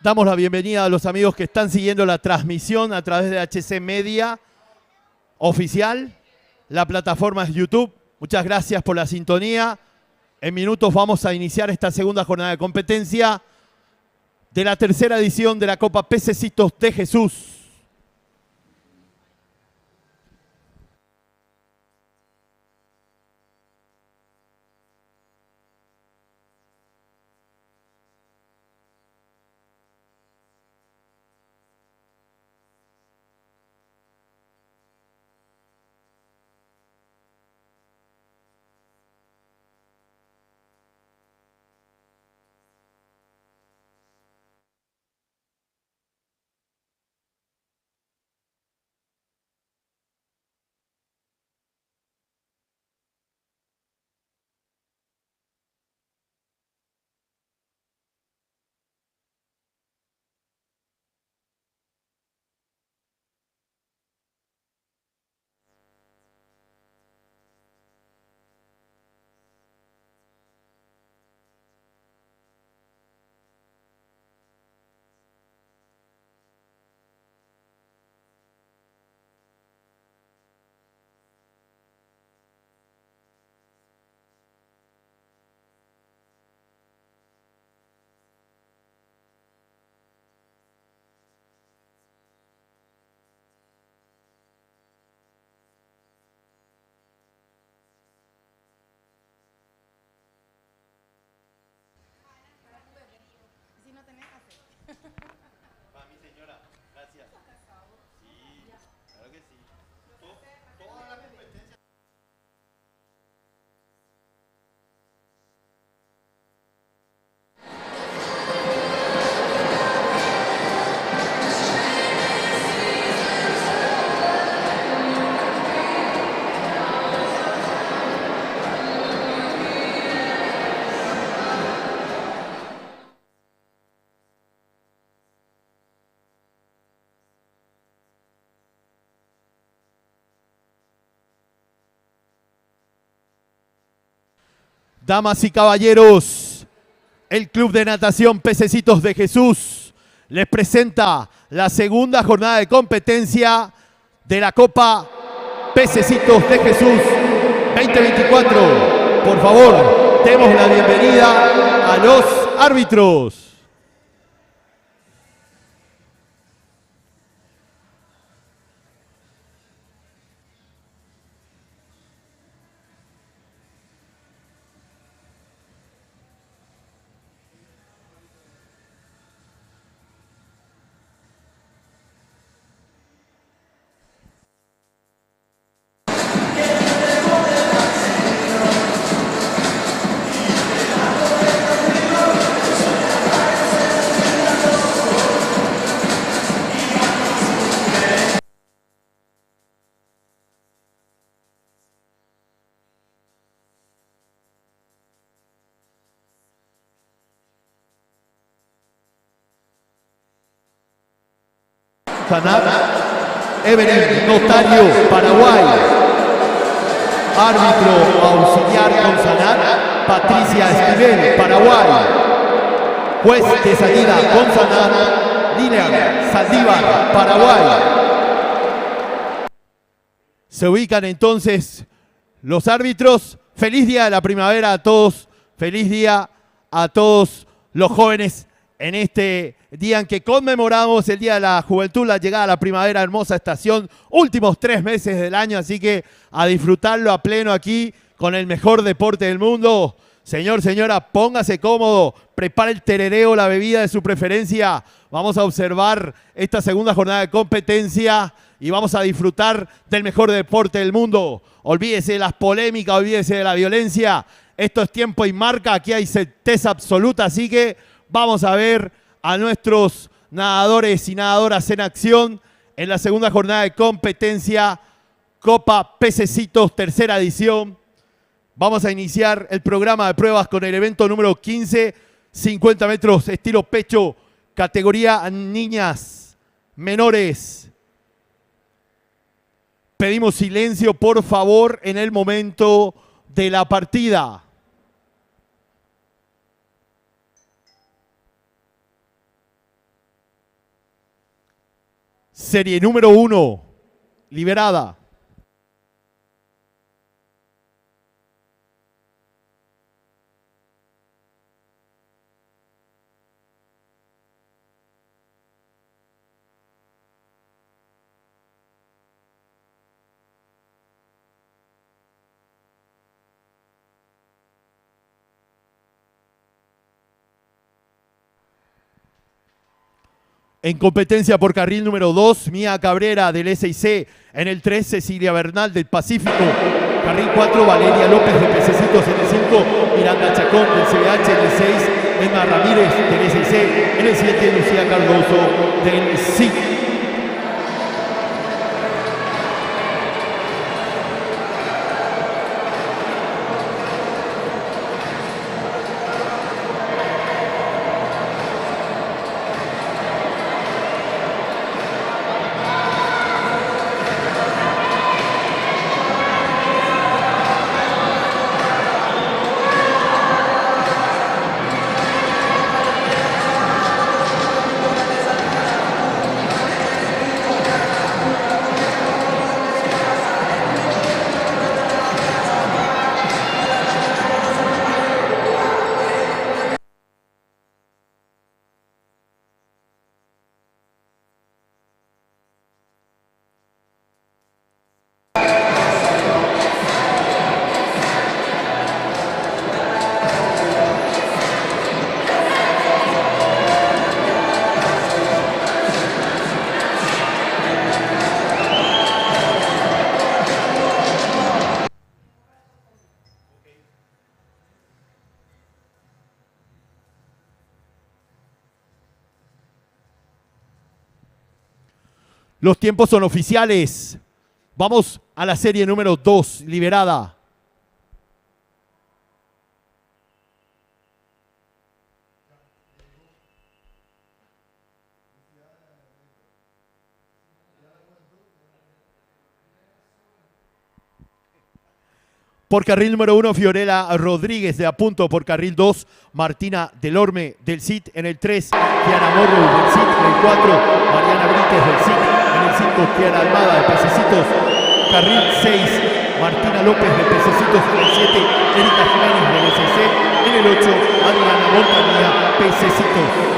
Damos la bienvenida a los amigos que están siguiendo la transmisión a través de HC Media Oficial. La plataforma es YouTube. Muchas gracias por la sintonía. En minutos vamos a iniciar esta segunda jornada de competencia de la tercera edición de la Copa Pececitos de Jesús. Damas y caballeros, el Club de Natación Pececitos de Jesús les presenta la segunda jornada de competencia de la Copa Pececitos de Jesús 2024. Por favor, demos la bienvenida a los árbitros. Sanat, Evelyn, notario, Paraguay. Árbitro auxiliar con Sanat, Patricia Esquivel, Paraguay. Juez de salida con Sanat, Lilian Saldívar, Paraguay. Se ubican entonces los árbitros. Feliz día de la primavera a todos. Feliz día a todos los jóvenes en este día en que conmemoramos el Día de la Juventud, la llegada a la primavera, hermosa estación, últimos 3 meses del año, así que a disfrutarlo a pleno aquí con el mejor deporte del mundo. Señor, señora, póngase cómodo, prepare el terereo, la bebida de su preferencia. Vamos a observar esta segunda jornada de competencia y vamos a disfrutar del mejor deporte del mundo. Olvídese de las polémicas, olvídese de la violencia. Esto es tiempo y marca, aquí hay certeza absoluta, así que vamos a ver a nuestros nadadores y nadadoras en acción en la segunda jornada de competencia Copa Pececitos, tercera edición. Vamos a iniciar el programa de pruebas con el evento número 15, 50 metros estilo pecho, categoría niñas menores. Pedimos silencio, por favor, en el momento de la partida. Serie número 1, liberada. En competencia por carril número 2, Mía Cabrera del SIC. En el 3, Cecilia Bernal del Pacífico. Carril 4, Valeria López de Pececitos. En el 5, Miranda Chacón del CBH. En el 6, Emma Ramírez del SIC. En el 7, Lucía Cardoso del SIC. Los tiempos son oficiales. Vamos a la serie número 2, liberada. Por carril número 1, Fiorella Rodríguez de Apunto. Por carril 2, Martina Delorme del CIT. En el 3, Kiara Morro del CIT. En el 4, Mariana Brites del CIT. En el 5, Kiara Almada de Pececitos. Carril 6, Martina López de Pececitos. En el 7, Erika Jiménez del SC. En el 8, Adriana Montanilla, Pececitos.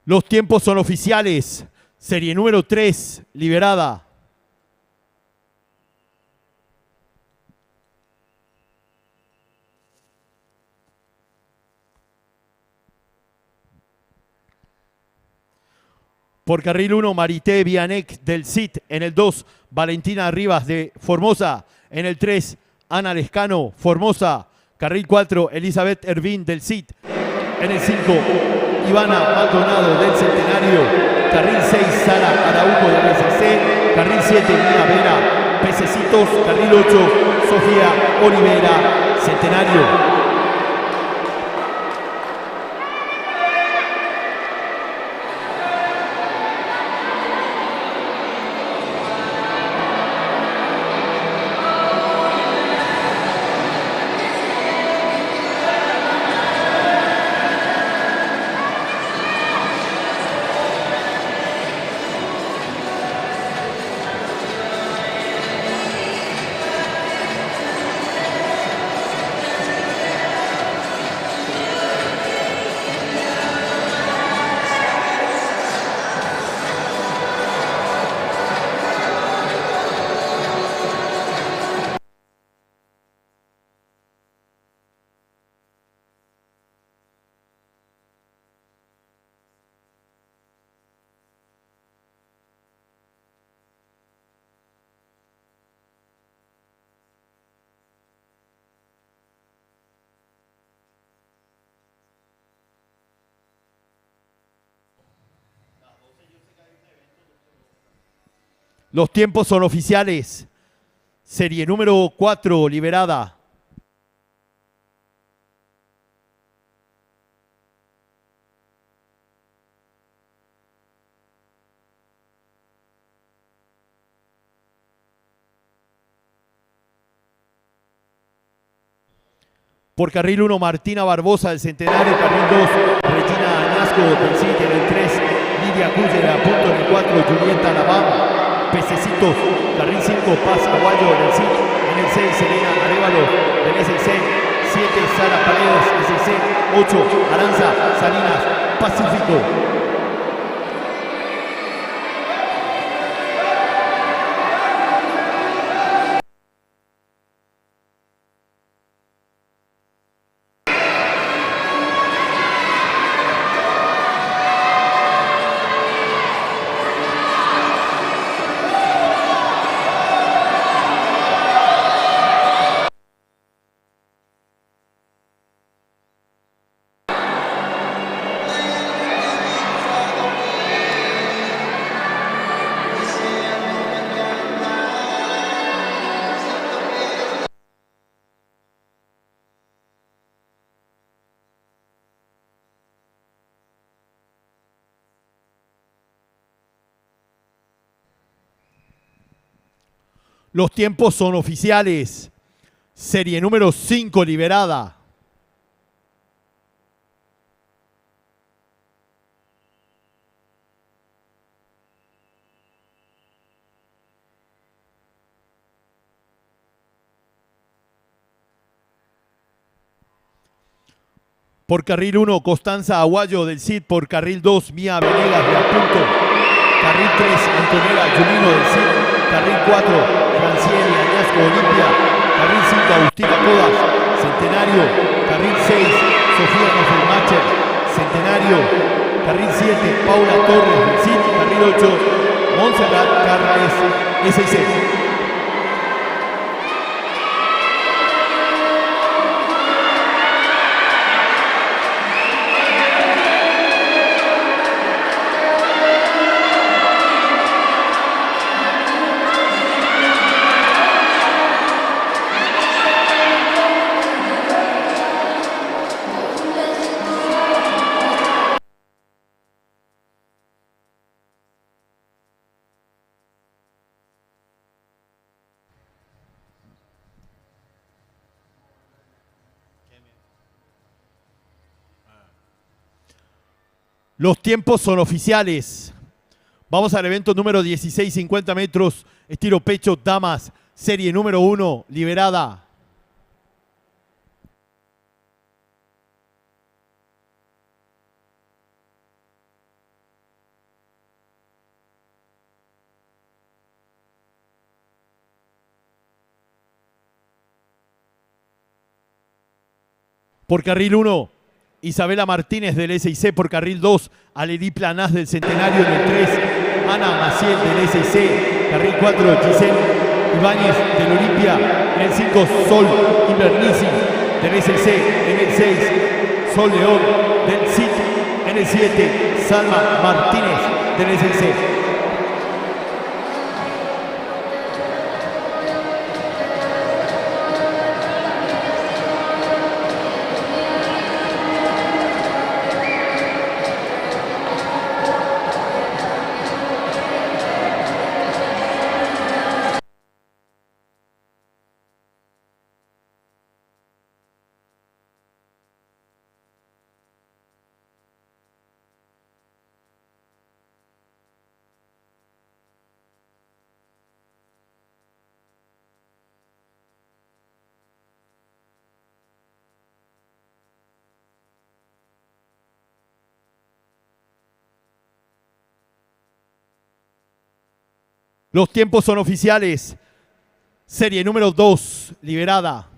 Los tiempos son oficiales. Serie número 3, liberada. Por carril 1, Marité Vianec del CIT. En el 2, Valentina Rivas de Formosa. En el 3, Ana Lescano, Formosa. Carril 4, Elizabeth Ervin del CIT. En el 5, Ivana Maldonado del Centenario. Carril 6, Sara Araujo del SC. Carril 7, Mía Vera, Pececitos. Carril 8, Sofía Olivera, Centenario. Los tiempos son oficiales. Serie número 4, liberada. Por carril 1, Martina Barbosa del Centenario. Carril 2, Regina Añasco del CIT. En el 3, Lidia Cúllera. Punto en el 4, Julieta Alabama. Pececitos. Carril 5, Paz Aguayo del CIT. En el 6, Selena Arévalo del SC. 7, Sara Paredes, SC. 8, Aranza Salinas, Pacífico. Los tiempos son oficiales. Serie número 5, liberada. Por carril 1, Constanza Aguayo del CID. Por carril 2, Mía Venegas de Apunto. Carril 3, Antonella Yulino del CID. Carril 4, Francieli Añasco Olimpia. Carril 5, Agustina Codas, Centenario. Carril 6, Sofía Nofelmacher, Centenario. Carril 7, Paula Torres del CID. Carril 8, Montserrat Carles, SC. Los tiempos son oficiales. Vamos al evento número 16, 50 metros, estilo pecho, damas, serie número 1, liberada. Por carril 1, Isabela Martínez del SIC. Por carril 2, Aledi Planás del Centenario. En el 3, Ana Maciel del SC. Carril 4, Giselle Ibáñez del Olimpia. En el 5, Sol Invernici del SC. En el 6, Sol León del CIT. En el 7, Salma Martínez del SC. Los tiempos son oficiales. Serie número 2, liberada.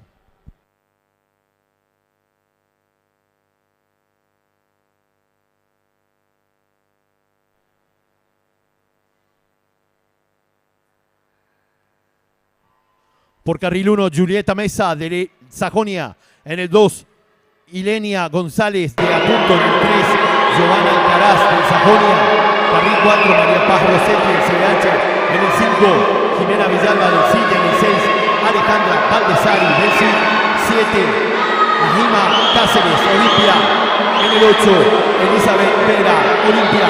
Por carril 1, Julieta Mesa de Sajonia. En el 2, Ilenia González de Apunto. En el 3, Giovanna Alcaraz de Sajonia. Carril 4, María Paz Rosetti del CBH. En el 5, Jimena Villalba del CID. En el 6, Alejandra Valdesari del CID. 7, Najima Cáceres, Olimpia. En el 8, Elizabeth Vera, Olimpia.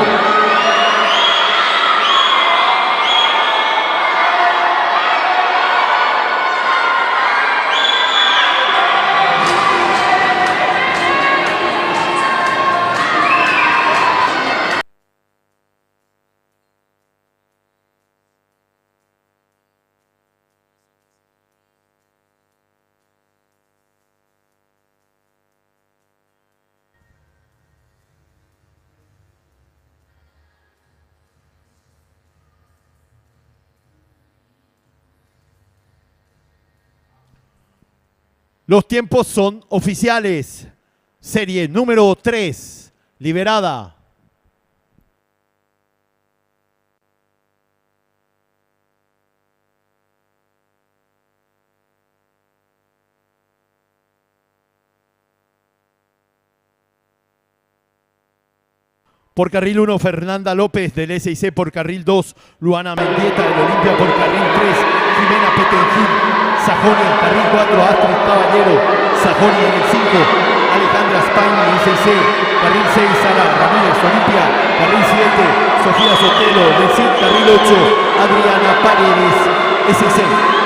Los tiempos son oficiales. Serie número 3, liberada. Por carril 1, Fernanda López del SIC. Por carril 2, Luana Mendieta del Olimpia. Por carril 3, Jimena Petengil, Sajonia. Carril 4, Astrid Caballero, Sajonia. En el 5, Alejandra Spain, SIC. Carril 6, Sara Ramírez, Olimpia. Carril 7, Sofía Sotelo del CID. Carril 8, Adriana Paredes, SIC.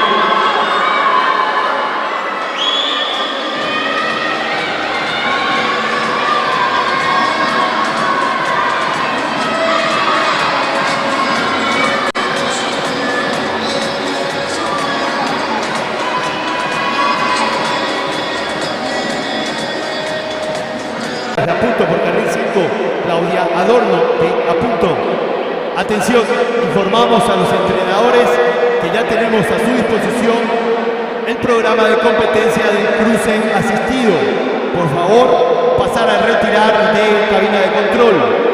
De a punto por carril 5, Claudia Adorno de a punto. Atención, informamos a los entrenadores que ya tenemos a su disposición el programa de competencia del cruce asistido. Por favor, pasar a retirar de cabina de control.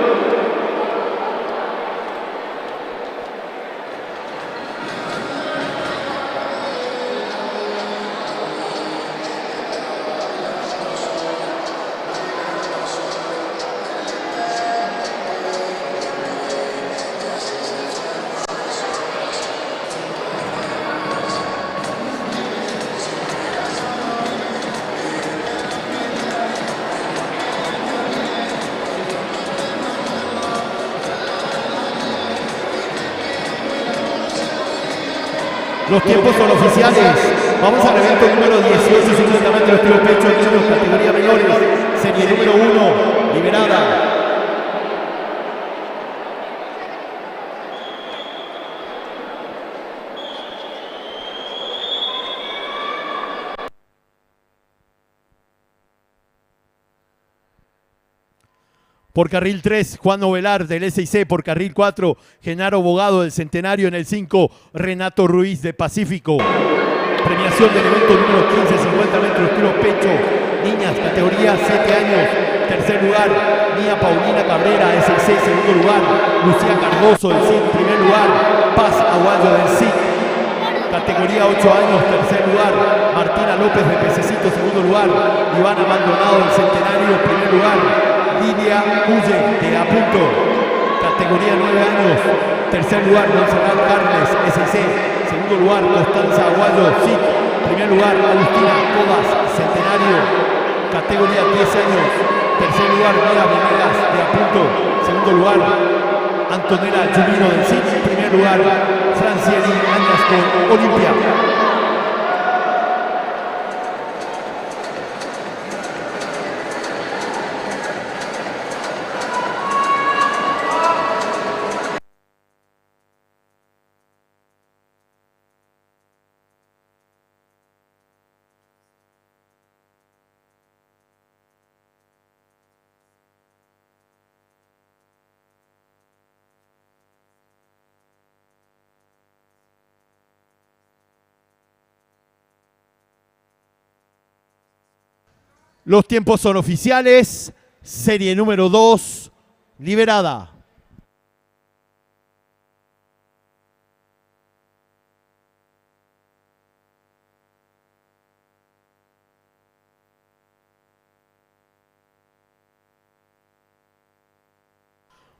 Los tiempos son oficiales. Vamos al evento número 18, 50 metros tiro pecho, niños, categoría menores, serie número 1, liberada. Por carril 3, Juan Novelar del SIC. Por carril 4, Genaro Bogado del Centenario. En el 5, Renato Ruiz de Pacífico. Premiación del evento número 15, 50 metros tiro pecho, niñas, categoría 7 años. Tercer lugar, Mía Paulina Cabrera, SIC. Segundo lugar, Lucía Cardoso del CID. Primer lugar, Paz Aguayo del CID. Categoría 8 años. Tercer lugar, Martina López de Pececito. Segundo lugar, Ivana Maldonado del Centenario. Primer lugar, Lidia Cuye de a punto. Categoría 9 años. Tercer lugar, Montserrat Carles, SC. Segundo lugar, Constanza Aguayo, CID. Primer lugar, Agustina Codas, Centenario. Categoría 10 años. Tercer lugar, Mira Venegas de a punto. Segundo lugar, Antonella Giulino del CID. Primer lugar, Francieli Añasco, Olimpia. Los tiempos son oficiales. Serie número 2, liberada.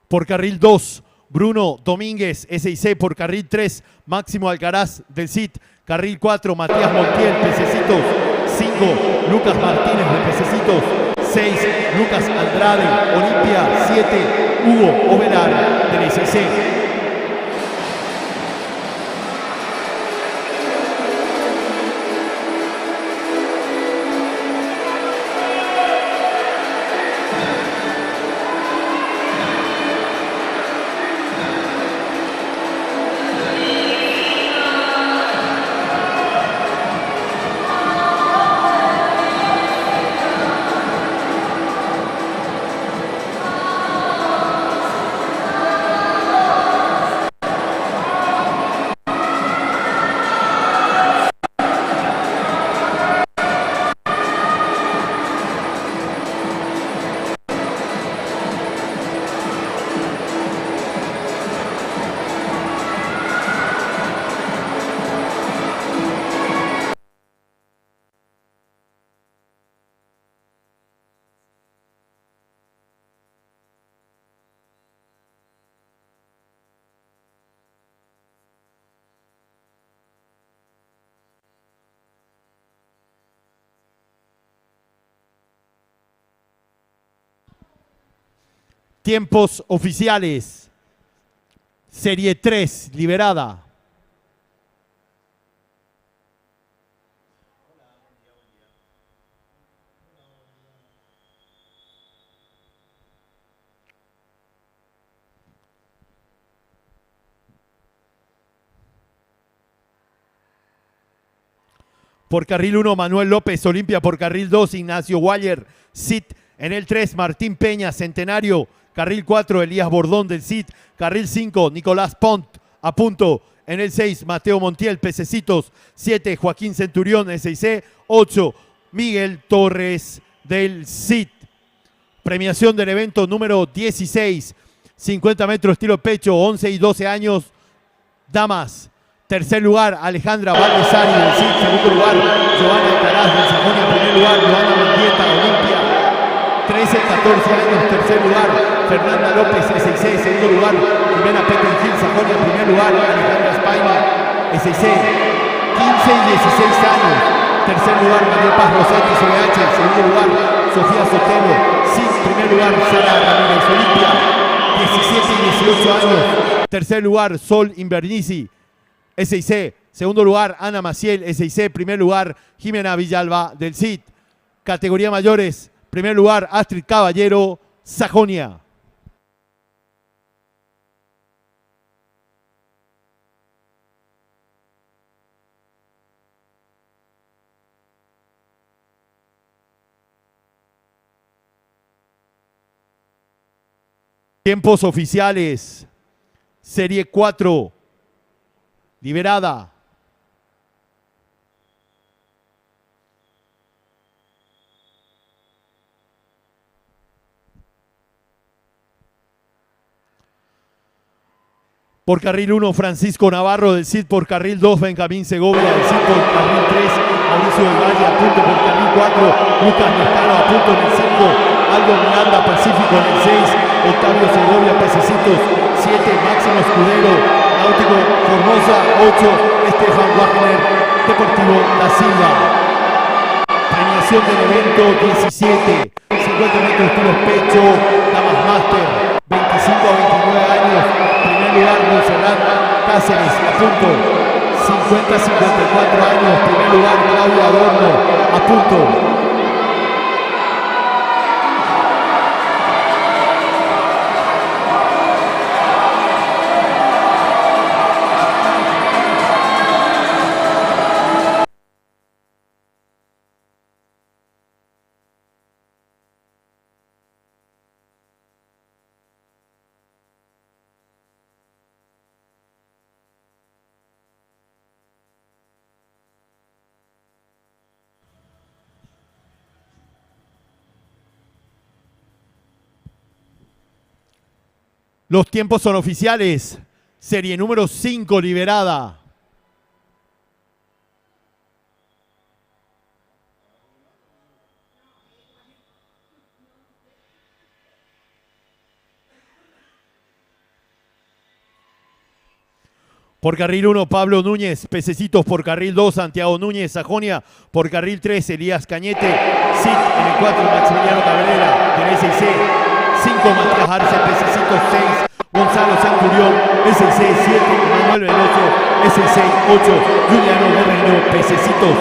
Por carril 2, Bruno Domínguez, SIC por carril 3, Máximo Alcaraz del CIT, carril 4, Matías Montiel, Pececitos 5, Lucas Martínez de Pececitos 6, Lucas Andrade, Olimpia 7, Hugo Ovelar del SIC. Tiempos oficiales. Serie 3, liberada. Por carril 1, Manuel López, Olimpia. Por carril 2, Ignacio Guayer, CIT. En el 3, Martín Peña, Centenario. Carril 4, Elías Bordón del CIT. Carril 5, Nicolás Pont, a punto. En el 6, Mateo Montiel, Pececitos. 7, Joaquín Centurión, SIC. 8, Miguel Torres del CIT. Premiación del evento número 16. 50 metros estilo pecho, 11 y 12 años. Damas. Tercer lugar, Alejandra Valdesari del CIT. Segundo lugar, Giovanna Alcaraz del Sajonia. Primer lugar, Joana Mendieta, Olimpia. 13, 14 años. Tercer lugar, Fernanda López, SIC. Segundo lugar, Jimena Petengil, Sajonia. Primer lugar, Alejandra España, SIC. 15 y 16 años. Tercer lugar, María Paz Rosati, CBH. Segundo lugar, Sofía Sotelo, CIT. Primer lugar, Sara Ramírez, Olimpia. 17 y 18 años. Tercer lugar, Sol Invernici, SIC. Segundo lugar, Ana Maciel, SIC. Primer lugar, Jimena Villalba del CIT. Categoría mayores. Primer lugar, Astrid Caballero, Sajonia. Tiempos oficiales. Serie 4. Liberada. Por carril 1, Francisco Navarro del CIT. Por carril 2, Benjamín Segovia del CIT. Por carril 3, Mauricio del Valle, a punto. Por carril 4, Lucas Lescano, a punto. En el 5, Aldo Miranda, Pacífico. En el 6, Octavio Segovia, Pececitos. 7, Máximo Escudero, Náutico Formosa. 8, Estefan Wagner, Deportivo La Silva. Premiación del evento 17, 50 metros estilo pecho, Damas Master, 25 a 29 años. Primer lugar, Montserrat Cáceres, a punto. 50 a 54 años. Primer lugar, Claudia Adorno, a punto. Los tiempos son oficiales. Serie número 5, liberada. Por carril 1, Pablo Núñez, Pececitos. Por carril 2, Santiago Núñez, Sajonia. Por carril 3, Elías Cañete, SIT. En el 4, Maximiliano Cabrera, del SIC. 5, Matías Arce, Pececitos. 6, Gonzalo Centurión, SIC. 7, Manuel Veloso, SIC. 8, Juliano Guerrero, Pececitos.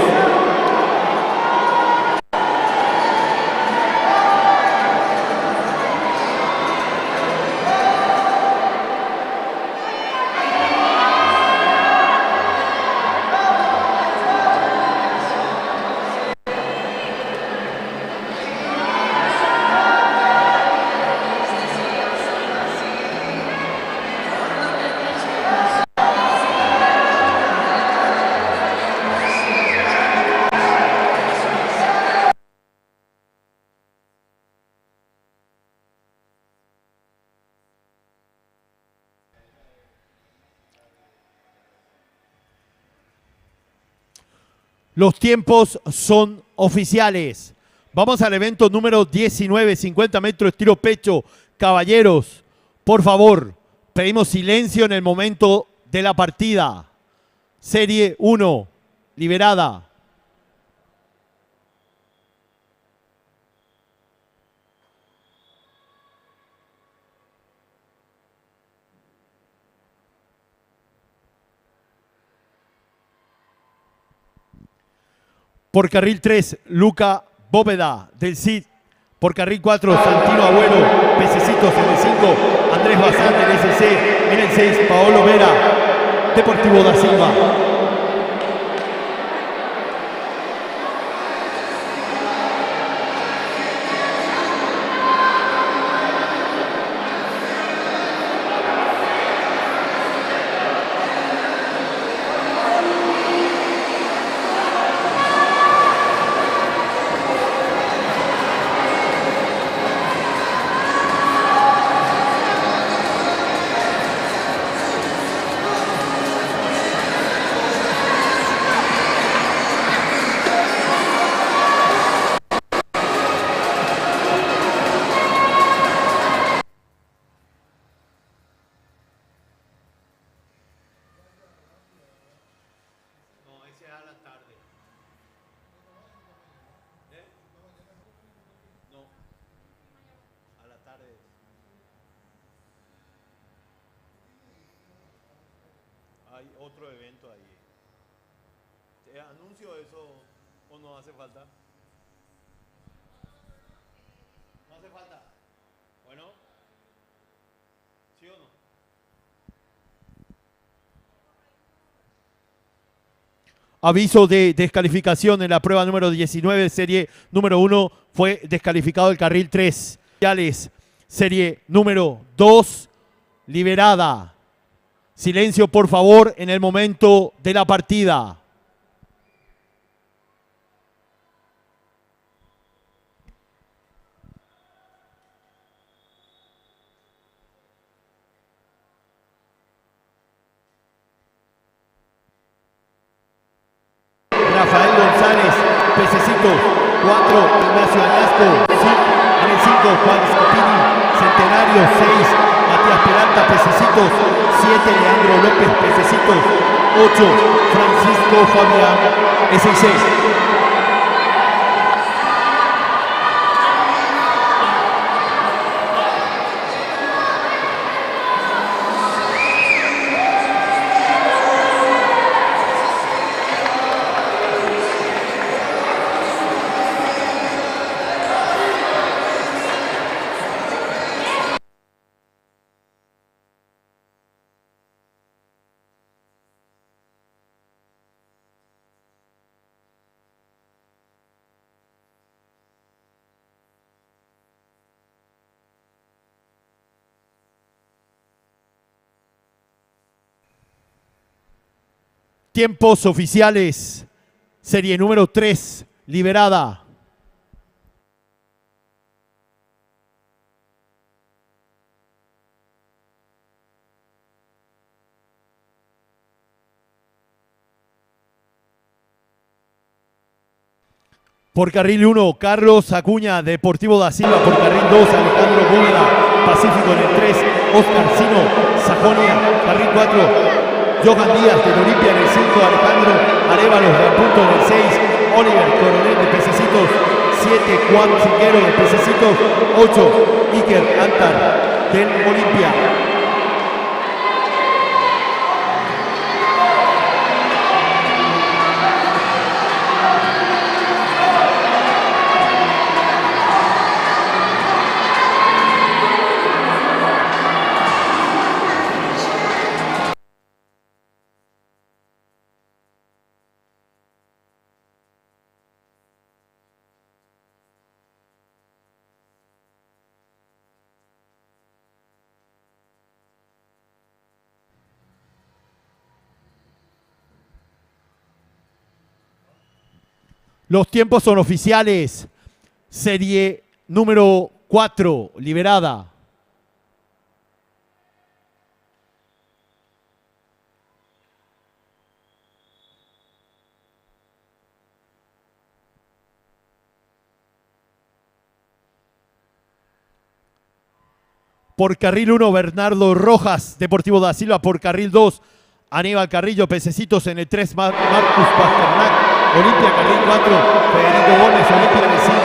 Los tiempos son oficiales. Vamos al evento número 19, 50 metros, tiro pecho. Caballeros, por favor, pedimos silencio en el momento de la partida. Serie 1, liberada. Por carril 3, Luca Bóveda, del CID. Por carril 4, Santino Abuelo, Pececitos. En el 5, Andrés Bazán, del SC. En el 6, Paolo Vera, Deportivo da Silva. Hay otro evento ahí. ¿Anuncio eso o no hace falta? ¿No hace falta? Bueno, ¿sí o no? Aviso de descalificación en la prueba número 19, serie número 1, fue descalificado el carril 3. Serie número 2, liberada. Silencio, por favor, en el momento de la partida. Rafael González, Pececitos. 4, Ignacio Añasco. En el 5, Juan Scopini, Centenario. 6, Matías Peralta, Pececitos. 7, Leandro López, Pececitos. 8, Francisco Fabián, SIC. Tiempos oficiales. Serie número 3, liberada. Por carril 1, Carlos Acuña, Deportivo da Silva. Por carril 2, Alejandro Bóveda, Pacífico. En el 3, Oscar Cino, Sajonia. Carril 4, Johan Díaz del Olimpia en el 5, Alejandro Arévalos de Apunto en el 6, Oliver Coronel de Pececitos 7, Juan Cinquero de Pececitos 8, Iker Antar del Olimpia. Los tiempos son oficiales. Serie número 4, liberada. Por carril 1, Bernardo Rojas, Deportivo da Silva. Por carril 2, Aníbal Carrillo, Pececitos en el 3, Marcus Pasternak, Olimpia, carril 4, Federico Gómez, Olimpia en el 5,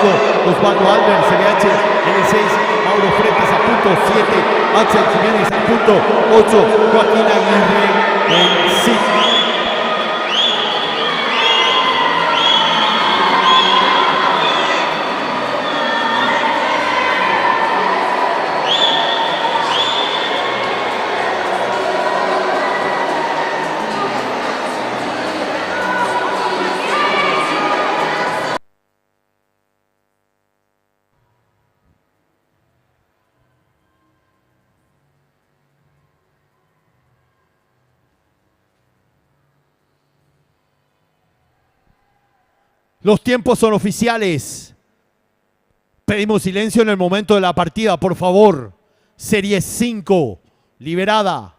Osvaldo Albert, CBH en el 6, Mauro Freitas a punto 7, Axel Jiménez a punto 8, Joaquín Aguirre en 5. Los tiempos son oficiales. Pedimos silencio en el momento de la partida, por favor. Serie 5, liberada.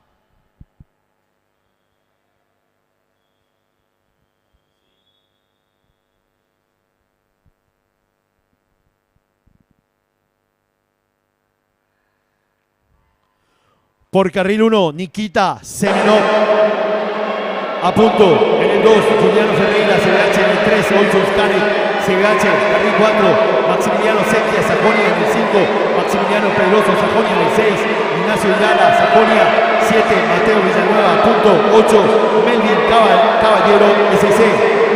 Por carril 1, Nikita Semenov. A punto en el 2, Juliano Ferreira, CBH en el 3, Olson Skanek, CBH, carril 4, Maximiliano Sequia, Sajonia en el 5, Maximiliano Pedroso, Sajonia en el 6, Ignacio Hidala, Sajonia 7, Mateo Villanueva, a punto 8, Melvin Caballero, SC.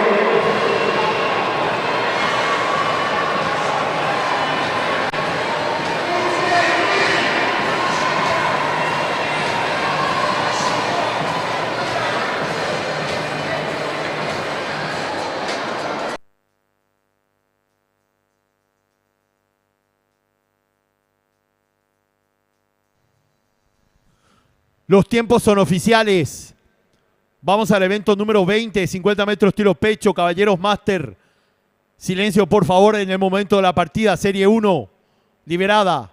Los tiempos son oficiales. Vamos al evento número 20, 50 metros tiro pecho, Caballeros Máster. Silencio, por favor, en el momento de la partida. Serie 1, liberada.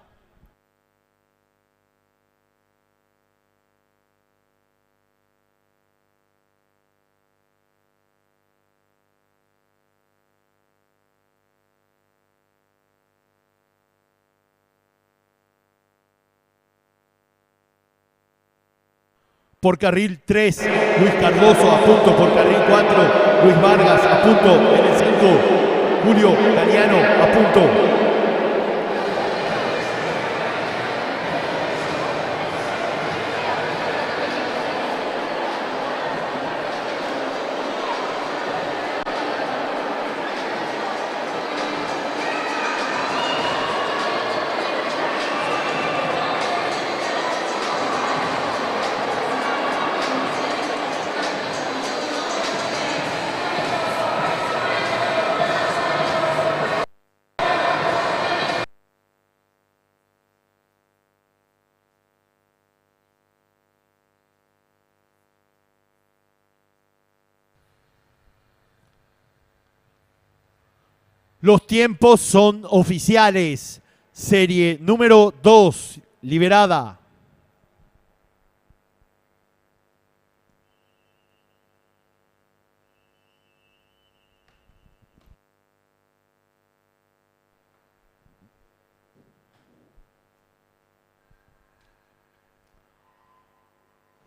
Por carril 3, Luis Cardoso a punto. Por carril 4, Luis Vargas a punto. En el 5, Julio Galeano a punto. Los tiempos son oficiales. Serie número 2, liberada.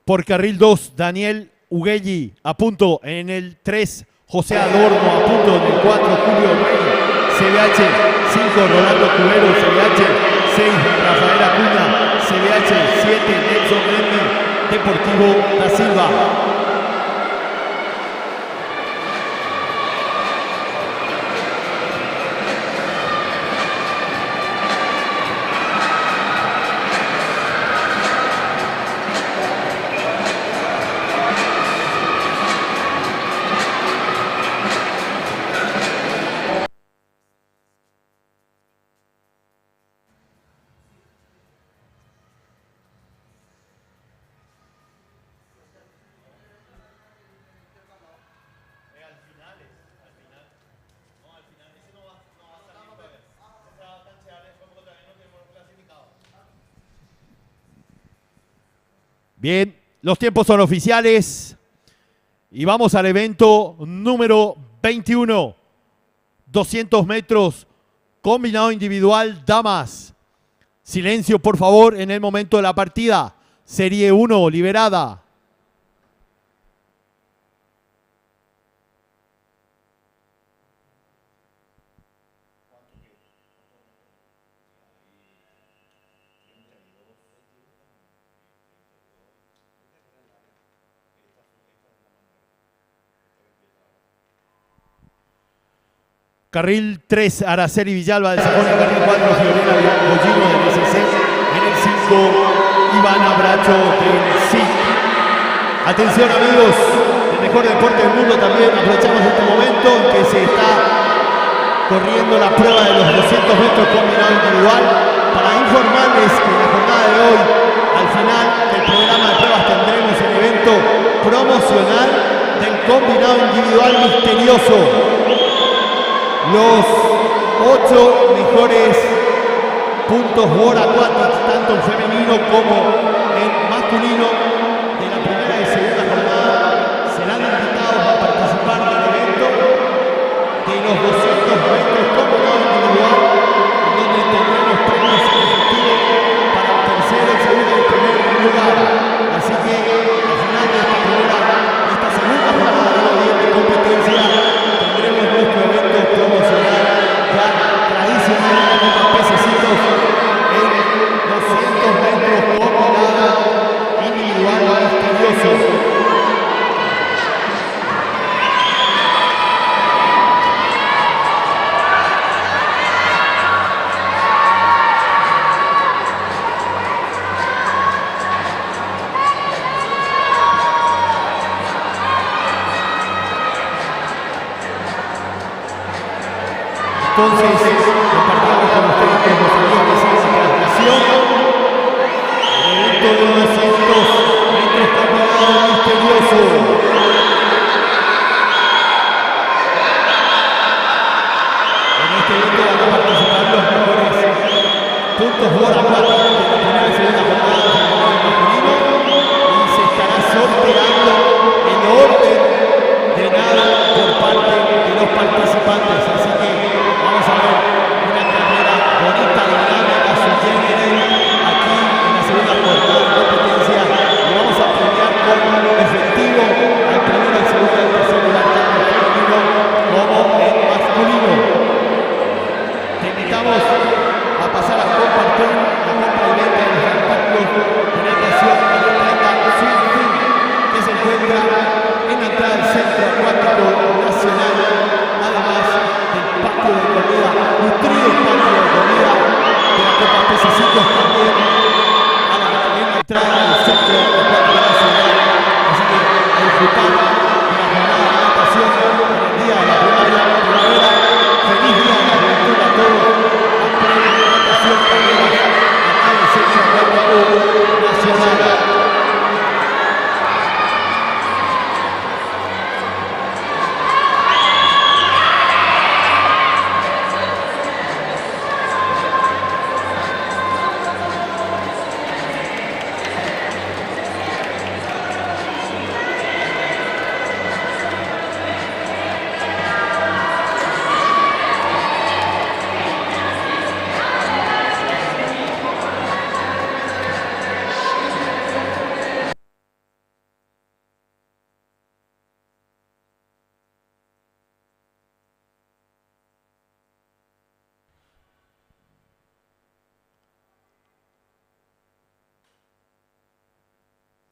Por carril 2, Daniel Uguelli a punto. En el 3, José Adorno a punto. En el 4, Julio Rey, CBH. 5, Rolando Cubero, CBH. 6, Rafael Acuña, CBH. 7, Nelson Remy, Deportivo Da Silva. Bien, los tiempos son oficiales y vamos al evento número 21. 200 metros, combinado individual, damas. Silencio, por favor, en el momento de la partida. Serie 1, liberada. Carril 3, Araceli Villalba del Sajón. En carril 4, Fiorella Bollino del SC. En el 5, Ivana Bracho del SIC. Atención, amigos, el mejor deporte del mundo también. Aprovechamos este momento en que se está corriendo la prueba de los 200 metros combinado individual para informarles que en la jornada de hoy, al final del programa de pruebas, tendremos el evento promocional del combinado individual misterioso. Los 8 mejores puntos World Aquatics, tanto en femenino como en masculino, de la primera y segunda jornada, serán invitados a participar del evento de los 200 metros combinado individual, donde tendremos premios en efectivo para el tercer, el segundo y el primer lugar. Así que al final de esta segunda jornada de hoy de competencia, tendremos nuestro evento promocional ya tradicional con los pececitos en 200 metros combinado individual misterioso. Entonces, compartimos con ustedes los amigos que siguen la transmisión. El evento de 200 metros combinado misterioso. En este evento van a participar los mejores puntos World Aquatics de la primera y segunda jornada del masculino y se estará sorteando el orden de nada por parte de los participantes. Así que vamos a ver una carrera bonita, dinámica, su género aquí en la segunda jornada de competencia.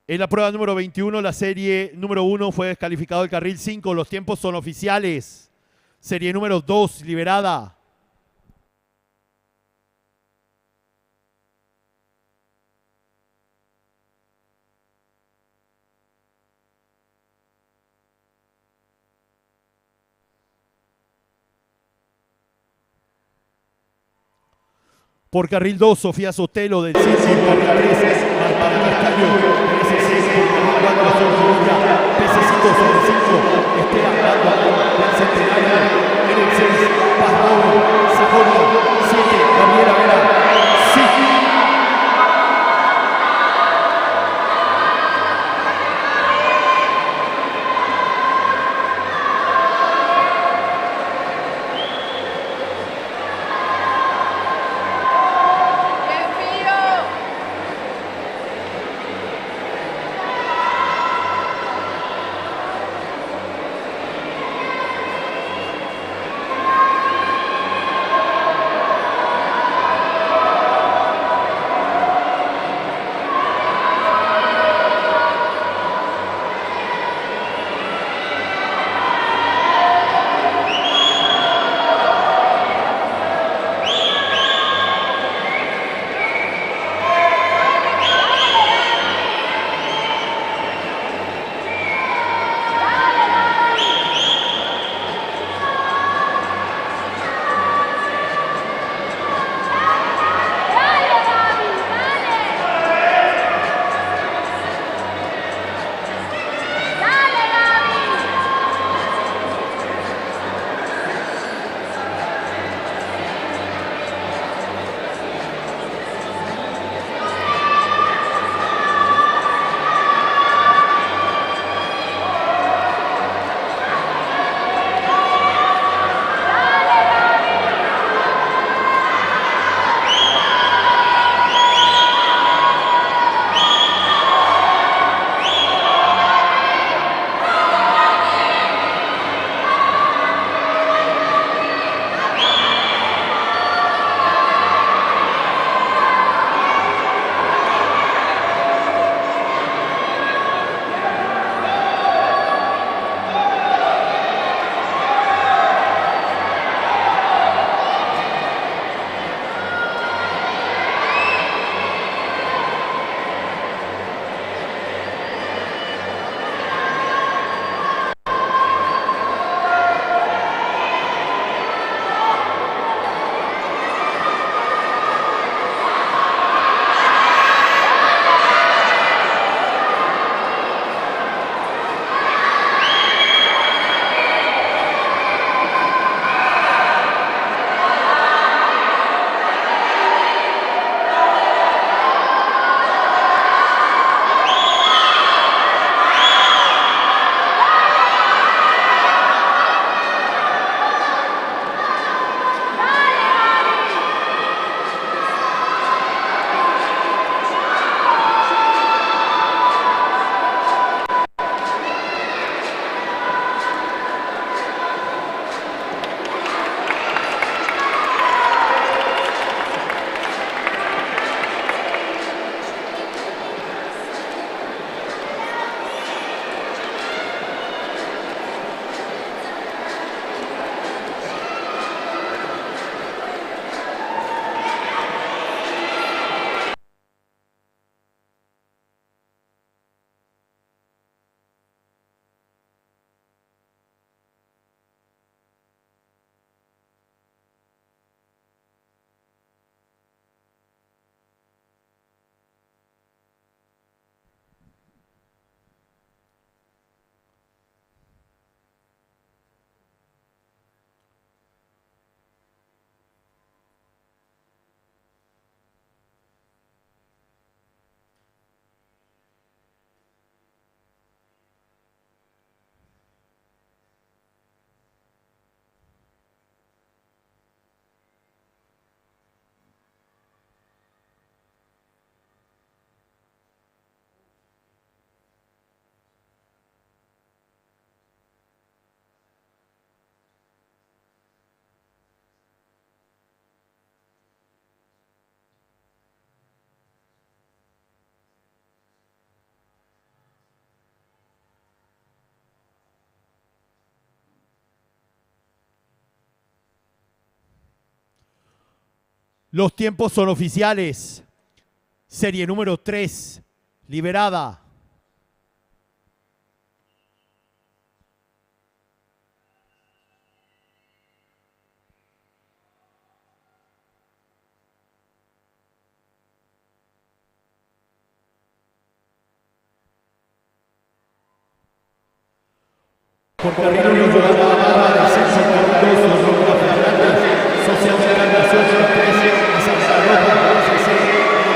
En la prueba número 21, la serie número 1 fue descalificado el carril 5. Los tiempos son oficiales. Serie número 2, liberada. Por carril 2, Sofía Sotelo del 5, carril 3, Martina Castillo, PS6, por carril 4, Sergio Villa, PC5 sobre 5, Esteban Banda, del Centenario, en el 6, Paz Roble, Sajonia, 7, Gabriela Vera, sí. Los tiempos son oficiales. Serie número 3, liberada. Por carril 1 llegando a la barra del Censo Carril 2, los Rojas Fernández, Social de Encarnación, 13, y Santa Rosa, 12C,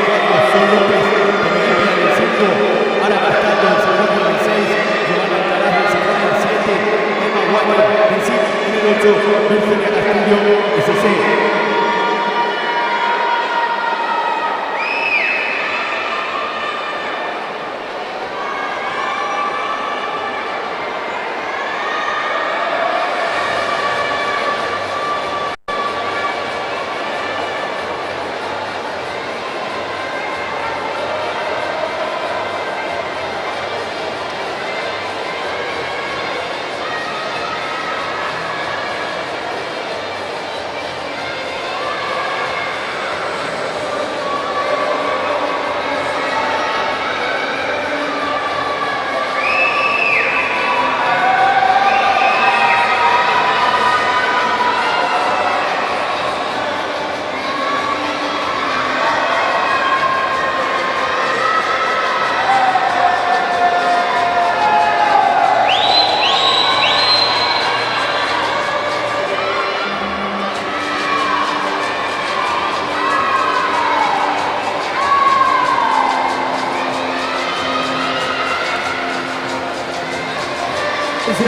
4, Sol López, de Medellín del 5, Ara Castaldo del Salón del 6, Giovanna Alcaraz del Salón del 7, Emma Guayo del 5, en el 8, Virginia Castillo, SC.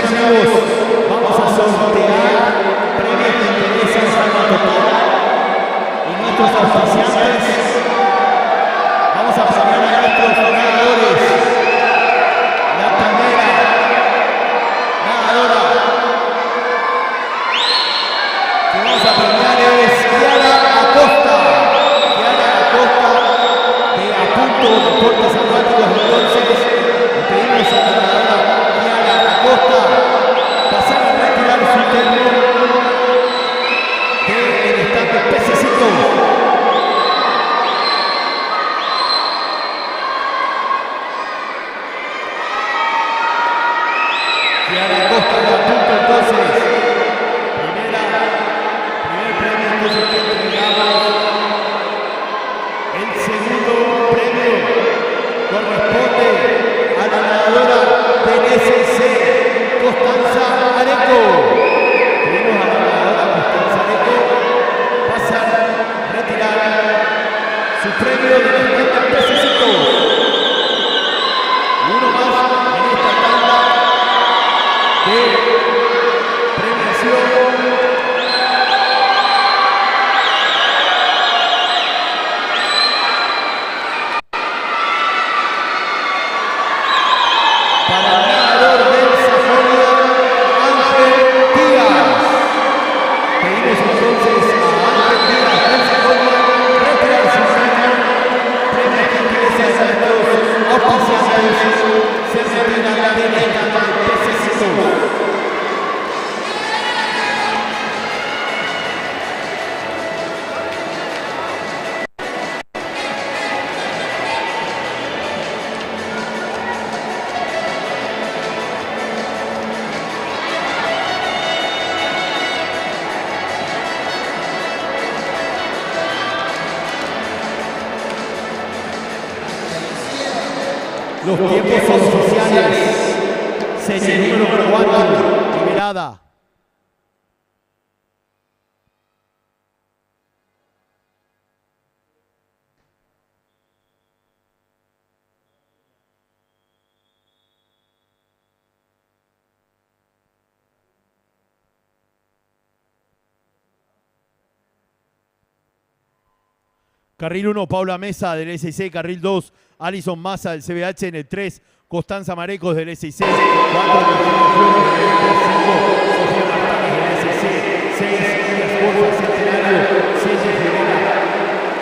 Amigos, vamos a sortear premios que interesan a total y nuestros auspiciantes. Vamos a premiar a nuestros ganadores. La primera ganadora que vamos a premiar es Kiara Acosta. Kiara Acosta de Apunto Deportes Acuáticos. Entonces, le pedimos a la ganadora Kiara Acosta pasar a retirar su termo del stand de Pececitos. Kiara Acosta de Apunto, entonces, primer premio, entonces que entregamos. El segundo premio corresponde a la ganadora del SC, Constanza Areco. Pedimos a la ganadora Constanza Areco pasar a retirar su premio de los 30 pececitos. Uno más en esta tanda de premiación. Para el ganador del Sajonia, Ángel Díaz. Pedimos entonces a Ángel Díaz del Sajonia retirar su premio gentileza de nuestros auspiciantes. Se retira de la etapa de Pececitos. Los tiempos son oficiales. Serie número 4, liberada. Carril 1, Paula Mesa del SIC. Carril 2, Alison Massa del CBH. En el 3, Constanza Marecos del SIC. 4, Virginia Flores del 5, Sofía Martínez del SIC. 6, Elías Borja Centenario. 7, Fidela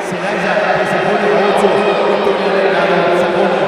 Celaya de Sajonia. 8, Victoria Delgado de Sajonia.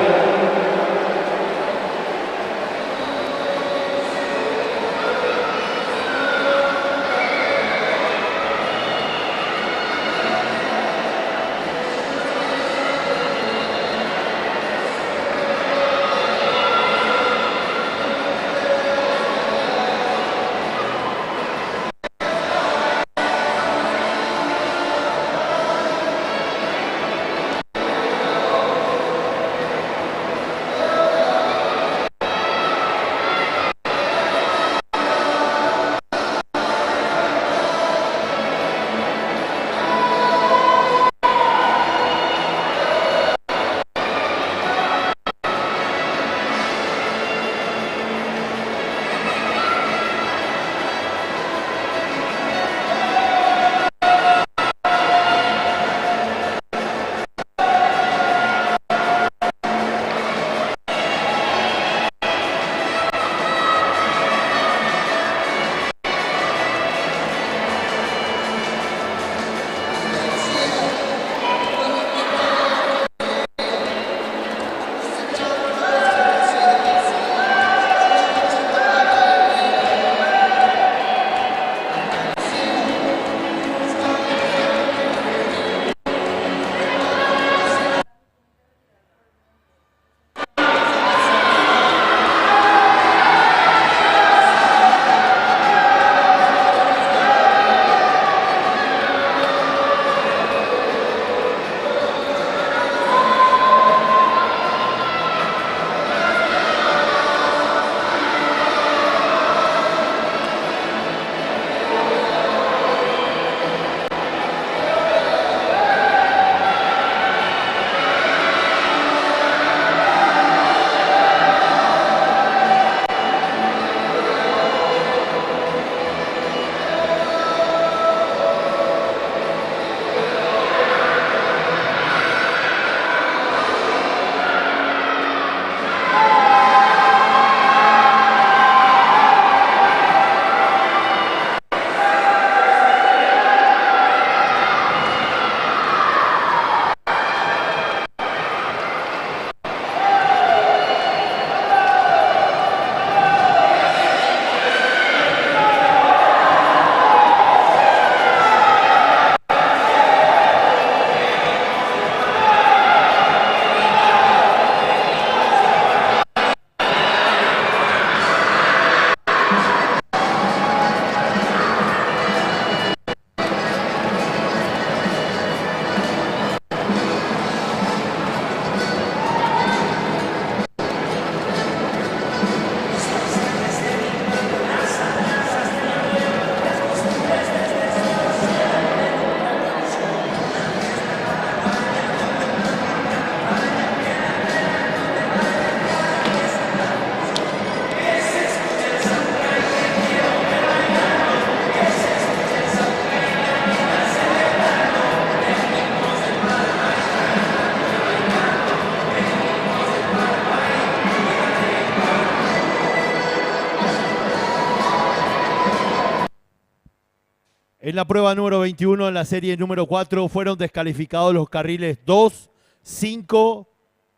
En la prueba número 21, en la serie número 4, fueron descalificados los carriles 2, 5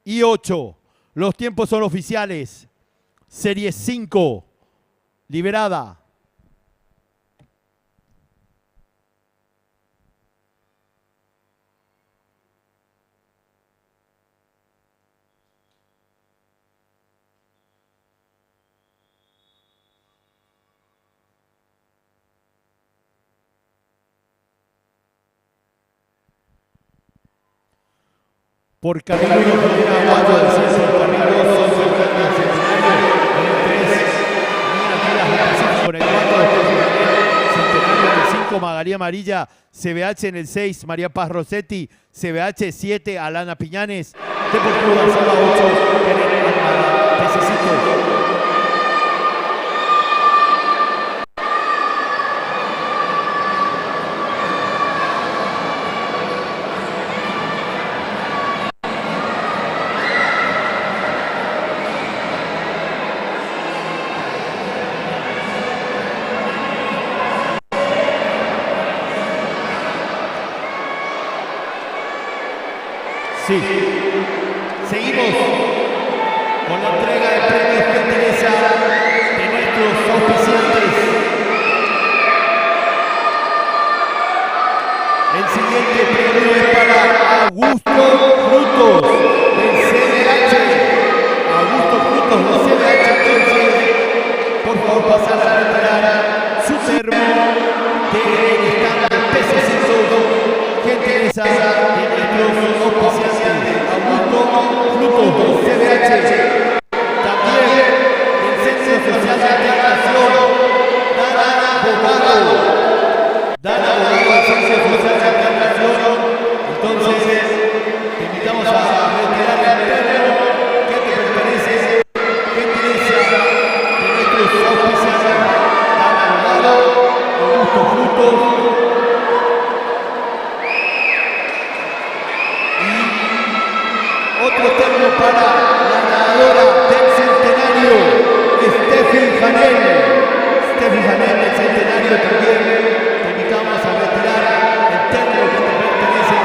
y 8. Los tiempos son oficiales. Serie 5, liberada. Por carril 1, primera 4, descenso, carril 2, 11, Centenario, en el 3, Nina Tiras de Pacífico en el 4, Centenario en el 5, Magalía Amarilla, CBH en el 6, María Paz Rossetti, CBH 7, Alana Piñanes, Deportivo Barcelona 8, Kenneth Almada, Pececito. Sí, seguimos con la entrega de premios gentileza de nuestros auspiciantes. El siguiente premio es para Augusto Frutos del CBH. Augusto Frutos del CBH, entonces, por favor, pasar a retirar su termo del stand de Pececitos, gentileza de nuestros auspiciantes. Augusto Frutos del CBH. También del Centro Social de Integración, Dana Bogado. Dana Bogado del Centro Social de Integración. Entonces, te invitamos a retirar el terreno que te pertenece. Gentileza de nuestros auspiciantes. Dana Bogado, Augusto Frutos. Otro termo para la ganadora del Centenario, Steffi Janel. Steffi Janel del Centenario también. Te invitamos a retirar el termo que te pertenece.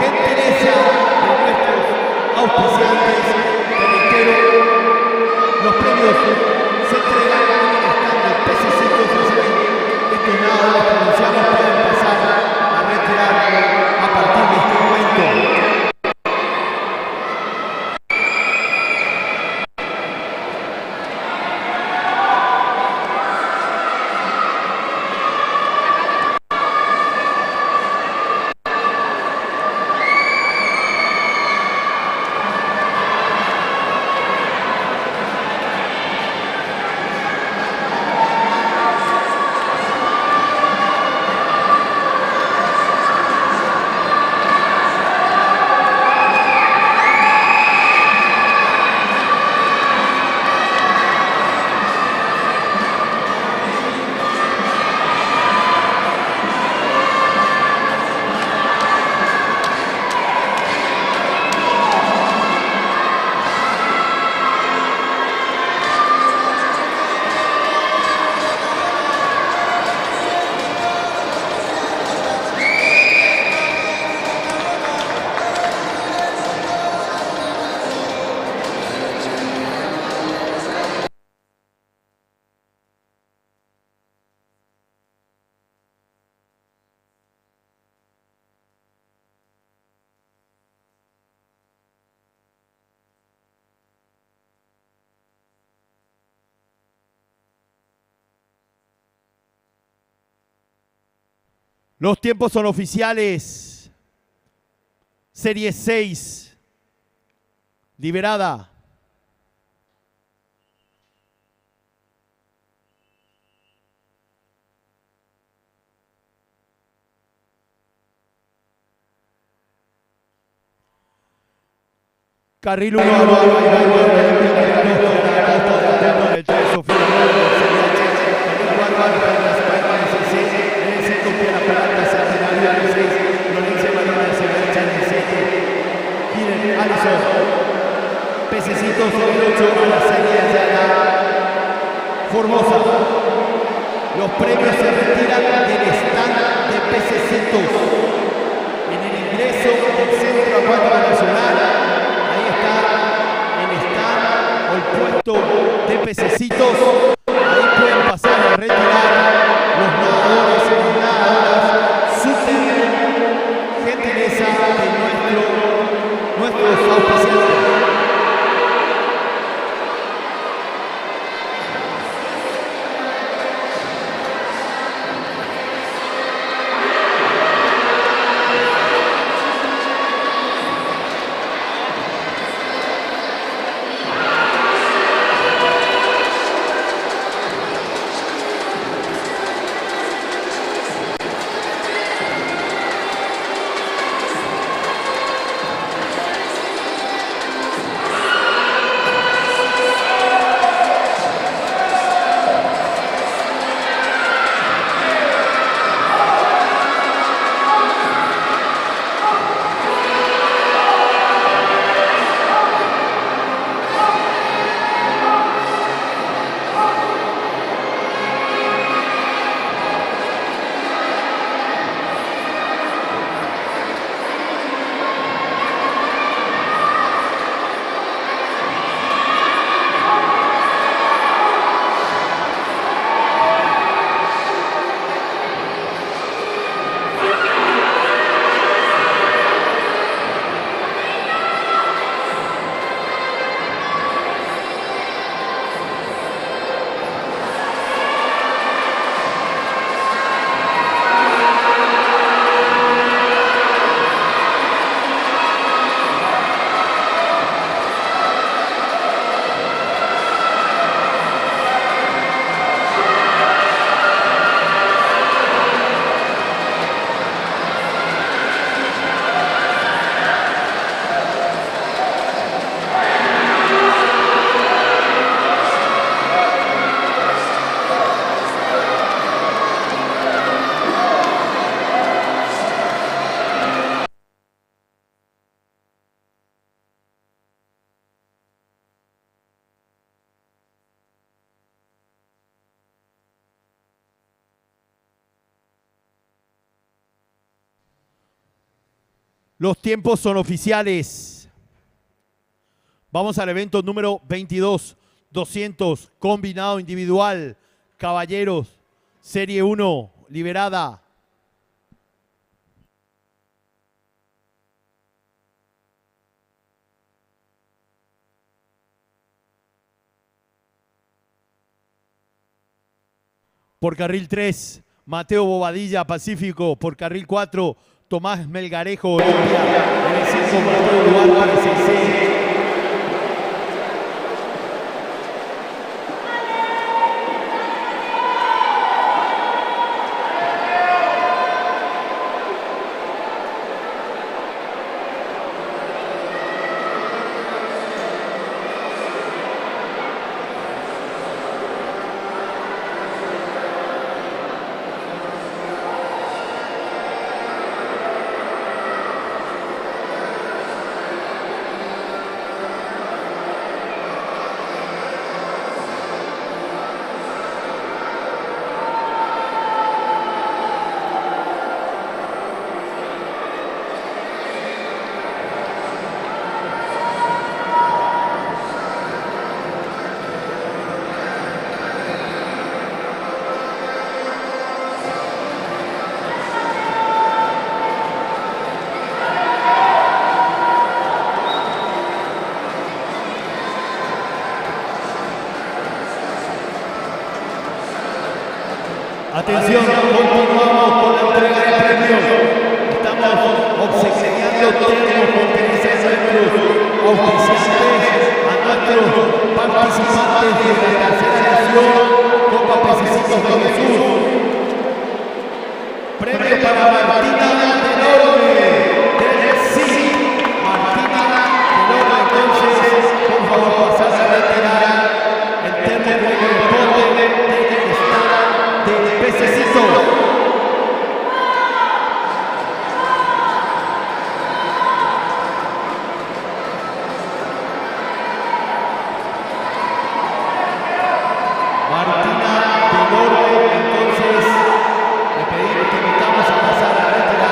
Gentileza de nuestros auspiciantes. Te reitero, los premios se entregan en el stand de Pececitos. Estos nada los pronunciamos, pueden pasar a retirar a partir de este momento. Los tiempos son oficiales. Serie 6, liberada. Carril 1, Pececitos en el 8 a la serie de la Formosa. Los premios se retiran del stand de pececitos en el ingreso del Centro Acuático Nacional. Ahí está el stand o el puesto de pececitos. Ahí pueden pasar a retirar los nadadores y las nadadoras. Súper gentileza de nuestros auspiciantes. Los tiempos son oficiales. Vamos al evento número 22, 200, combinado individual, caballeros, serie 1, liberada. Por carril 3, Mateo Bobadilla, Pacífico. Por carril 4, Tomás Melgarejo, Olimpia. En el 5, Mateo Duarte, CC. Atención, continuamos con la entrega de premios. Estamos obsequiando termos con tenencia de nuestros auspiciantes, a nuestros participantes de la tercera edición Copa Pececitos de Jesús. Premio para Martina del Orbe, del CIC. Martina del Orbe, entonces, por favor, pasar a retirar el termo que corresponde del stand de Pececitos. Martina del Orbe, entonces, le pedimos, te invitamos a pasar a retirar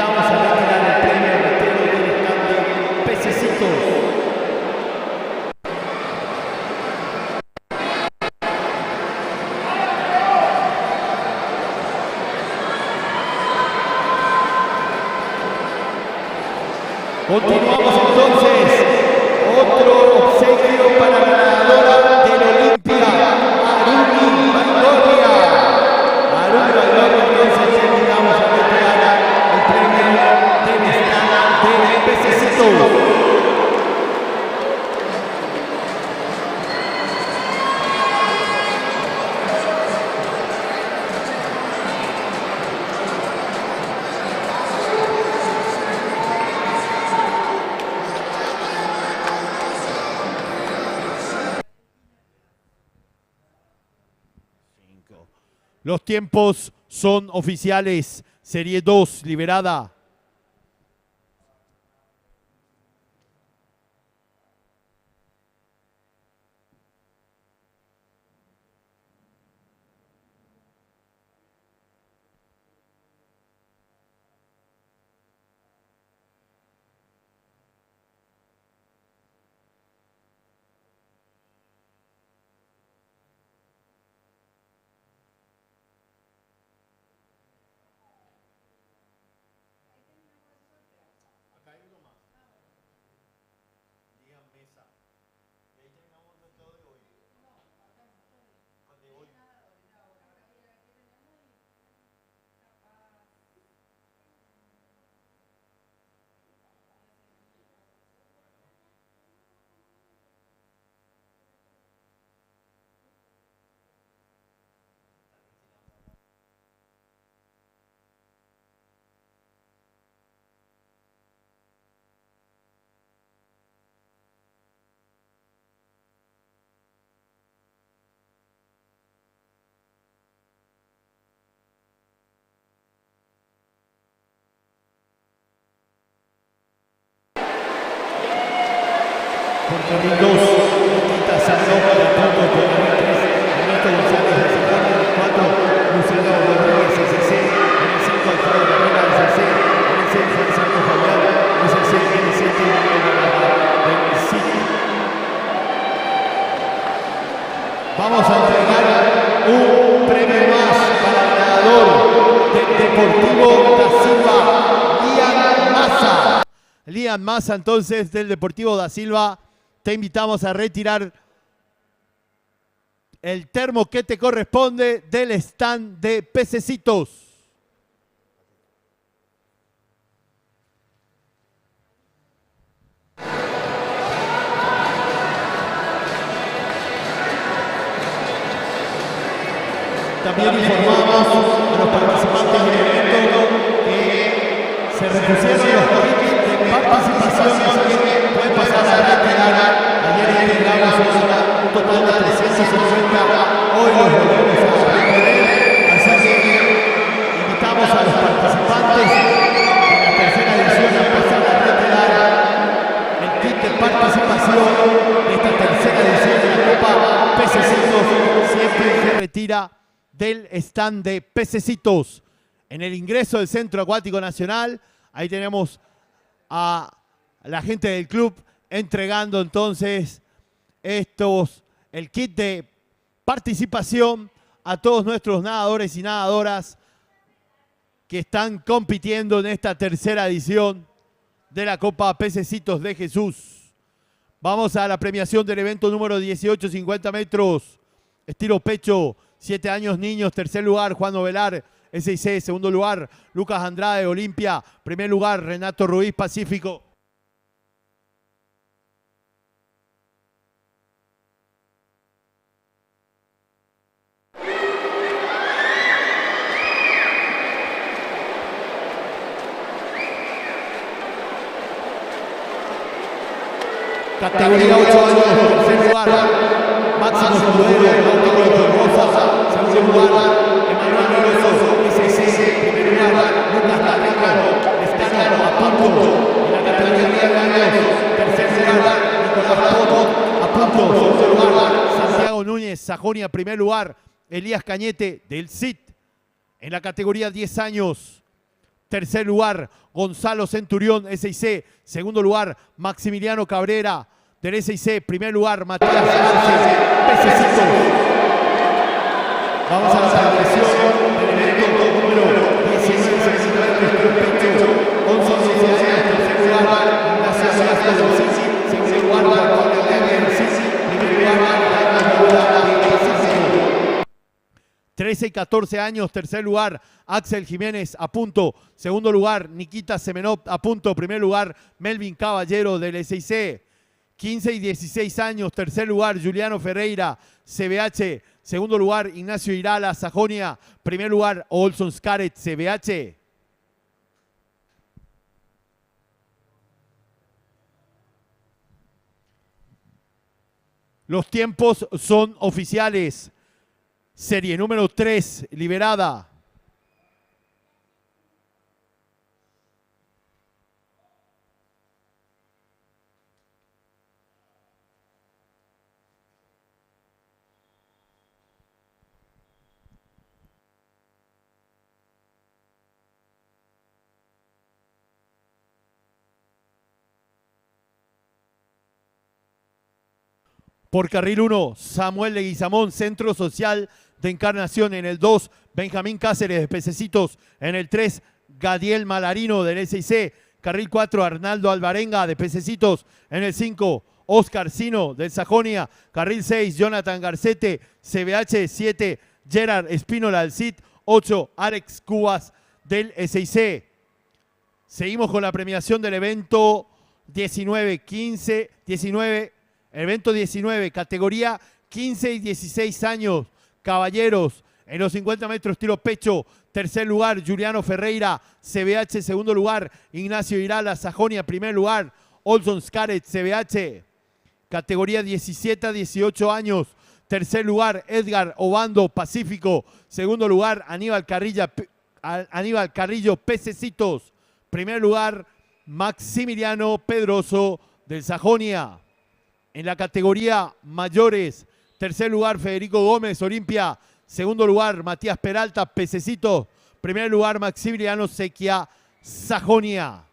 invitamos a retirar el premio retero del stand de Pececitos. Continuamos entonces. Otro obsequio para la ganadora del Olimpia, Arumi Baigorria. Arumi Baigorria, entonces te invitamos a retirar el premio del stand de Pececitos. Los tiempos son oficiales. Serie 2 liberada. Porterín 2, Quita Sandó, de punto por el 3, Ernesto González de Sajonia, en el 4, Luciano Rodríguez, SC, en el 5, Alfredo Carrera, SC, en el 6, Francisco Fabián, SC, en el 7, Miguel Navarra, del CIC. Vamos a entregar un premio más para el ganador del Deportivo da Silva, Lian Massa. Lian Massa, entonces, del Deportivo da Silva. Te invitamos a retirar el termo que te corresponde del stand de Pececitos. También informamos a los participantes del evento que se repusieron los kits de participación, así que pueden pasar a retirar. Ayer entregamos un total de 350, hoy los volvemos a reponer, así que invitamos a los participantes de la tercera edición a pasar a retirar el kit de participación de esta tercera edición de la Copa Pececitos. Siempre se retira del stand de Pececitos. En el ingreso del Centro Acuático Nacional, ahí tenemos a la gente del club entregando entonces el kit de participación a todos nuestros nadadores y nadadoras que están compitiendo en esta tercera edición de la Copa Pececitos de Jesús. Vamos a la premiación del evento número 18, 50 metros, estilo pecho, 7 años niños. Tercer lugar, Juan Novelar, SIC. Segundo lugar, Lucas Andrade, Olimpia. Primer lugar, Renato Ruiz, Pacífico. Categoría 8 años, tercer lugar, Máximo Escudero, Náutico de Formosa. Segundo lugar, Emanuel Veloso, SC. Primer lugar, Lucas Carrero, Escano, a punto. En la categoría 10 años, tercer lugar, Nicolás Poto, a punto. Segundo lugar, Santiago Núñez, Sajonia. Primer lugar, Elías Cañete, del CIT. En la categoría 10 años, Tercer lugar, Gonzalo Centurión, SIC. Segundo lugar, Maximiliano Cabrera, del SIC. Primer lugar, Matías Arce, Pececito. Vamos a la celebración del evento número 19, 11 años. Tercer lugar, Ignacio Velasco del CICI. Segundo lugar, Martín Leguer del CICI. Primer lugar, 13 y 14 años, tercer lugar, Axel Jiménez, a punto. Segundo lugar, Nikita Semenov, a punto. Primer lugar, Melvin Caballero del SIC. 15 y 16 años, tercer lugar, Juliano Ferreira, CBH. Segundo lugar, Ignacio Irala, Sajonia. Primer lugar, Olson Skaret, CBH. Los tiempos son oficiales. Serie número 3, liberada. Por carril 1, Samuel Leguizamón, Centro Social de Encarnación. En el 2, Benjamín Cáceres de Pececitos. En el 3, Gadiel Malarino del SIC. Carril 4, Arnaldo Alvarenga de Pececitos. En el 5, Oscar Sino del Sajonia. Carril 6, Jonathan Garcete, CBH. 7, Gerard Espínola del CIT. 8, Alex Cubas del SIC. Seguimos con la premiación del evento 19, evento 19, categoría 15 y 16 años. Caballeros, en los 50 metros tiro pecho. Tercer lugar, Juliano Ferreira, CBH. Segundo lugar, Ignacio Irala, Sajonia. Primer lugar, Olson Skaret, CBH. Categoría 17 a 18 años. Tercer lugar, Edgar Obando, Pacífico. Segundo lugar, Aníbal Carrillo, Pececitos. Primer lugar, Maximiliano Pedroso del Sajonia. En la categoría mayores, tercer lugar, Federico Gómez, Olimpia. Segundo lugar, Matías Peralta, Pececito. Primer lugar, Maximiliano Sequia, Sajonia.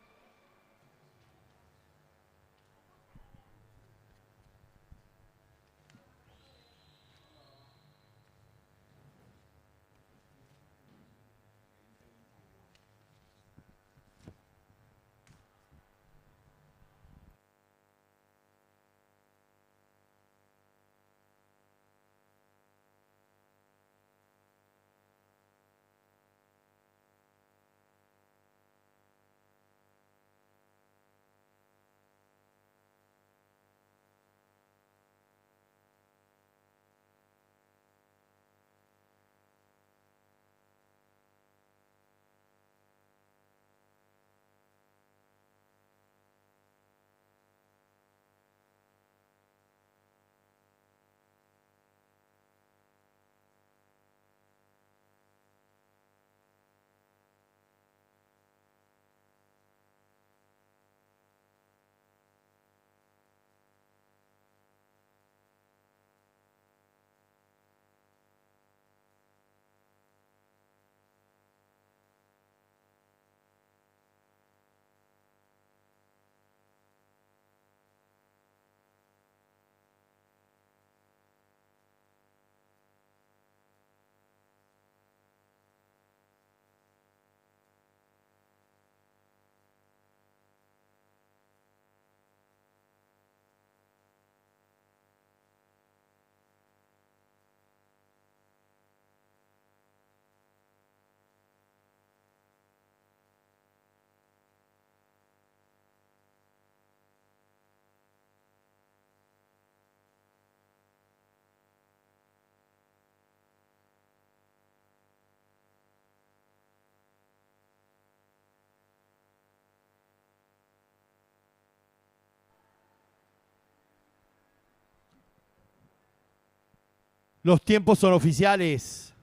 Los tiempos son oficiales.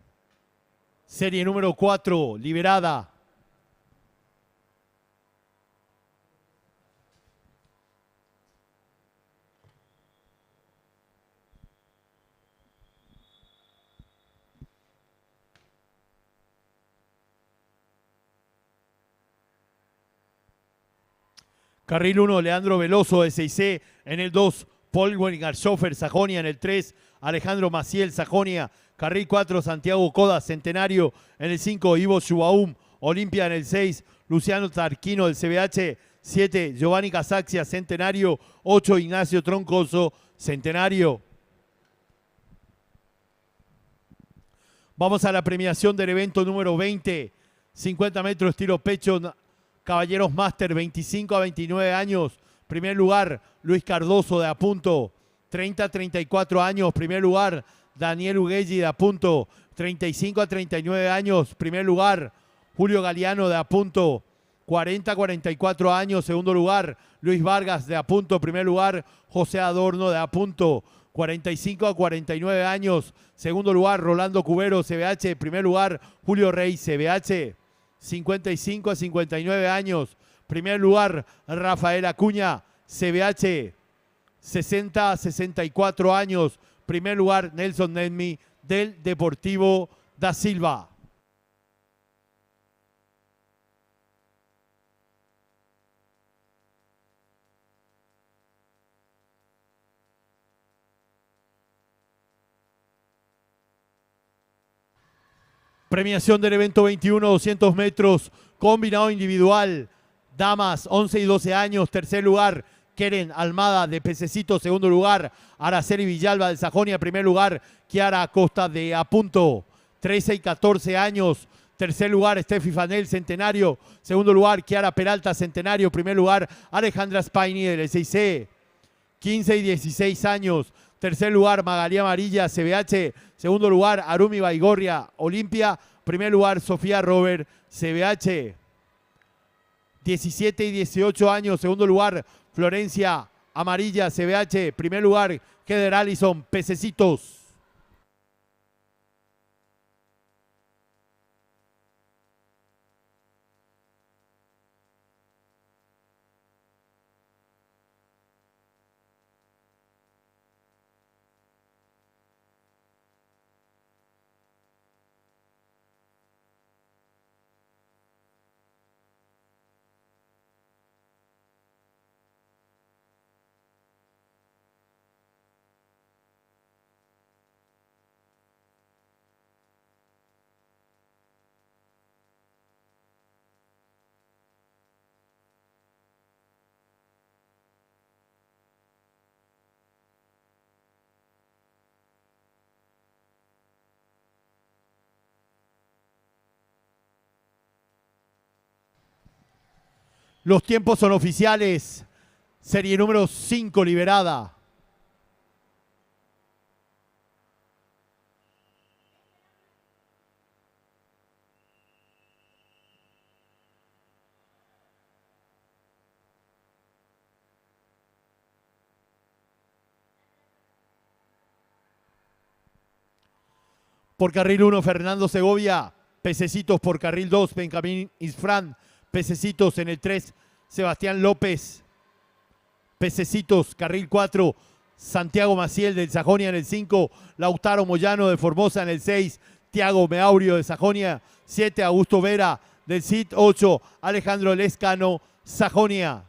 Serie número 4, liberada. Carril 1, Leandro Veloso de 6C. En el 2, Paul Wengarschoffer, Sajonia. En el 3, Alejandro Maciel, Sajonia. Carril 4, Santiago Coda, Centenario. En el 5, Ivo Schubaum, Olimpia. En el 6, Luciano Tarquino del CBH. 7, Giovanni Casaxia, Centenario. 8, Ignacio Troncoso, Centenario. Vamos a la premiación del evento número 20. 50 metros tiro pecho, Caballeros Máster, 25 a 29 años. Primer lugar, Luis Cardoso de Apunto. 30 a 34 años. Primer lugar, Daniel Uguelli de Apunto. 35 a 39 años. Primer lugar, Julio Galeano de Apunto. 40 a 44 años. Segundo lugar, Luis Vargas de Apunto. Primer lugar, José Adorno de Apunto. 45 a 49 años. Segundo lugar, Rolando Cubero, CBH. Primer lugar, Julio Rey, CBH. 55 a 59 años. Primer lugar, Rafael Acuña, CBH. 60 a 64 años. Primer lugar, Nelson Nedmi, del Deportivo da Silva. Premiación del evento 21, 200 metros, combinado individual. Damas, 11 y 12 años. Tercer lugar, Keren Almada de Pececitos. Segundo lugar, Araceli Villalba de Sajonia. Primer lugar, Kiara Acosta de Apunto. 13 y 14 años. Tercer lugar, Steffi Fanel, Centenario. Segundo lugar, Kiara Peralta, Centenario. Primer lugar, Alejandra Spaini del S6C. 15 y 16 años. Tercer lugar, Magalía Amarilla, CBH. Segundo lugar, Arumi Baigorria, Olimpia. Primer lugar, Sofía Robert, CBH. 17 y 18 años. Segundo lugar, Florencia Amarilla, CBH. Primer lugar, Keder Allison, Pececitos. Los tiempos son oficiales. Serie número 5 liberada. Por carril 1, Fernando Segovia. Pececitos por carril 2, Benjamín Isfran. Pececitos en el 3, Sebastián López. Pececitos, carril 4, Santiago Maciel del Sajonia en el 5, Lautaro Moyano de Formosa en el 6, Tiago Meaurio de Sajonia, 7, Augusto Vera del CIT, 8, Alejandro Lescano, Sajonia.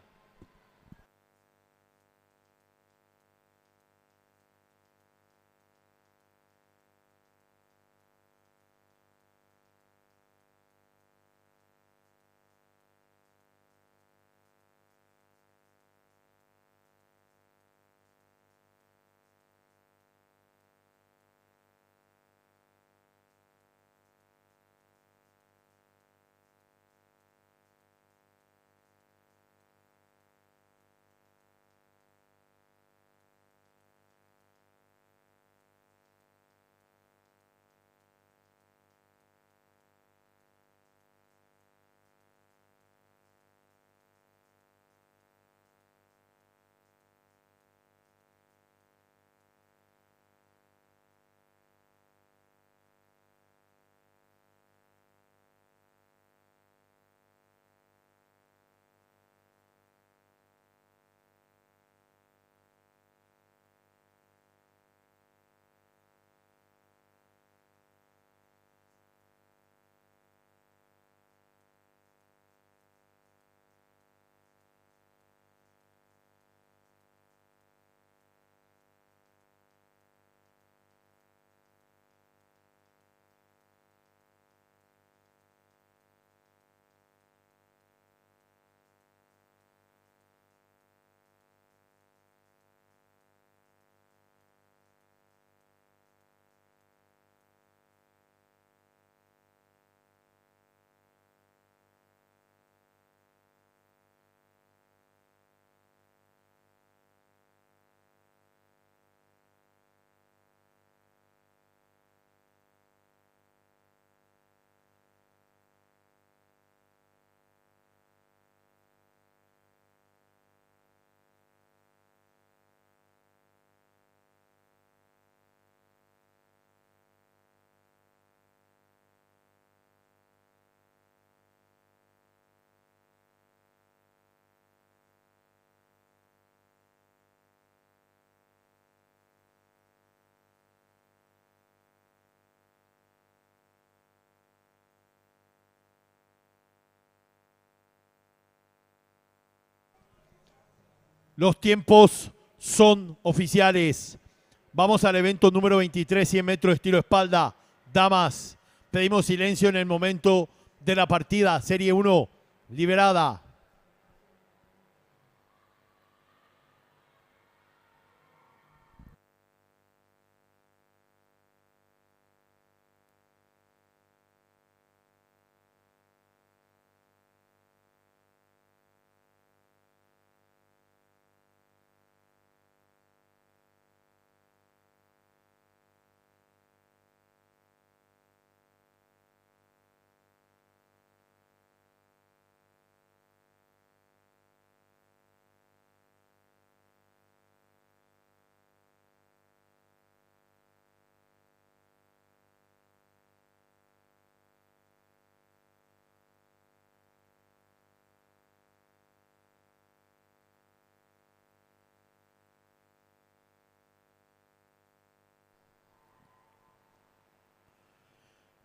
Los tiempos son oficiales. Vamos al evento número 23, 100 metros estilo espalda. Damas, pedimos silencio en el momento de la partida. Serie 1, liberada.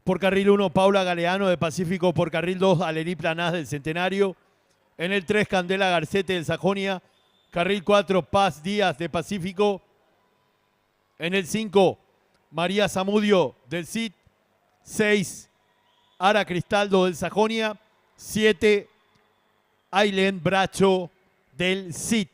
Por carril 1, Paula Galeano de Pacífico. Por carril 2, Alerí Planás del Centenario. En el 3, Candela Garcete del Sajonia. Carril 4, Paz Díaz de Pacífico. En el 5, María Zamudio del CID. 6, Ara Cristaldo del Sajonia. 7, Ailén Bracho del CID.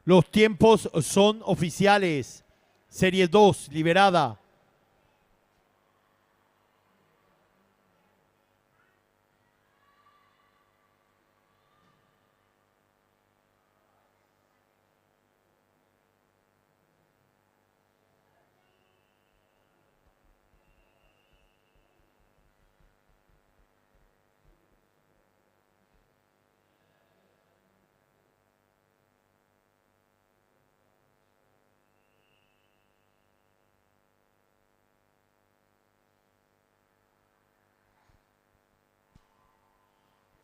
Los tiempos son oficiales. Serie 2, liberada.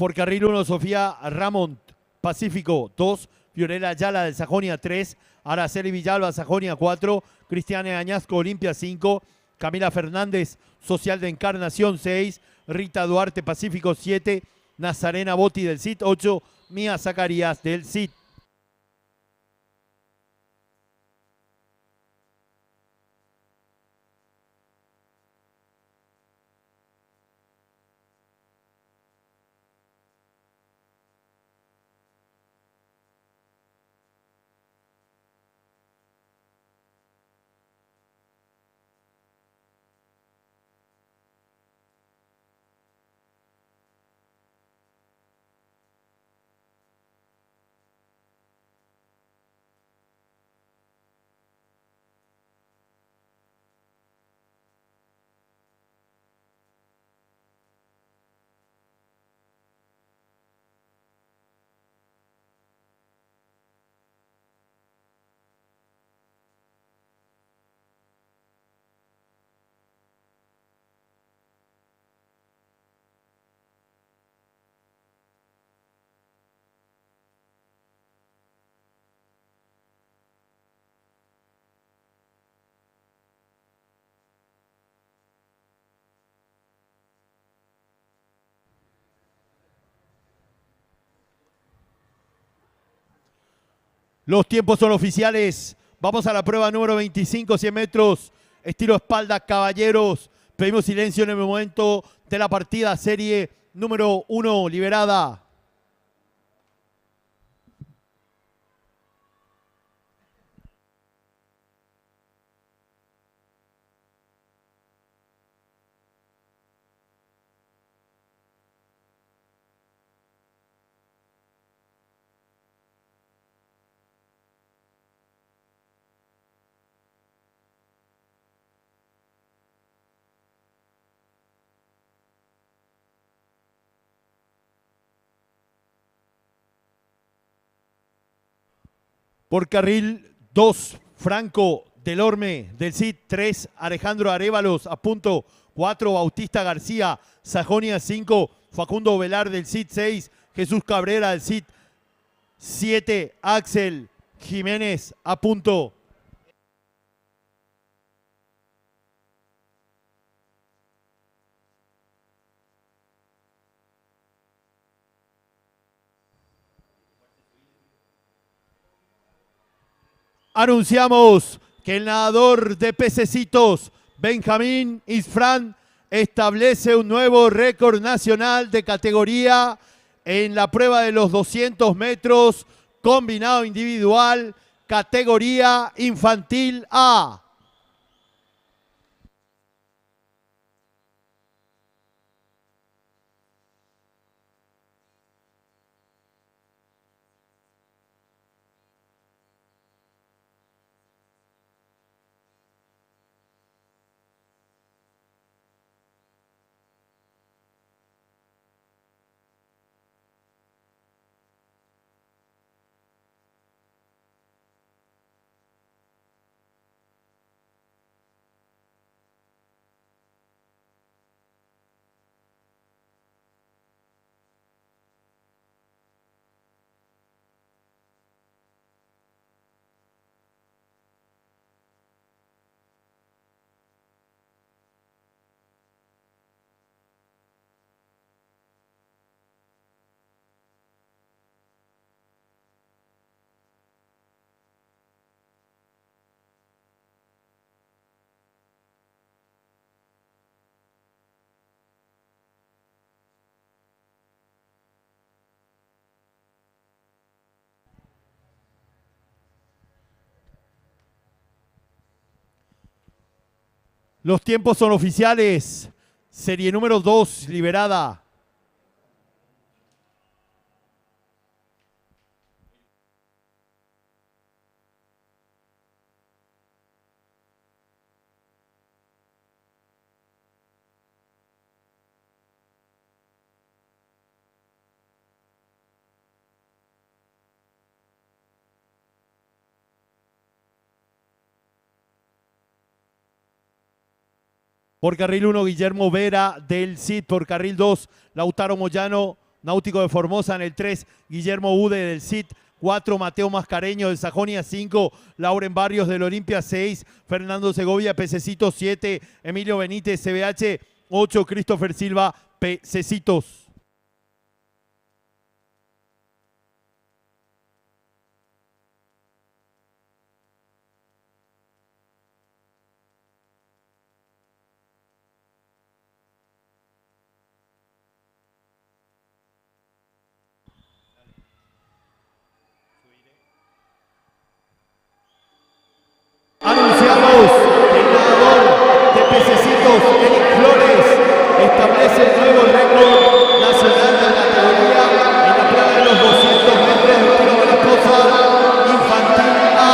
Por carril 1, Sofía Ramón, Pacífico. 2, Fiorella Ayala del Sajonia. 3, Araceli Villalba, Sajonia. 4, Cristiane Añasco, Olimpia. 5, Camila Fernández, Social de Encarnación. 6, Rita Duarte, Pacífico. 7, Nazarena Botti del CID. 8, Mía Zacarías del CID. Los tiempos son oficiales. Vamos a la prueba número 25, 100 metros, estilo espalda, caballeros. Pedimos silencio en el momento de la partida, serie número 1, liberada. Por carril 2, Franco Delorme del CID. 3, Alejandro Arévalos a punto. 4, Bautista García, Sajonia. 5, Facundo Velar del CID. 6, Jesús Cabrera del CID. 7, Axel Jiménez a punto. Anunciamos que el nadador de pececitos, Benjamín Isfrán, establece un nuevo récord nacional de categoría en la prueba de los 200 metros combinado individual, categoría infantil A. Los tiempos son oficiales. Serie número 2, liberada. Por carril 1, Guillermo Vera del CID. Por carril 2, Lautaro Moyano, Náutico de Formosa. En el 3, Guillermo Ude del CID. 4, Mateo Mascareño del Sajonia. 5, Lauren Barrios del Olimpia. 6, Fernando Segovia, Pececitos. 7, Emilio Benítez, CBH. 8, Christopher Silva, Pececitos. Anunciamos que el nadador de pececitos, Eric Flores, establece el nuevo récord nacional de la categoría en la prueba de los 200 metros de tiro mariposa infantil A.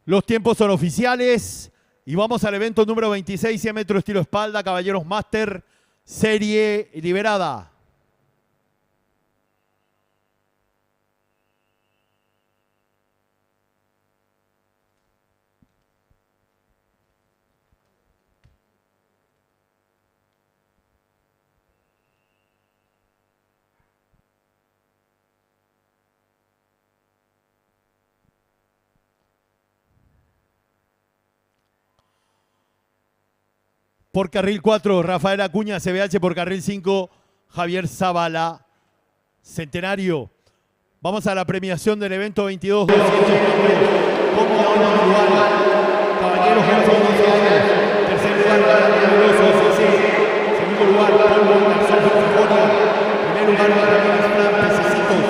Los tiempos son oficiales y vamos al evento número 26, 100 metros estilo espalda, caballeros máster, serie liberada. Por carril 4, Rafael Acuña, CBH. Por carril 5, Javier Zavala, Centenario. Vamos a la premiación del evento 22. 200 como individual. Caballeros con 12 años. Tercer lugar, Daniel Veloso, CC. Segundo lugar, Pablo Garzón, Fijonia. Primer lugar, Ramírez Fran, Pececitos.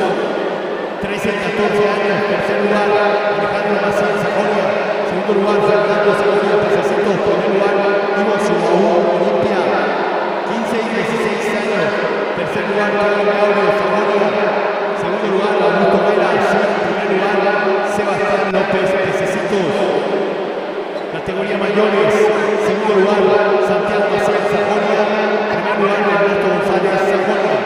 13 y 14 años. Tercer lugar, Alejandro Maciel, Sajonia. Segundo lugar, Fernando Sajonia, Pececitos. Primer lugar, Ivo Subaú, Olimpia. 15 y 16 años. Tercer lugar, Pedro Gaudio, Sajonia. Segundo lugar, Augusto Vela. Primer lugar, Sebastián López, Pececitos. Categoría mayores. Segundo lugar, Santiago Maciel, Sajonia. Primer lugar, Ernesto González, Sajonia.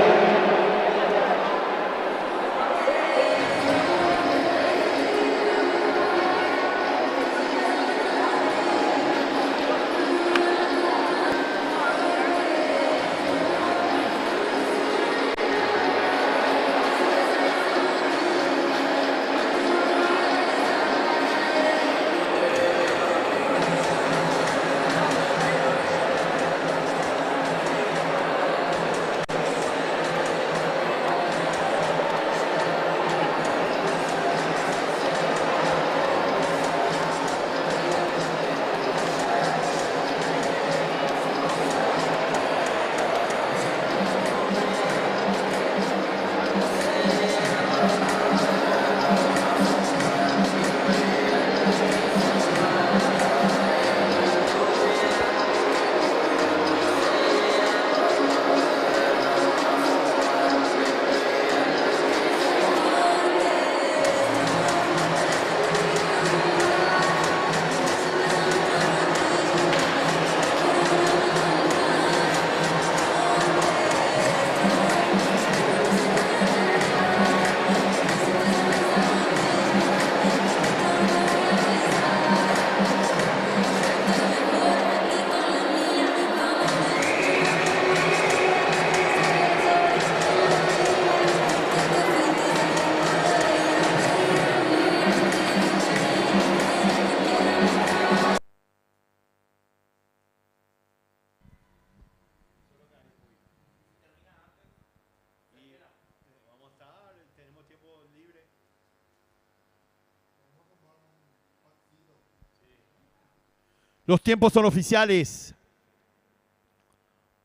Los tiempos son oficiales.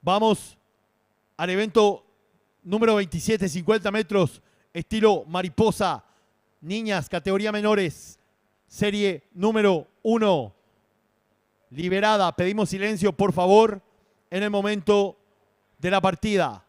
Vamos al evento número 27, 50 metros, estilo mariposa. Niñas, categoría menores, serie número 1. Liberada. Pedimos silencio, por favor, en el momento de la partida.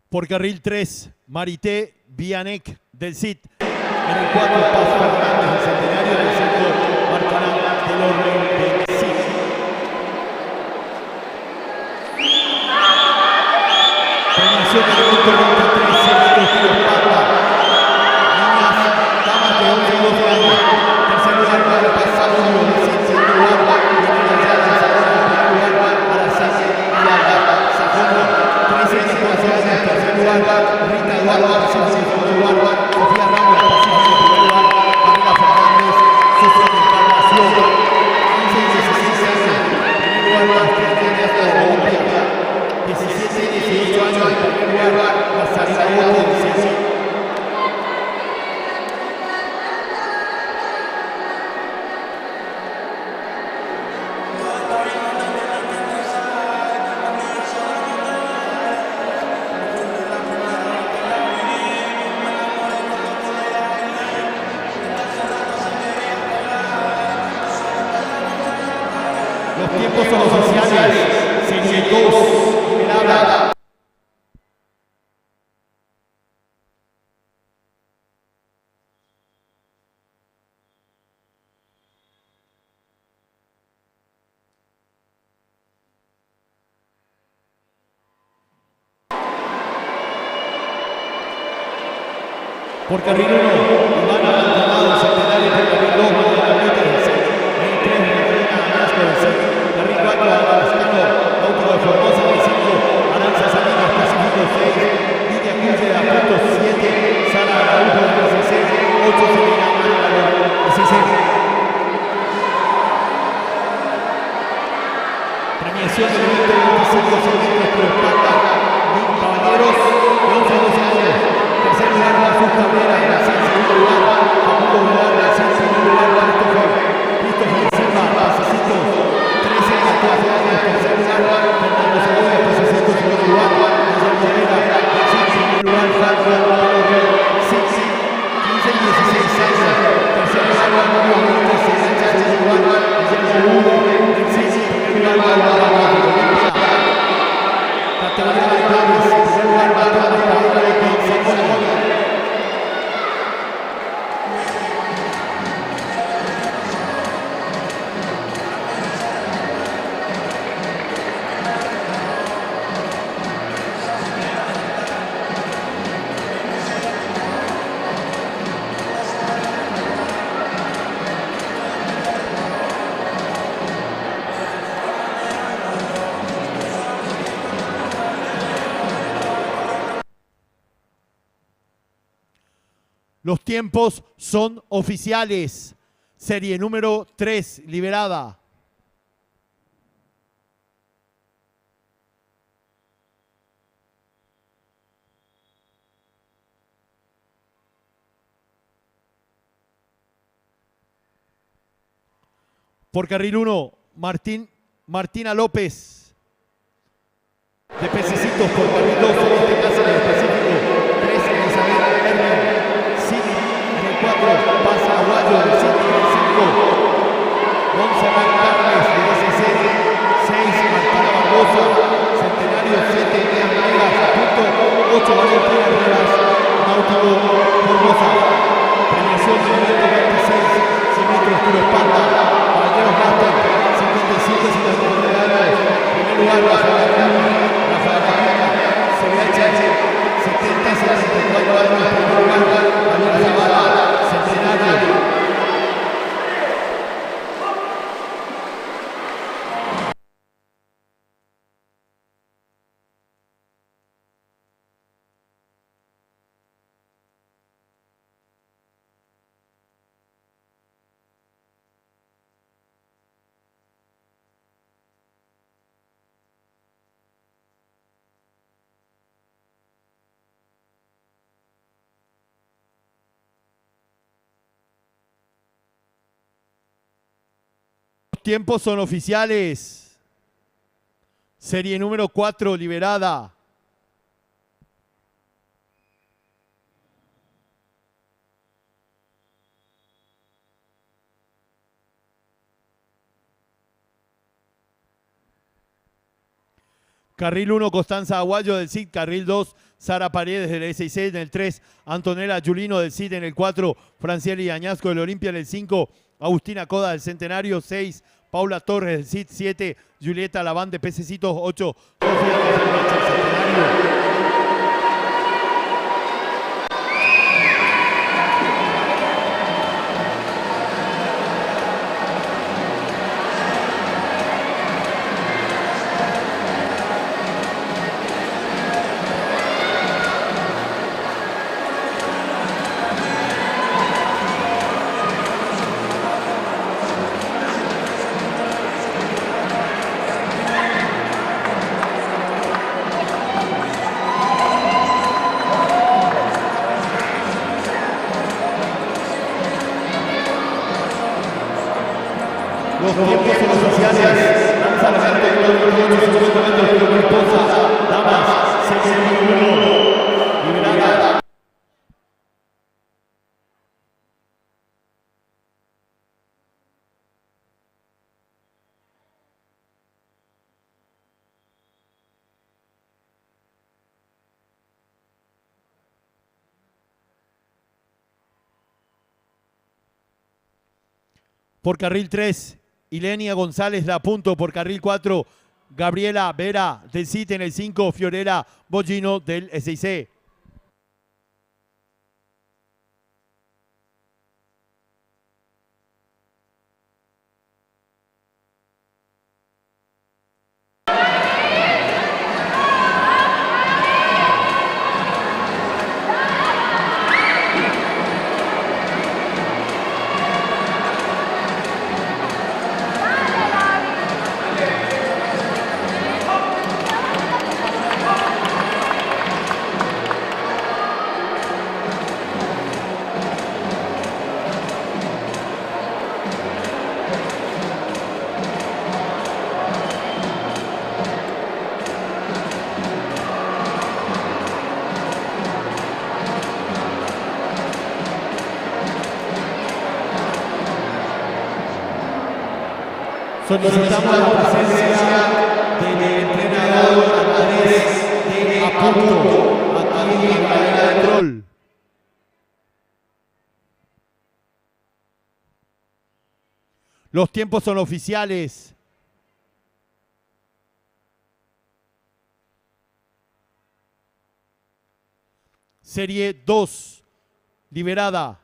Por carril 3, Marité Vianec del CIT. En el 4, Paz Fernández del Centenario. Del 5, Martina del Orden del CIT. Premiación del evento 23, 100 tiros pata. Niñas, damas de 11 y 12 años. Tercer lugar, Mario Pasado, del 100. Segundo lugar, Lionel Ayala, Sajonia. Primer lugar, Araceli Ayala, Sajonia. 13 y 14 años. Tercer lugar, Rita Eduardo, segundo lugar, Sofía Ramos, Pacífico, primer lugar, Pamela Fernández, Social Encarnación, 15 y 16 años, primer lugar, Ernesto Olimpia, 17 y 18 años, primer lugar, Nazarena Bote, tiempos son oficiales. Serie 2, liberada. Por carril 1, Iván Abandonado, Centenario, por carril 2, Guadalupe del 6, el 3, Reina Añasco del 6, carril 4, Alarascano, Náutico de Formosa del 5, Aranza Salinas, Pacífico 6, Lidia 15 de Apunto 7, Sara Araujo del 16, 8, Selena Álvaro 16. Premiación del 2025, segmentos por espalda, caballeros de 11 a 12 años. Tercer lugar, Jesús Cabrera, Brasil. Segundo lugar, Facundo Velar, Brasil. Segundo lugar, Christopher Silva, Pececitos, 13 a 14 años. Tercer lugar, Fernando Segovia, Pececitos. Segundo lugar, Guillermo Herrera, Brasil. Primer lugar, Franco Alvarado, 15 y 16 años. Tercer lugar, Mario Montes, segundo lugar, Guillermo Hugo, Brasil. Primer lugar, Alvarado, Olimpia. Categoría de mayores, primer lugar, Mateo Mascarena de 15 años. Los tiempos son oficiales. Serie número 3, liberada. Por carril 1, Martina López. De Pececitos, por carril 2, Celeste Cáceres del Pacífico. 3, Elizabeth Herrera. 4, pasa Aguayo del 7 y del 5, Montserrat Carles de SC, 6, Martina Barbosa, Centenario 7, Díaz Vegas, Apunto 8, Valentina Rivas, Náutico Formosa. Premiación de 26, Cilindros Puro Espalda, Caballeros Master, 55 y 59 años. Primer lugar, Rafael Arana, CBH, 70 y 74 años. Primer lugar, Daniel Zavala, Centenario. Tiempos son oficiales. Serie número 4, liberada. Carril 1, Constanza Aguayo del CID. Carril 2, Sara Paredes del S6. En el 3, Antonella Giulino del CID. En el 4, Francieli Añasco del Olimpia. En el 5, Agustina Coda del Centenario. 6, Paula Torres del CID. 7, Julieta Laván de Pececitos. 8, Sofía del Centenario. Los tiempos son oficiales. Danza la gente de 28 segundos de mariposa. Damas, serie 1. Liberada. Por carril 3, Ilenia González La Punto. Por carril 4, Gabriela Vera del CIT. En el 5, Fiorella Bollino del SIC. Solicitamos la presencia del entrenador Andrés de Apunto, aquí en la Arena del Troll. Los tiempos son oficiales. Serie 2, liberada.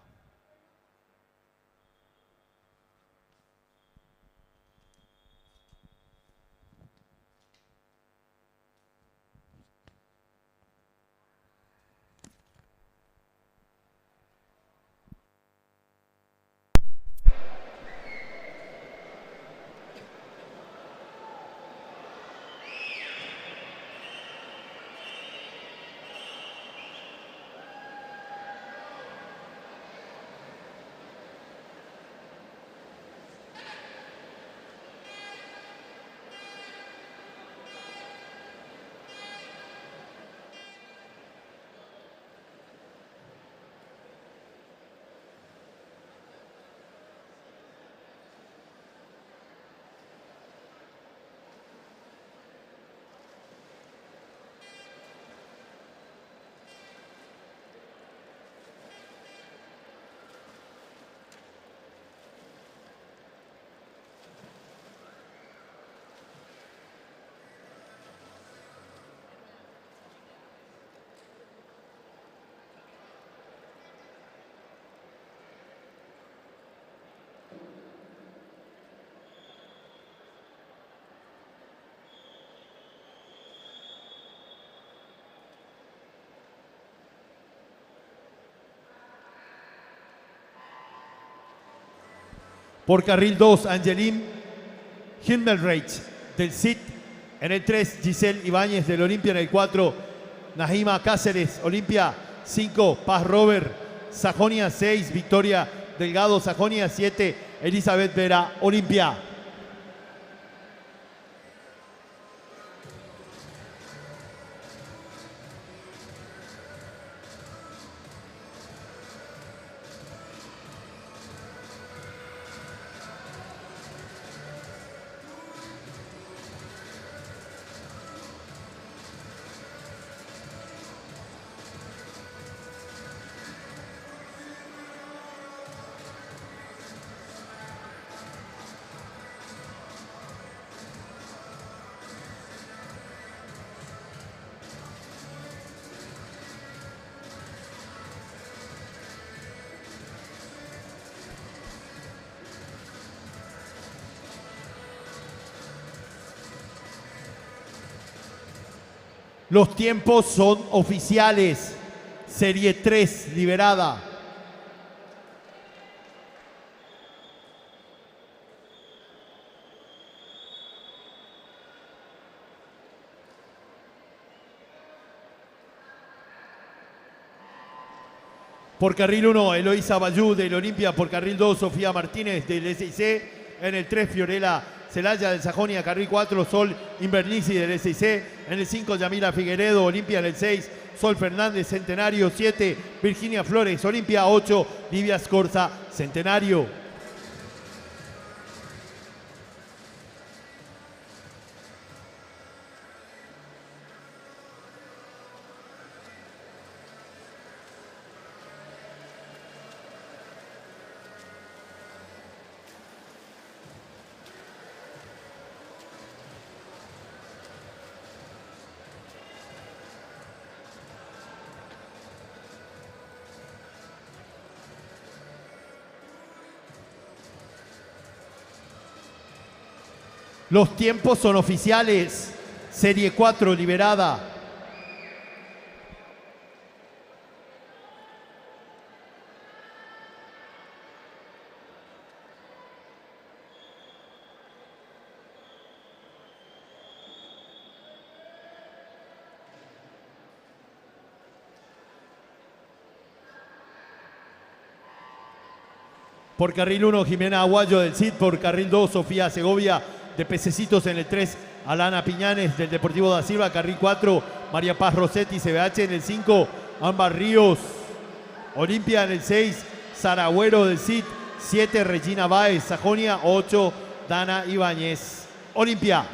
Por carril 2, Angeline Himmelreich del CIT. En el 3, Giselle Ibáñez del Olimpia. En el 4, Najima Cáceres, Olimpia. 5, Paz Robert, Sajonia. 6, Victoria Delgado, Sajonia. 7, Elizabeth Vera, Olimpia. Los tiempos son oficiales. Serie 3, liberada. Por carril 1, Eloísa Bayú del Olimpia. Por carril 2, Sofía Martínez del SIC. En el 3, Fiorella Celaya del Sajonia. Carril 4, Sol Invernici del SIC. En el 5, Yamila Figueredo, Olimpia. En el 6, Sol Fernández, Centenario. 7, Virginia Flores, Olimpia. 8, Livia Scorza, Centenario. Los tiempos son oficiales. Serie 4 liberada. Por carril 1, Jimena Aguayo del CID. Por carril 2, Sofía Segovia de Pececitos. En el 3, Alana Piñanes del Deportivo da Silva. Carril 4, María Paz Rossetti, CBH. En el 5, Ámbar Ríos Olimpia. En el 6, Sara Agüero del CID. 7, Regina Báez Sajonia. 8, Dana Ibáñez Olimpia.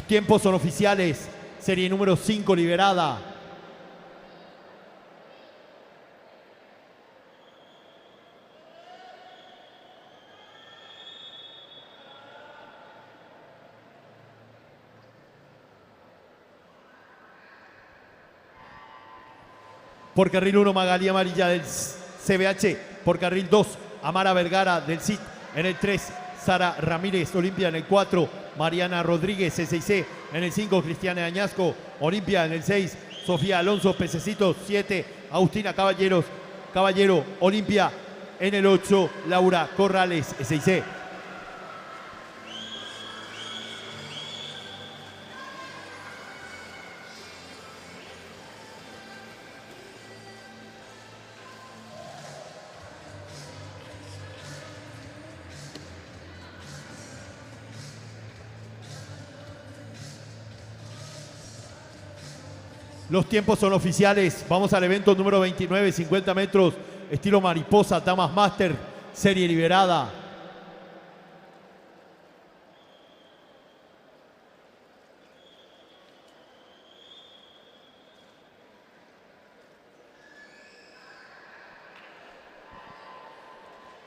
Los tiempos son oficiales. Serie número 5 liberada. Por carril 1, Magalí Amarilla del CBH. Por carril 2, Amara Vergara del CIT. En el 3, Sara Ramírez Olimpia. En el 4, Mariana Rodríguez C6C. En el 5, Cristiana Añasco Olimpia. En el 6, Sofía Alonso Pececitos. 7, Agustina Caballero Olimpia. En el 8, Laura Corrales C6C. Los tiempos son oficiales. Vamos al evento número 29, 50 metros, estilo mariposa, Damas Master, serie liberada.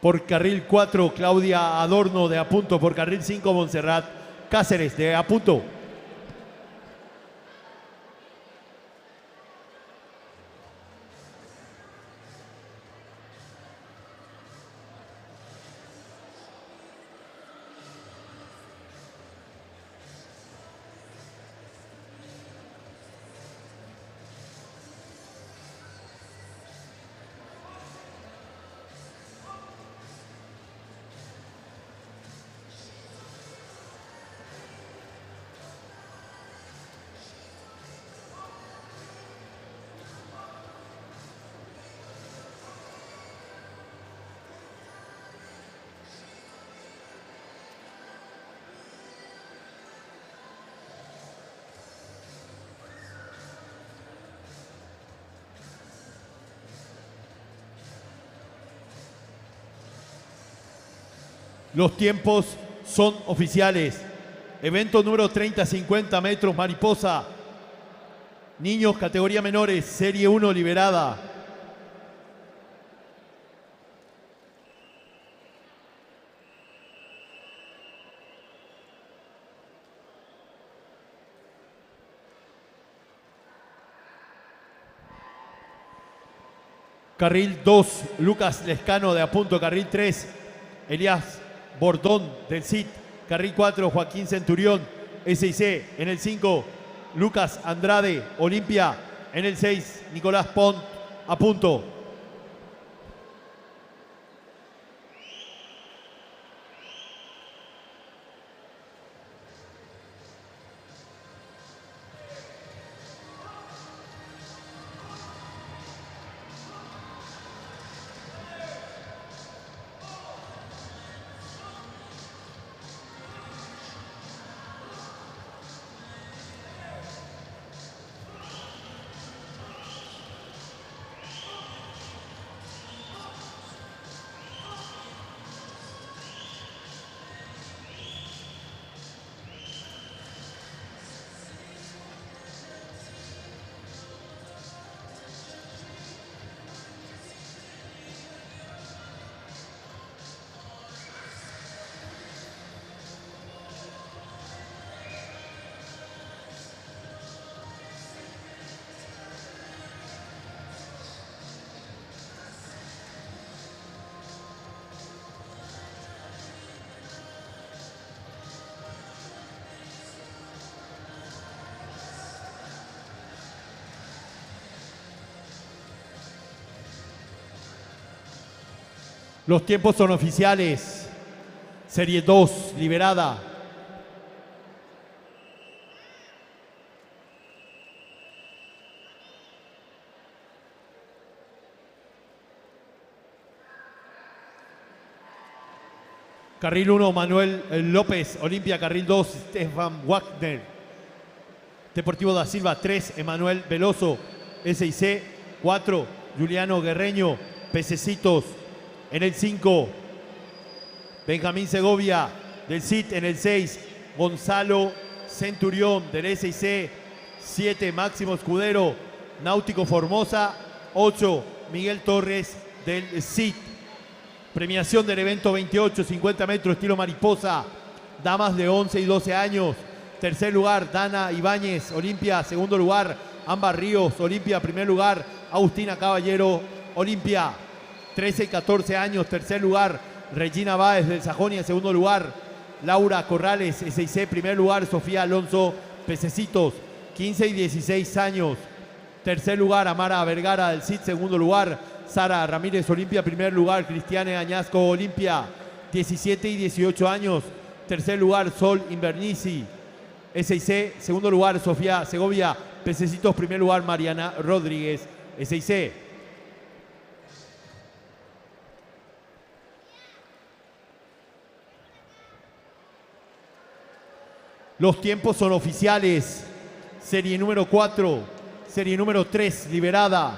Por carril 4, Claudia Adorno de Apunto. Por carril 5, Montserrat Cáceres de Apunto. Los tiempos son oficiales. Evento número 30, 50 metros, mariposa. Niños, categoría menores, serie 1 liberada. Carril 2, Lucas Lescano de Apunto. Carril 3, Elías Bordón del CIT. Carril 4, Joaquín Centurión, SIC. En el 5, Lucas Andrade, Olimpia. En el 6, Nicolás Pont, Apunto. Los tiempos son oficiales. Serie 2, liberada. Carril 1, Manuel López, Olimpia. Carril 2, Stefan Wagner, Deportivo da Silva. 3, Emanuel Veloso, SIC. 4, Juliano Guerreño, Pececitos. En el 5, Benjamín Segovia del CIT. En el 6, Gonzalo Centurión del SIC. 7, Máximo Escudero, Náutico Formosa. 8, Miguel Torres del CIT. Premiación del evento 28, 50 metros, estilo mariposa. Damas de 11 y 12 años. Tercer lugar, Dana Ibáñez, Olimpia. Segundo lugar, Ámbar Ríos, Olimpia. Primer lugar, Agustina Caballero, Olimpia. 13 y 14 años, tercer lugar, Regina Báez del Sajonia. Segundo lugar, Laura Corrales, SIC. Primer lugar, Sofía Alonso, Pececitos. 15 y 16 años, tercer lugar, Amara Vergara del CIT. Segundo lugar, Sara Ramírez, Olimpia. Primer lugar, Cristiane Añasco, Olimpia. 17 y 18 años, tercer lugar, Sol Invernici, SIC. Segundo lugar, Sofía Segovia, Pececitos. Primer lugar, Mariana Rodríguez, SIC. Los tiempos son oficiales. Serie número 4, serie número 3, liberada.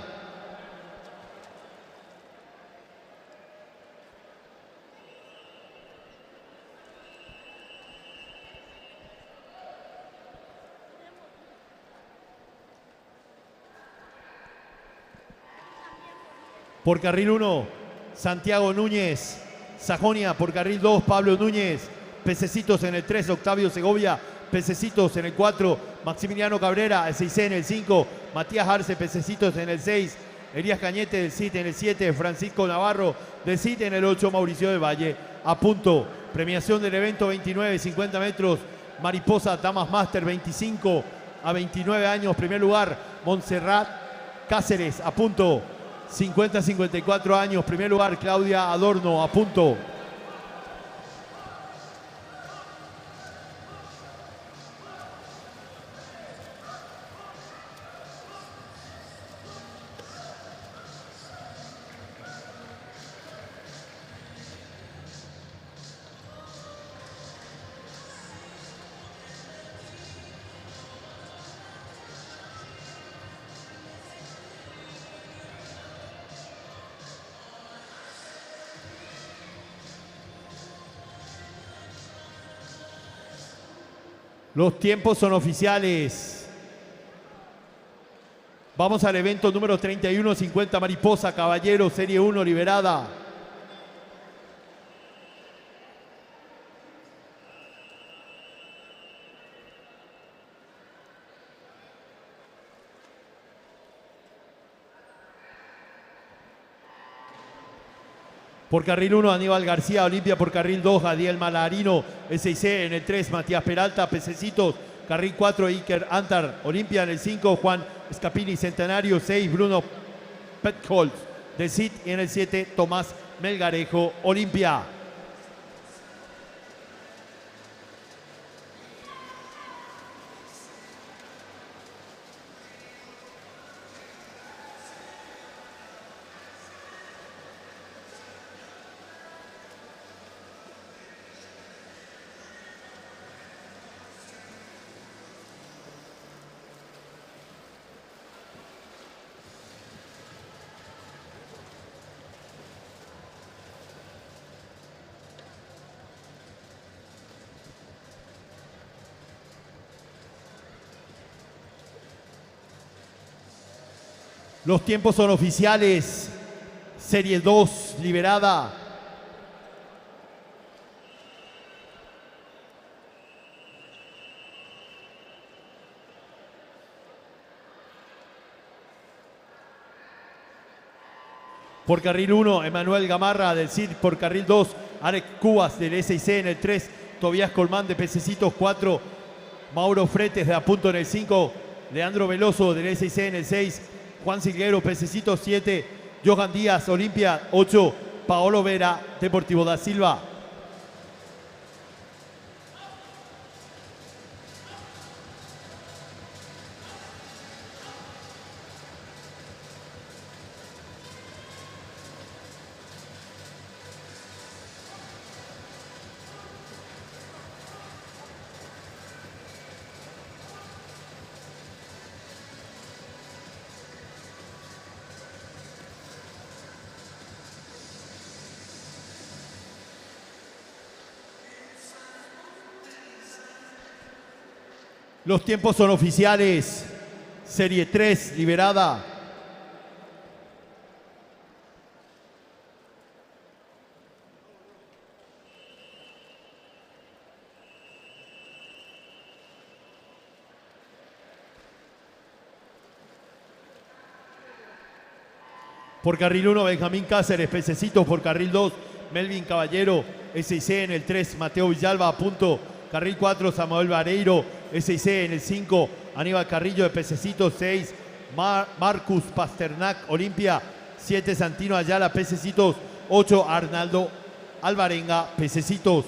Por carril 1, Santiago Núñez, Sajonia. Por carril 2, Pablo Núñez. Pececitos en el 3, Octavio Segovia. Pececitos en el 4, Maximiliano Cabrera, SIC. En el 5, Matías Arce, Pececitos. En el 6, Elías Cañete del CIT. En el 7, Francisco Navarro del CIT. En el 8, Mauricio del Valle, Apunto. Premiación del evento 29, 50 metros, mariposa, Damas Master. 25 a 29 años. Primer lugar, Montserrat Cáceres, Apunto. 50 a 54 años. Primer lugar, Claudia Adorno, Apunto. Los tiempos son oficiales. Vamos al evento número 31, 50 mariposa, caballero, serie 1, liberada. Por carril 1, Aníbal García, Olimpia. Por carril 2, Adiel Malarino, S&C. En el 3, Matías Peralta, Pececitos. Carril 4, Iker Antar, Olimpia. En el 5, Juan Scapini, Centenario. 6, Bruno Petholz, del CIT. Y en el 7, Tomás Melgarejo, Olimpia. Los tiempos son oficiales. Serie 2, liberada. Por carril 1, Emanuel Gamarra, del CID. Por carril 2, Arek Cubas, del S&C. En el 3, Tobías Colmán, de Pececitos. 4, Mauro Fretes, de Apunto. En el 5, Leandro Veloso, del S&C. En el 6, Juan Silguero, Pececitos. 7, Johan Díaz, Olimpia. 8, Paolo Vera, Deportivo da Silva. Los tiempos son oficiales. Serie 3, liberada. Por carril 1, Benjamín Cáceres, Pececitos. Por carril 2, Melvin Caballero, S&C. En el 3, Mateo Villalba, Apunto. Carril 4, Samuel Vareiro, S&C. En el 5, Aníbal Carrillo, de Pececitos. 6, Marcus Pasternak, Olimpia. 7, Santino Ayala, Pececitos. 8, Arnaldo Alvarenga, Pececitos.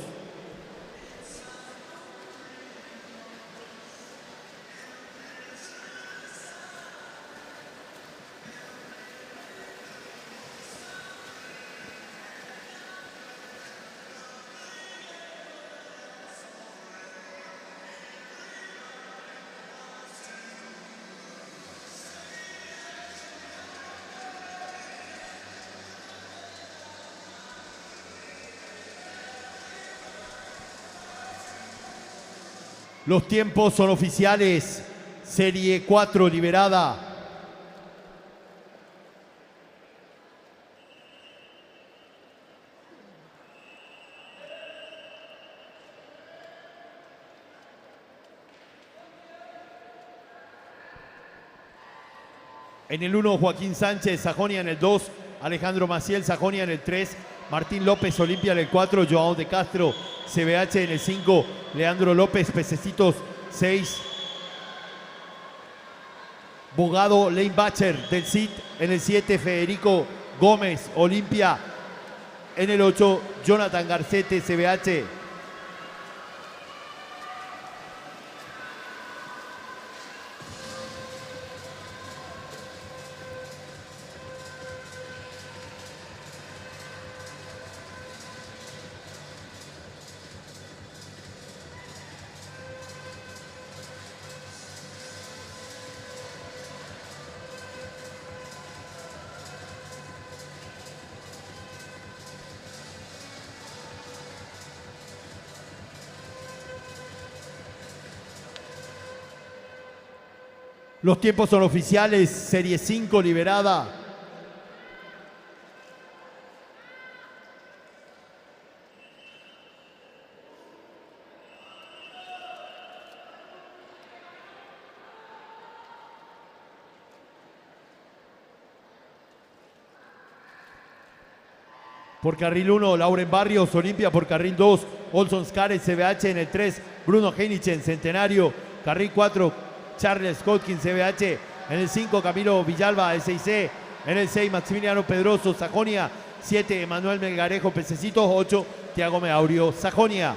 Los tiempos son oficiales. Serie 4, liberada. En el 1, Joaquín Sánchez, Sajonia. En el 2, Alejandro Maciel, Sajonia. En el 3, Martín López, Olimpia. En el 4, Joao de Castro, CBH. En el 5, Leandro López, Pececitos. 6, Bogado Leinbacher, del CIT. En el 7, Federico Gómez, Olimpia. En el 8, Jonathan Garcete, CBH. Los tiempos son oficiales. Serie 5 liberada. Por carril 1, Lauren Barrios, Olimpia. Por carril 2, Olson Scares, CBH. En el 3, Bruno Heinichen, Centenario. Carril 4, Charles Hodgkin, CBH. En el 5, Camilo Villalba, SIC. En el 6, Maximiliano Pedroso, Sajonia. 7, Emanuel Melgarejo, Pececitos. 8, Tiago Meaurio, Sajonia.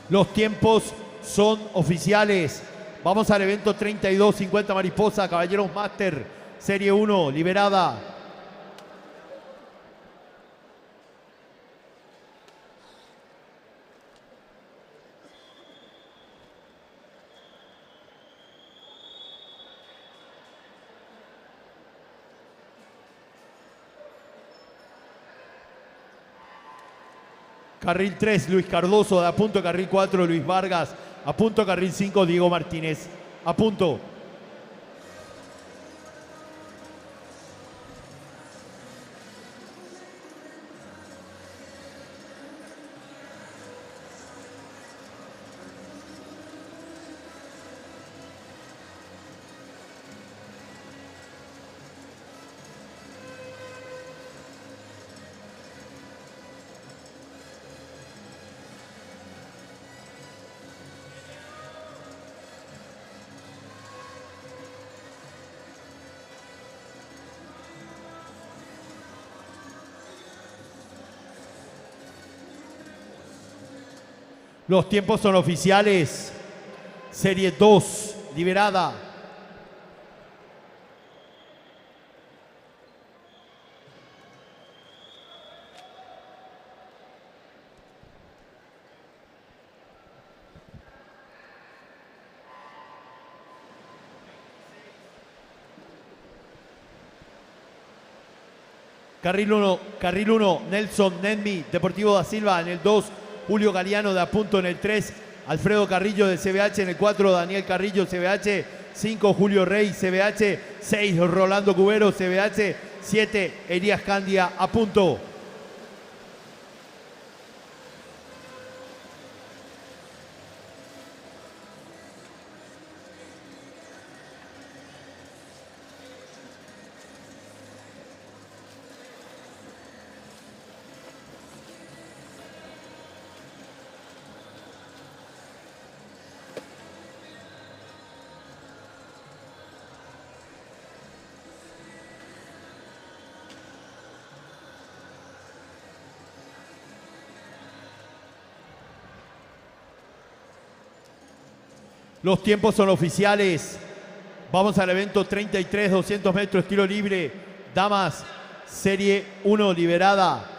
Los tiempos son oficiales. Vamos al evento 32-50 Mariposa, Caballeros Master, Serie 1, liberada. Carril 3, Luis Cardoso, a punto. Carril 4, Luis Vargas, a punto. Carril 5, Diego Martínez, a punto. Los tiempos son oficiales. Serie 2, liberada. Carril 1, Nelson Nenmi, Deportivo da Silva. En el 2, Julio Galeano, de a punto. En el 3, Alfredo Carrillo, de CBH. En el 4, Daniel Carrillo, CBH. 5, Julio Rey, CBH. 6, Rolando Cubero, CBH. 7, Elías Candia, a punto. Los tiempos son oficiales. Vamos al evento 33, 200 metros, tiro libre. Damas, Serie 1, liberada.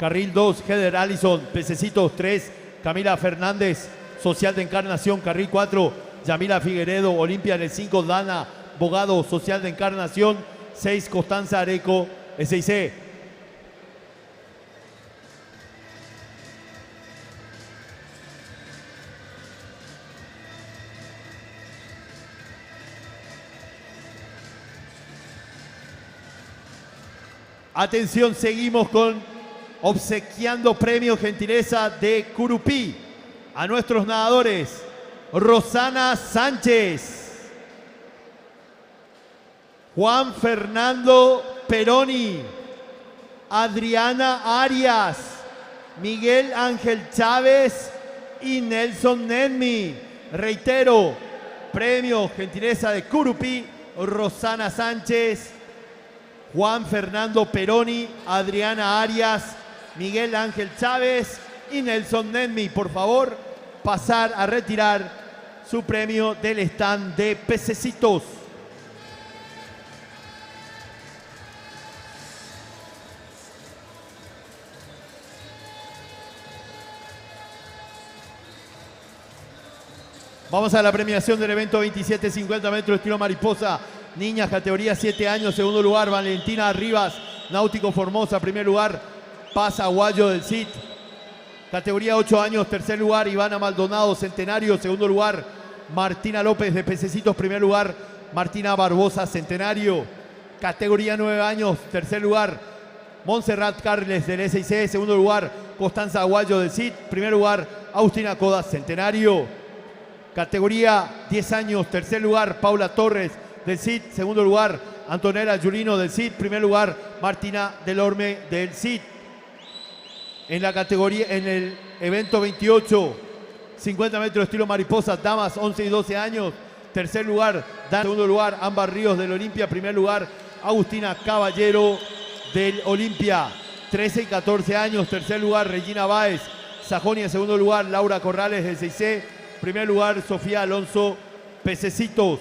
Carril 2, Heather Allison, Pececitos. 3, Camila Fernández, Social de Encarnación. Carril 4, Yamila Figueredo, Olimpia. En el 5, Dana Bogado, Social de Encarnación. 6, Constanza Areco, SIC. Atención, seguimos con obsequiando premio gentileza de Curupí a nuestros nadadores. Rosana Sánchez, Juan Fernando Peroni, Adriana Arias, Miguel Ángel Chávez y Nelson Nenmi. Reitero, premio gentileza de Curupí Rosana Sánchez, Juan Fernando Peroni, Adriana Arias, Miguel Ángel Chávez y Nelson Nedmi. Por favor, pasar a retirar su premio del stand de pececitos. Vamos a la premiación del evento 27, 50 metros estilo mariposa. Niñas, categoría 7 años, segundo lugar, Valentina Rivas, Náutico Formosa, primer lugar, Paz Aguayo del CIT. Categoría 8 años, tercer lugar, Ivana Maldonado, Centenario, segundo lugar, Martina López de Pececitos, primer lugar, Martina Barbosa, Centenario. Categoría 9 años, tercer lugar, Montserrat Carles del SIC, segundo lugar, Constanza Aguayo del CIT, primer lugar, Agustina Codas, Centenario. Categoría 10 años, tercer lugar, Paula Torres del CIT, segundo lugar, Antonella Giulino del CIT, primer lugar, Martina Delorme del CIT. En la categoría, en el evento 28, 50 metros estilo mariposa, damas 11 y 12 años, tercer lugar, segundo lugar, Ámbar Ríos del Olimpia, primer lugar, Agustina Caballero del Olimpia, 13 y 14 años, tercer lugar, Regina Báez, Sajonia, segundo lugar, Laura Corrales del 6C, primer lugar, Sofía Alonso, Pececitos.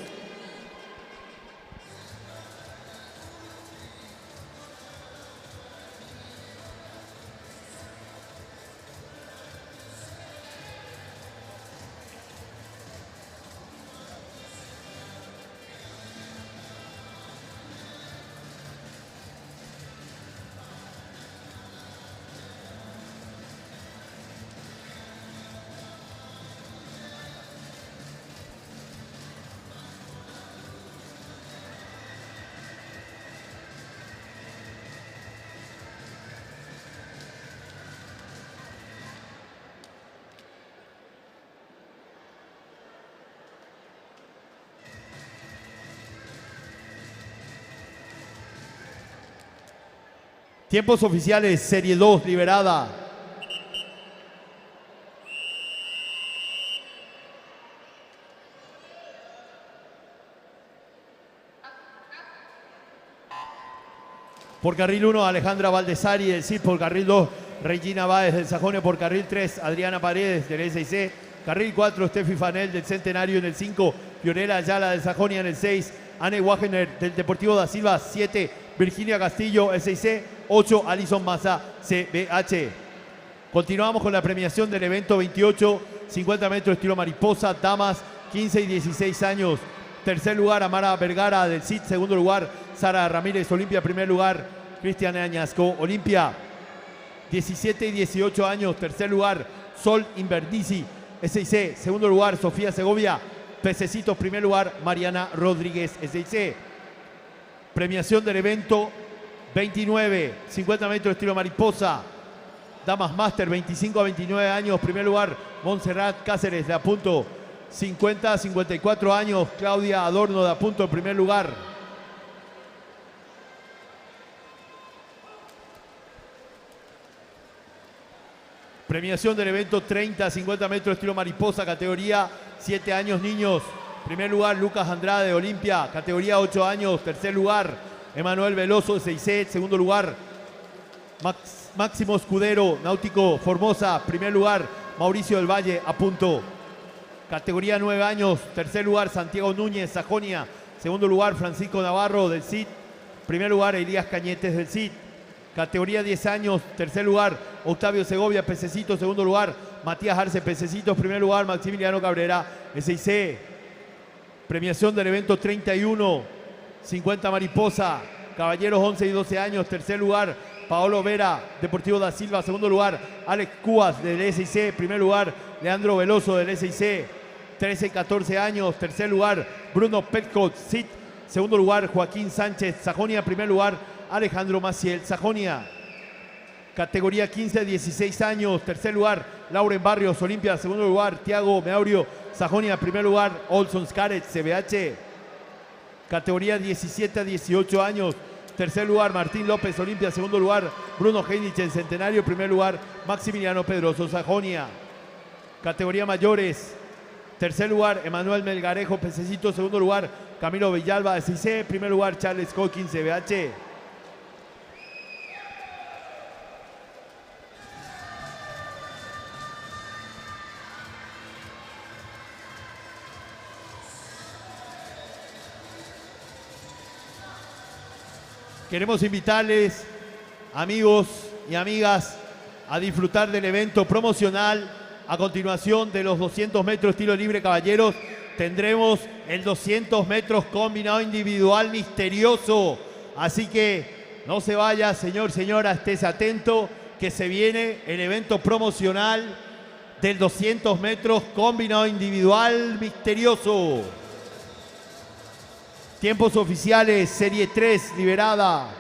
Tiempos oficiales, Serie 2, liberada. Por carril 1, Alejandra Valdesari del CID. Por carril 2, Regina Báez del Sajonia. Por carril 3, Adriana Paredes del SIC. Carril 4, Steffi Fanel del Centenario en el 5. Fiorella Ayala del Sajonia en el 6. Anne Wagener del Deportivo da Silva, 7. Virginia Castillo, SIC. 8, Alison Massa, CBH. Continuamos con la premiación del evento 28, 50 metros estilo mariposa, damas 15 y 16 años. Tercer lugar, Amara Vergara del CIT. Segundo lugar, Sara Ramírez, Olimpia. Primer lugar, Cristiana Añasco, Olimpia. 17 y 18 años. Tercer lugar, Sol Invernici, SIC. Segundo lugar, Sofía Segovia, Pececitos. Primer lugar, Mariana Rodríguez, SIC. Premiación del evento 29, 50 metros estilo mariposa, damas máster, 25 a 29 años. Primer lugar, Montserrat Cáceres de Apunto. 50 a 54 años, Claudia Adorno de Apunto en primer lugar. Premiación del evento 30, 50 metros estilo mariposa, categoría 7 años niños. Primer lugar, Lucas Andrade de Olimpia. Categoría 8 años, tercer lugar, Emanuel Veloso de 6C. Segundo lugar, Máximo Escudero, Náutico Formosa. Primer lugar, Mauricio del Valle, Apunto. Categoría 9 años, tercer lugar, Santiago Núñez, Sajonia. Segundo lugar, Francisco Navarro del CID. Primer lugar, Elías Cañetes del CID. Categoría 10 años, tercer lugar, Octavio Segovia, Pececitos. Segundo lugar, Matías Arce, Pececitos. Primer lugar, Maximiliano Cabrera, SIC. Premiación del evento 31, 50 mariposa, caballeros 11 y 12 años. Tercer lugar, Paolo Vera, Deportivo da Silva. Segundo lugar, Alex Cubas del SIC. Primer lugar, Leandro Veloso del SIC. 13 y 14 años. Tercer lugar, Bruno Petcott, CIT. Segundo lugar, Joaquín Sánchez, Sajonia. Primer lugar, Alejandro Maciel, Sajonia. Categoría 15 a 16 años. Tercer lugar, Lauren Barrios, Olimpia. Segundo lugar, Tiago Meaurio, Sajonia. Primer lugar, Olson Scaret, CBH. Categoría 17 a 18 años. Tercer lugar, Martín López, Olimpia. Segundo lugar, Bruno Heinrich, en Centenario. Primer lugar, Maximiliano Pedroso, Sajonia. Categoría mayores. Tercer lugar, Emanuel Melgarejo, Pececito. Segundo lugar, Camilo Villalba de CIC. Primer lugar, Charles Hawkins, CBH. Queremos invitarles, amigos y amigas, a disfrutar del evento promocional. A continuación de los 200 metros estilo libre, caballeros, tendremos el 200 metros combinado individual misterioso. Así que no se vaya, señor, señora, estés atento, que se viene el evento promocional del 200 metros combinado individual misterioso. Tiempos oficiales, serie 3, liberada.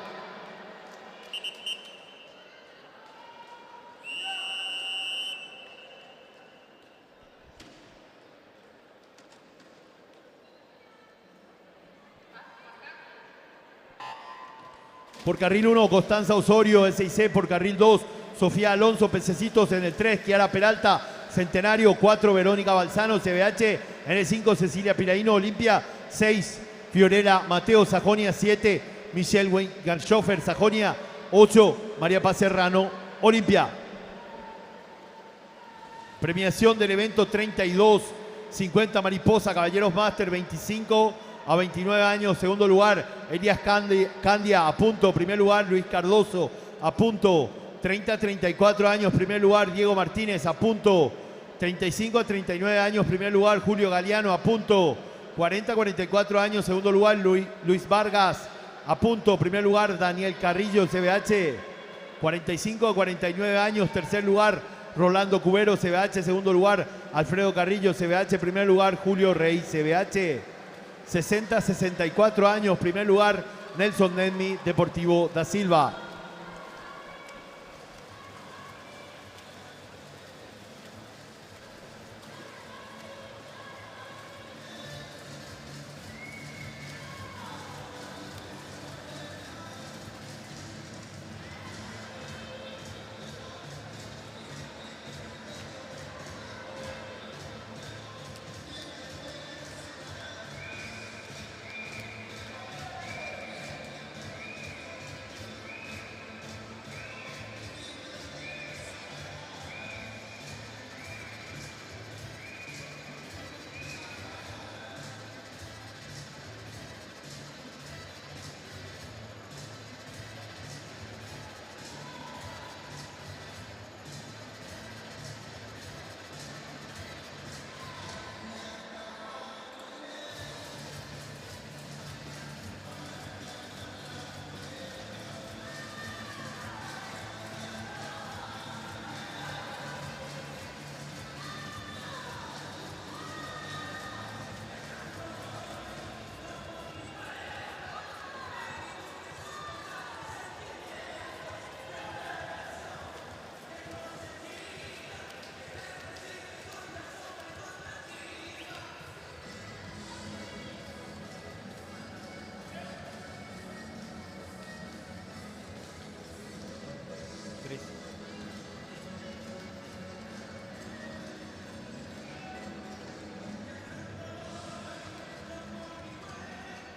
Por carril 1, Constanza Osorio, SIC. Por carril 2, Sofía Alonso, Pececitos. En el 3, Kiara Peralta, Centenario. 4, Verónica Balzano, CBH. En el 5, Cecilia Piraíno, Olimpia. 6, Fiorella Mateo, Sajonia. 7, Michelle Weingartschoffer, Sajonia. 8, María Paz Serrano, Olimpia. Premiación del evento 32, 50 Mariposa, Caballeros Máster, 25 a 29 años. Segundo lugar, Elías Candia, a punto. Primer lugar, Luis Cardoso, a punto. 30 a 34 años, primer lugar, Diego Martínez, a punto. 35 a 39 años, primer lugar, Julio Galeano, a punto. 40 a 44 años, segundo lugar, Luis Vargas, a punto. Primer lugar, Daniel Carrillo, CBH. 45 a 49 años, tercer lugar, Rolando Cubero, CBH. Segundo lugar, Alfredo Carrillo, CBH. Primer lugar, Julio Rey, CBH. 60 a 64 años, primer lugar, Nelson Nedmi, Deportivo da Silva.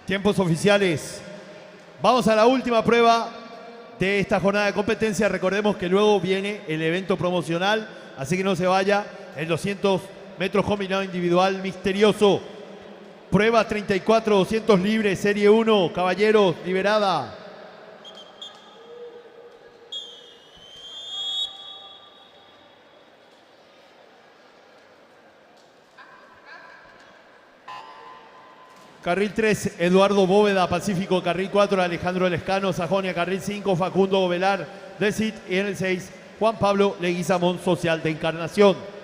Tiempos oficiales. Vamos a la última prueba de esta jornada de competencia. Recordemos que luego viene el evento promocional, así que no se vaya. El 200 metros combinado individual misterioso. Prueba 34, 200 libres, serie 1, caballeros, liberada. Carril 3, Eduardo Bóveda, Pacífico. Carril 4, Alejandro Lescano, Sajonia. Carril 5, Facundo Velar, Desit. Y en el 6, Juan Pablo Leguizamón, Social de Encarnación.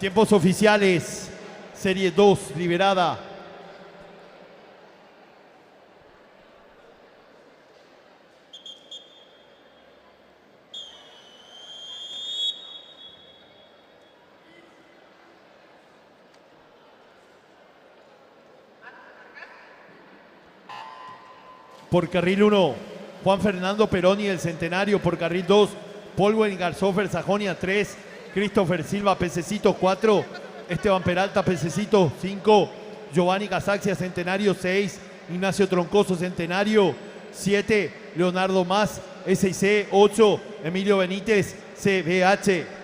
Tiempos oficiales, serie 2, liberada. Por carril 1, Juan Fernando Peroni del Centenario. Por carril 2, Polwen Garzofer Sajonia 3, Christopher Silva Pececito 4, Esteban Peralta Pececito 5, Giovanni Casaxia Centenario 6, Ignacio Troncoso Centenario 7, Leonardo Más SIC 8, Emilio Benítez CBH.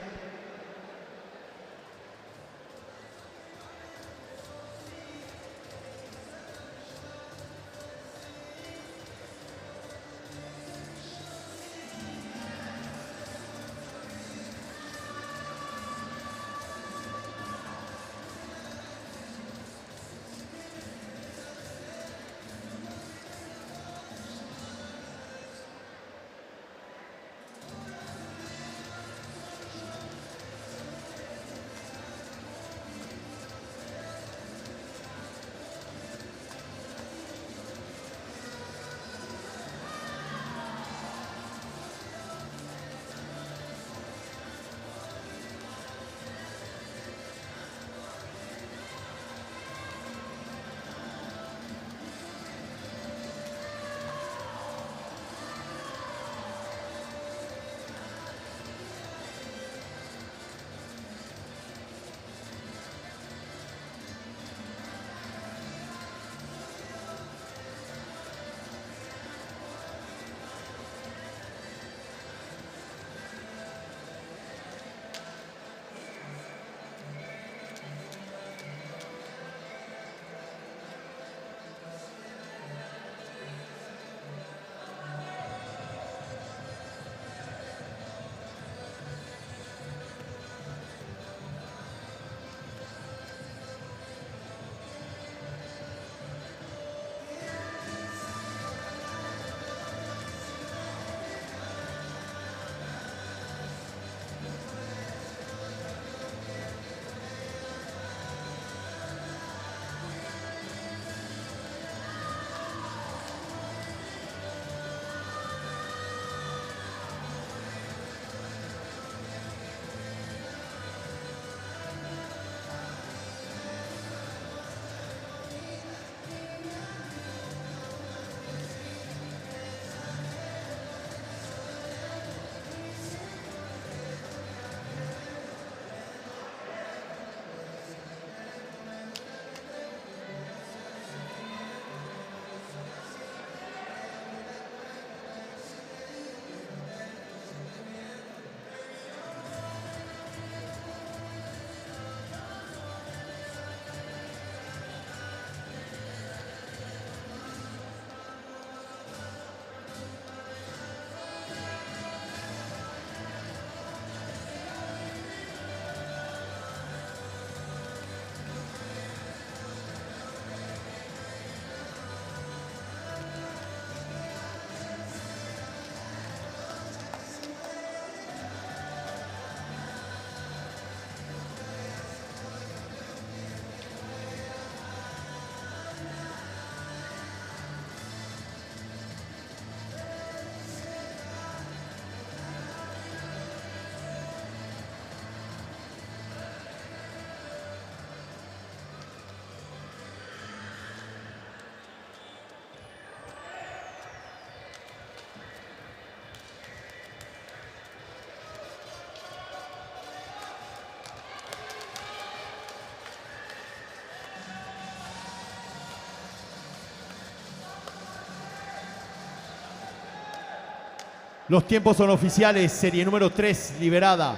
Los tiempos son oficiales, serie número 3, liberada.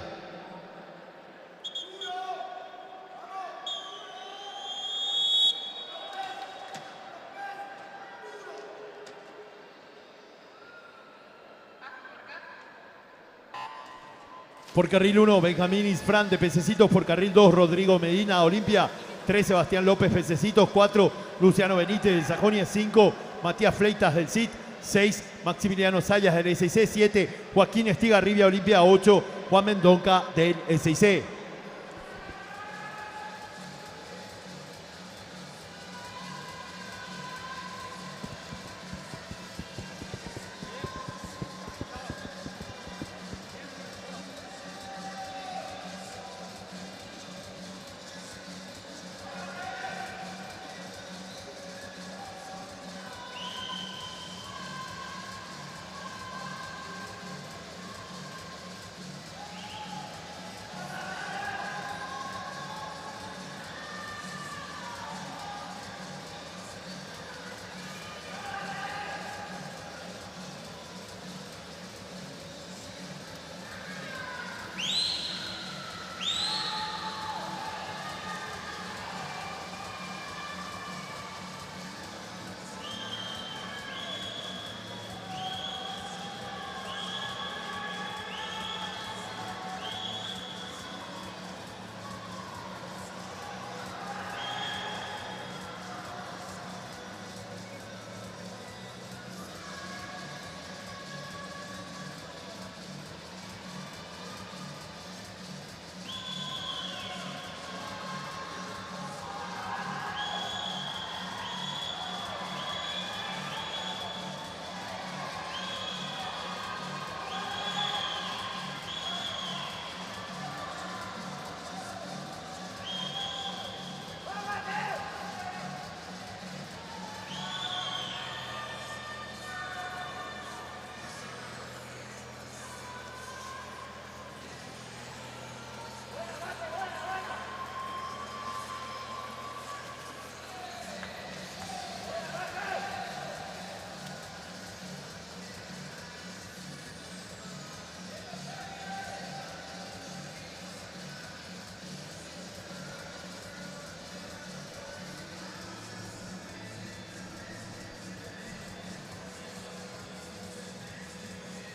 Por carril 1, Benjamín Isfrán de Pececitos. Por carril 2, Rodrigo Medina, Olimpia. 3, Sebastián López, Pececitos. 4, Luciano Benítez del Sajonia. 5, Matías Fleitas del CIT. 6, Maximiliano Sayas del SIC. 7, Joaquín Estigarribia, Olimpia. 8, Juan Mendonca del SIC.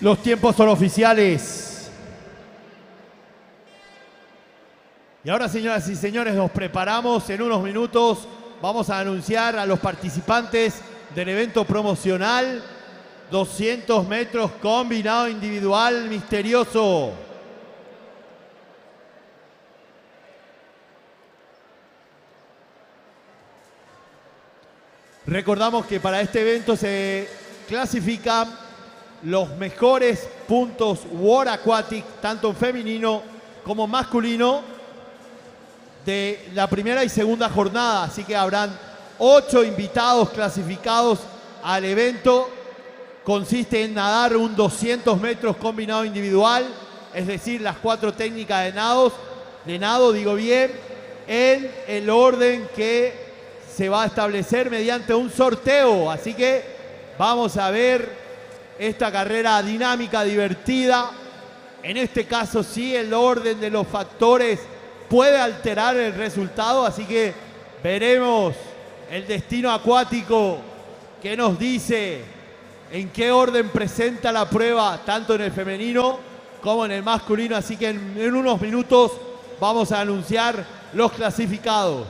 Los tiempos son oficiales. Y ahora, señoras y señores, nos preparamos. En unos minutos vamos a anunciar a los participantes del evento promocional 200 metros combinado individual misterioso. Recordamos que para este evento se clasifican los mejores puntos World Aquatic, tanto en femenino como masculino, de la primera y segunda jornada. Así que habrán 8 invitados clasificados al evento. Consiste en nadar un 200 metros combinado individual, es decir, las 4 técnicas de nado, digo bien, en el orden que se va a establecer mediante un sorteo. Así que vamos a ver esta carrera dinámica, divertida. En este caso sí, el orden de los factores puede alterar el resultado, así que veremos el destino acuático que nos dice en qué orden presenta la prueba, tanto en el femenino como en el masculino. Así que en unos minutos vamos a anunciar los clasificados.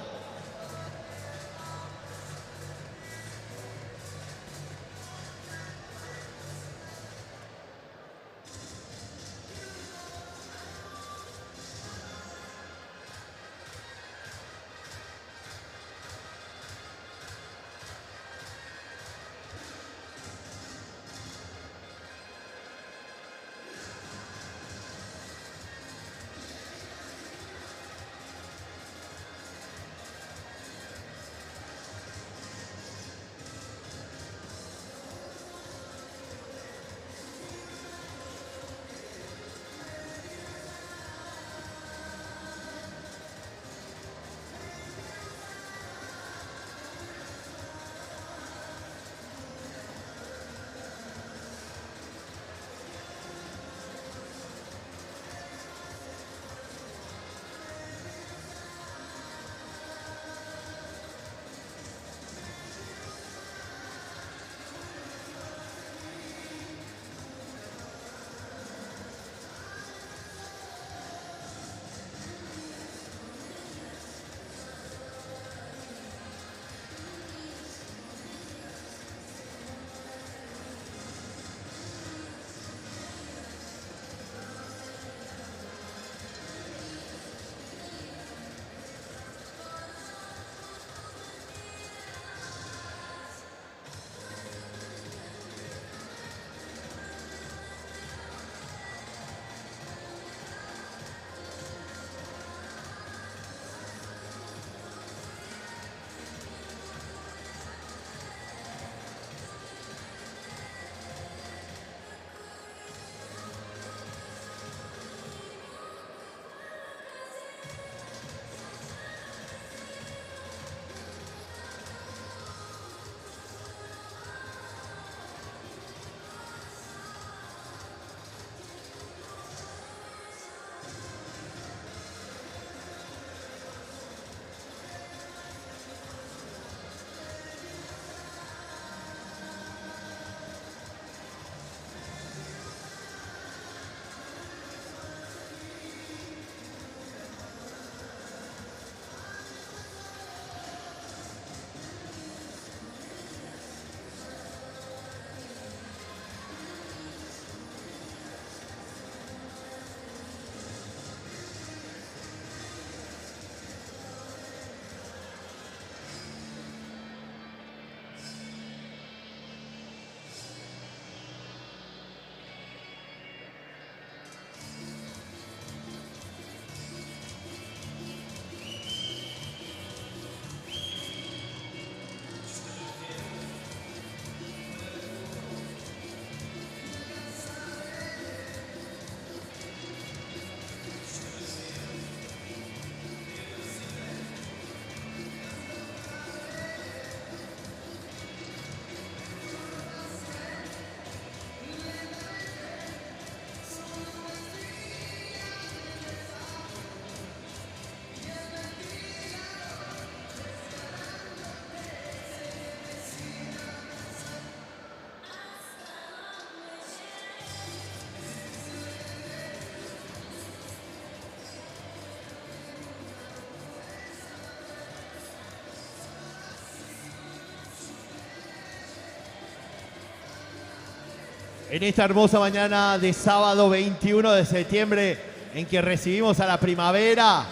en esta hermosa mañana de sábado 21 de septiembre en que recibimos a la primavera.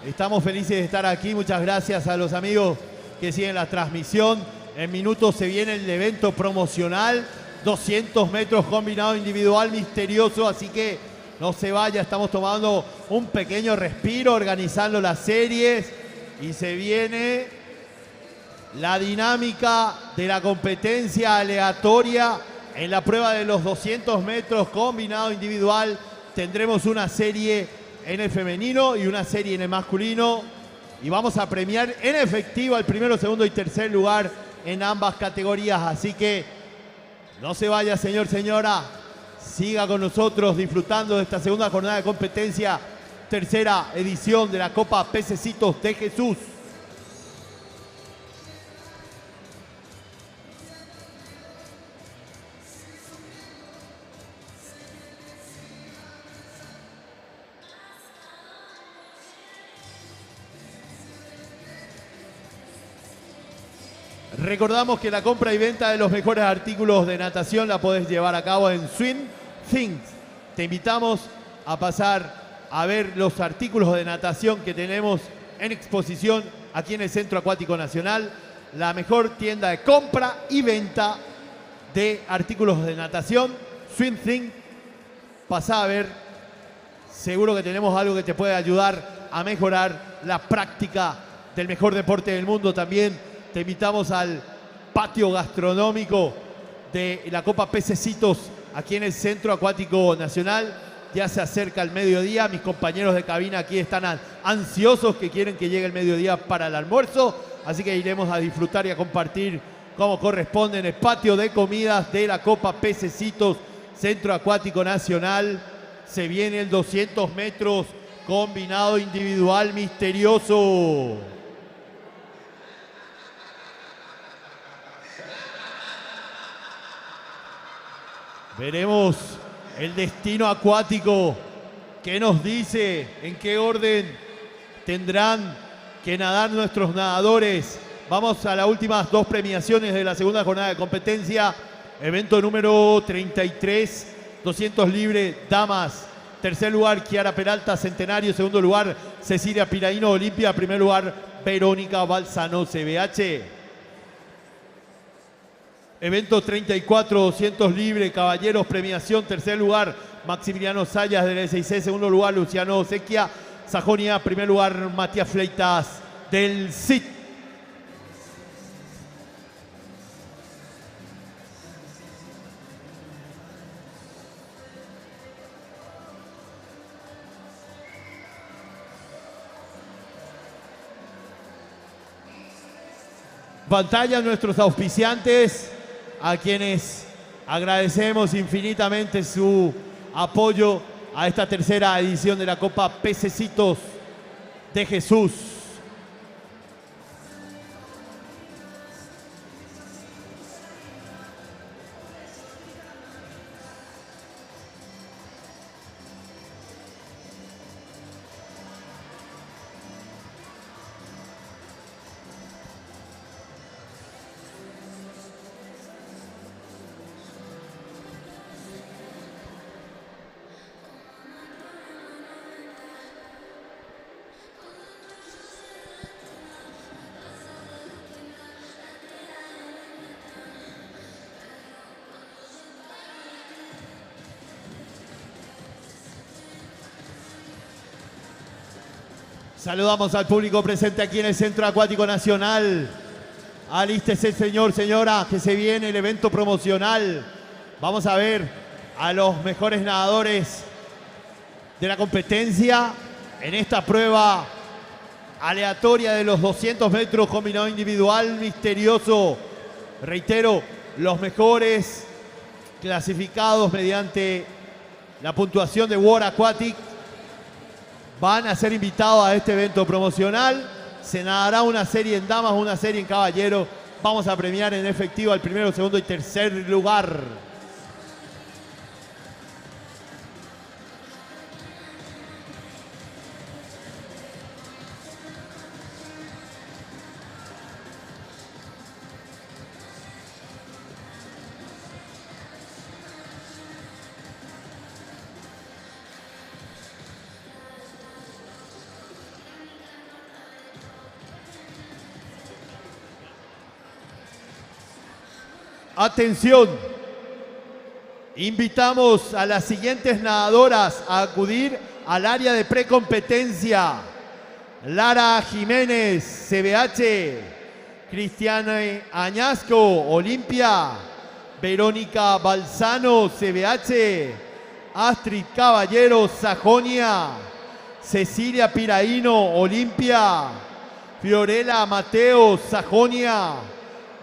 Estamos felices de estar aquí. Muchas gracias a los amigos que siguen la transmisión. En minutos se viene el evento promocional, 200 metros combinado individual misterioso, así que no se vaya, estamos tomando un pequeño respiro, organizando las series y se viene la dinámica de la competencia aleatoria. En la prueba de los 200 metros combinado individual tendremos una serie en el femenino y una serie en el masculino. Y vamos a premiar en efectivo al primero, segundo y tercer lugar en ambas categorías. Así que no se vaya, señor, señora. Siga con nosotros disfrutando de esta segunda jornada de competencia. Tercera edición de la Copa Pececitos de Jesús. Recordamos que la compra y venta de los mejores artículos de natación la podés llevar a cabo en Swim Things. Te invitamos a pasar a ver los artículos de natación que tenemos en exposición aquí en el Centro Acuático Nacional, la mejor tienda de compra y venta de artículos de natación. Swim Things, pasá a ver, seguro que tenemos algo que te puede ayudar a mejorar la práctica del mejor deporte del mundo. También te invitamos al patio gastronómico de la Copa Pececitos aquí en el Centro Acuático Nacional. Ya se acerca el mediodía. Mis compañeros de cabina aquí están ansiosos, que quieren que llegue el mediodía para el almuerzo. Así que iremos a disfrutar y a compartir como corresponde en el patio de comidas de la Copa Pececitos, Centro Acuático Nacional. Se viene el 200 metros combinado individual misterioso. Veremos el destino acuático que nos dice en qué orden tendrán que nadar nuestros nadadores. Vamos a las últimas dos premiaciones de la segunda jornada de competencia. Evento número 33, 200 libre, damas. Tercer lugar, Kiara Peralta, Centenario. Segundo lugar, Cecilia Piraíno, Olimpia. Primer lugar, Verónica Balsano, CBH. Evento 34, 200 libre, caballeros, premiación. Tercer lugar, Maximiliano Sayas del SIC. Segundo lugar, Luciano Sequia, Sajonia. Primer lugar, Matías Fleitas del CIT. Pantalla nuestros auspiciantes, a quienes agradecemos infinitamente su apoyo a esta tercera edición de la Copa Pececitos de Jesús. Saludamos al público presente aquí en el Centro Acuático Nacional. Alístese, señor, señora, que se viene el evento promocional. Vamos a ver a los mejores nadadores de la competencia en esta prueba aleatoria de los 200 metros combinado individual misterioso. Reitero, los mejores clasificados mediante la puntuación de World Aquatic van a ser invitados a este evento promocional. Se nadará una serie en damas, una serie en caballeros. Vamos a premiar en efectivo al primero, segundo y tercer lugar. Atención, invitamos a las siguientes nadadoras a acudir al área de precompetencia. Lara Jiménez, CBH, Cristiana Añasco, Olimpia, Verónica Balzano, CBH, Astrid Caballero, Sajonia, Cecilia Piraíno, Olimpia, Fiorella Mateo, Sajonia,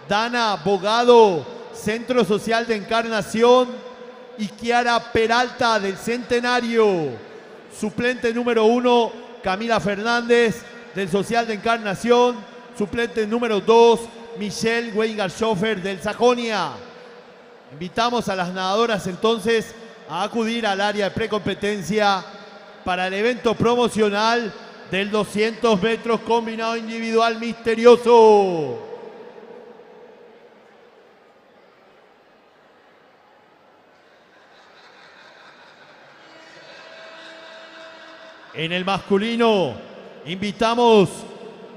Dana Bogado, Centro Social de Encarnación, y Kiara Peralta del Centenario. Suplente número 1, Camila Fernández del Social de Encarnación. Suplente número 2, Michelle Weingartshofer del Sajonia. Invitamos a las nadadoras entonces a acudir al área de precompetencia para el evento promocional del 200 metros combinado individual misterioso. En el masculino, invitamos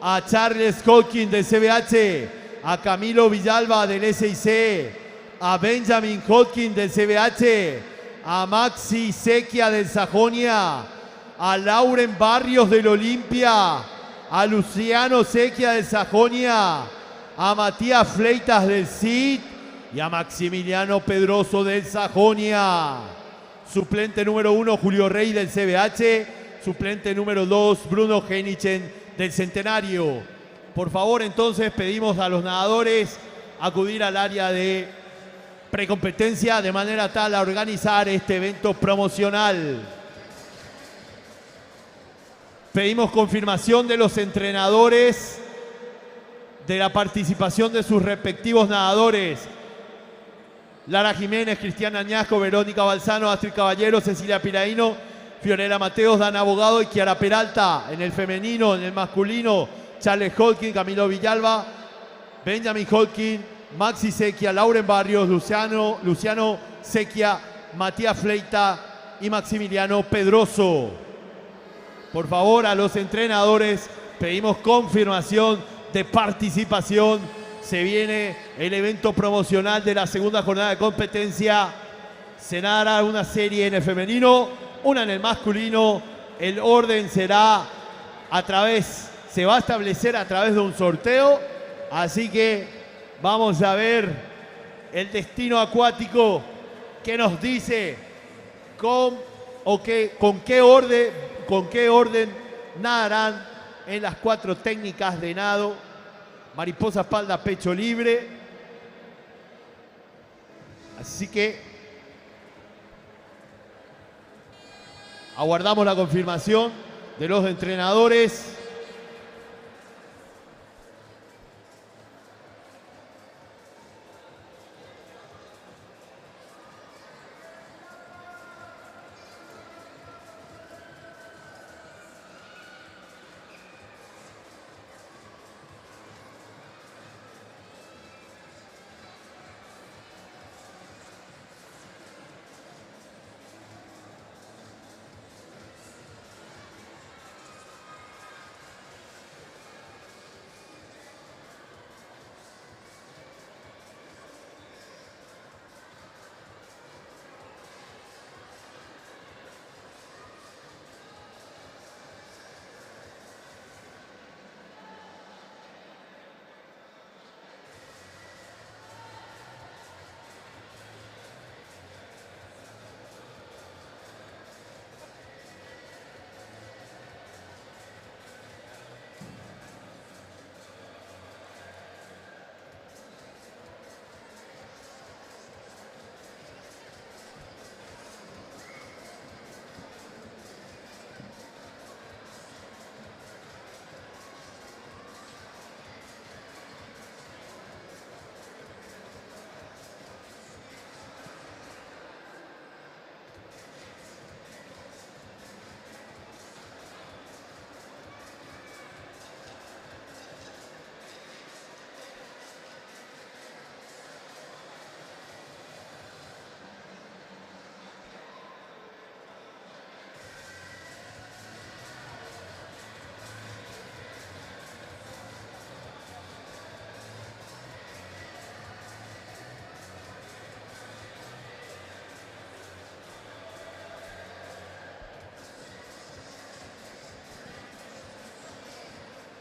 a Charles Hawking del CBH, a Camilo Villalba del SIC, a Benjamin Hawking del CBH, a Maxi Sequia del Sajonia, a Lauren Barrios del Olimpia, a Luciano Sequia del Sajonia, a Matías Fleitas del CID y a Maximiliano Pedroso del Sajonia. Suplente número 1, Julio Rey del CBH. Suplente número 2, Bruno Heinichen del Centenario. Por favor, entonces, pedimos a los nadadores acudir al área de precompetencia de manera tal a organizar este evento promocional. Pedimos confirmación de los entrenadores de la participación de sus respectivos nadadores. Lara Jiménez, Cristiana Añasco, Verónica Balzano, Astrid Caballero, Cecilia Piraíno, Fiorella Mateos, Dana Abogado y Kiara Peralta. En el femenino, en el masculino, Charles Hawking, Camilo Villalba, Benjamin Hawking, Maxi Sequia, Lauren Barrios, Luciano Sequia, Matías Fleita y Maximiliano Pedroso. Por favor, a los entrenadores pedimos confirmación de participación. Se viene el evento promocional de la segunda jornada de competencia. Se nadará una serie en el femenino, una en el masculino. El orden será se va a establecer a través de un sorteo. Así que vamos a ver el destino acuático que nos dice con qué orden nadarán en las 4 técnicas de nado. Mariposa, espalda, pecho libre. Así que aguardamos la confirmación de los entrenadores.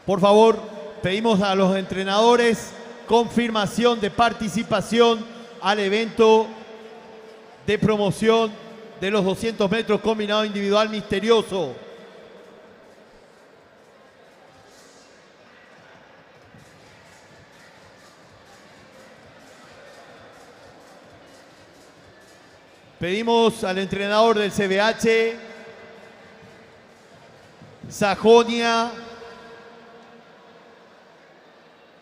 Por favor, pedimos a los entrenadores confirmación de participación al evento de promoción de los 200 metros combinado individual misterioso. Pedimos al entrenador del CBH, Sajonia,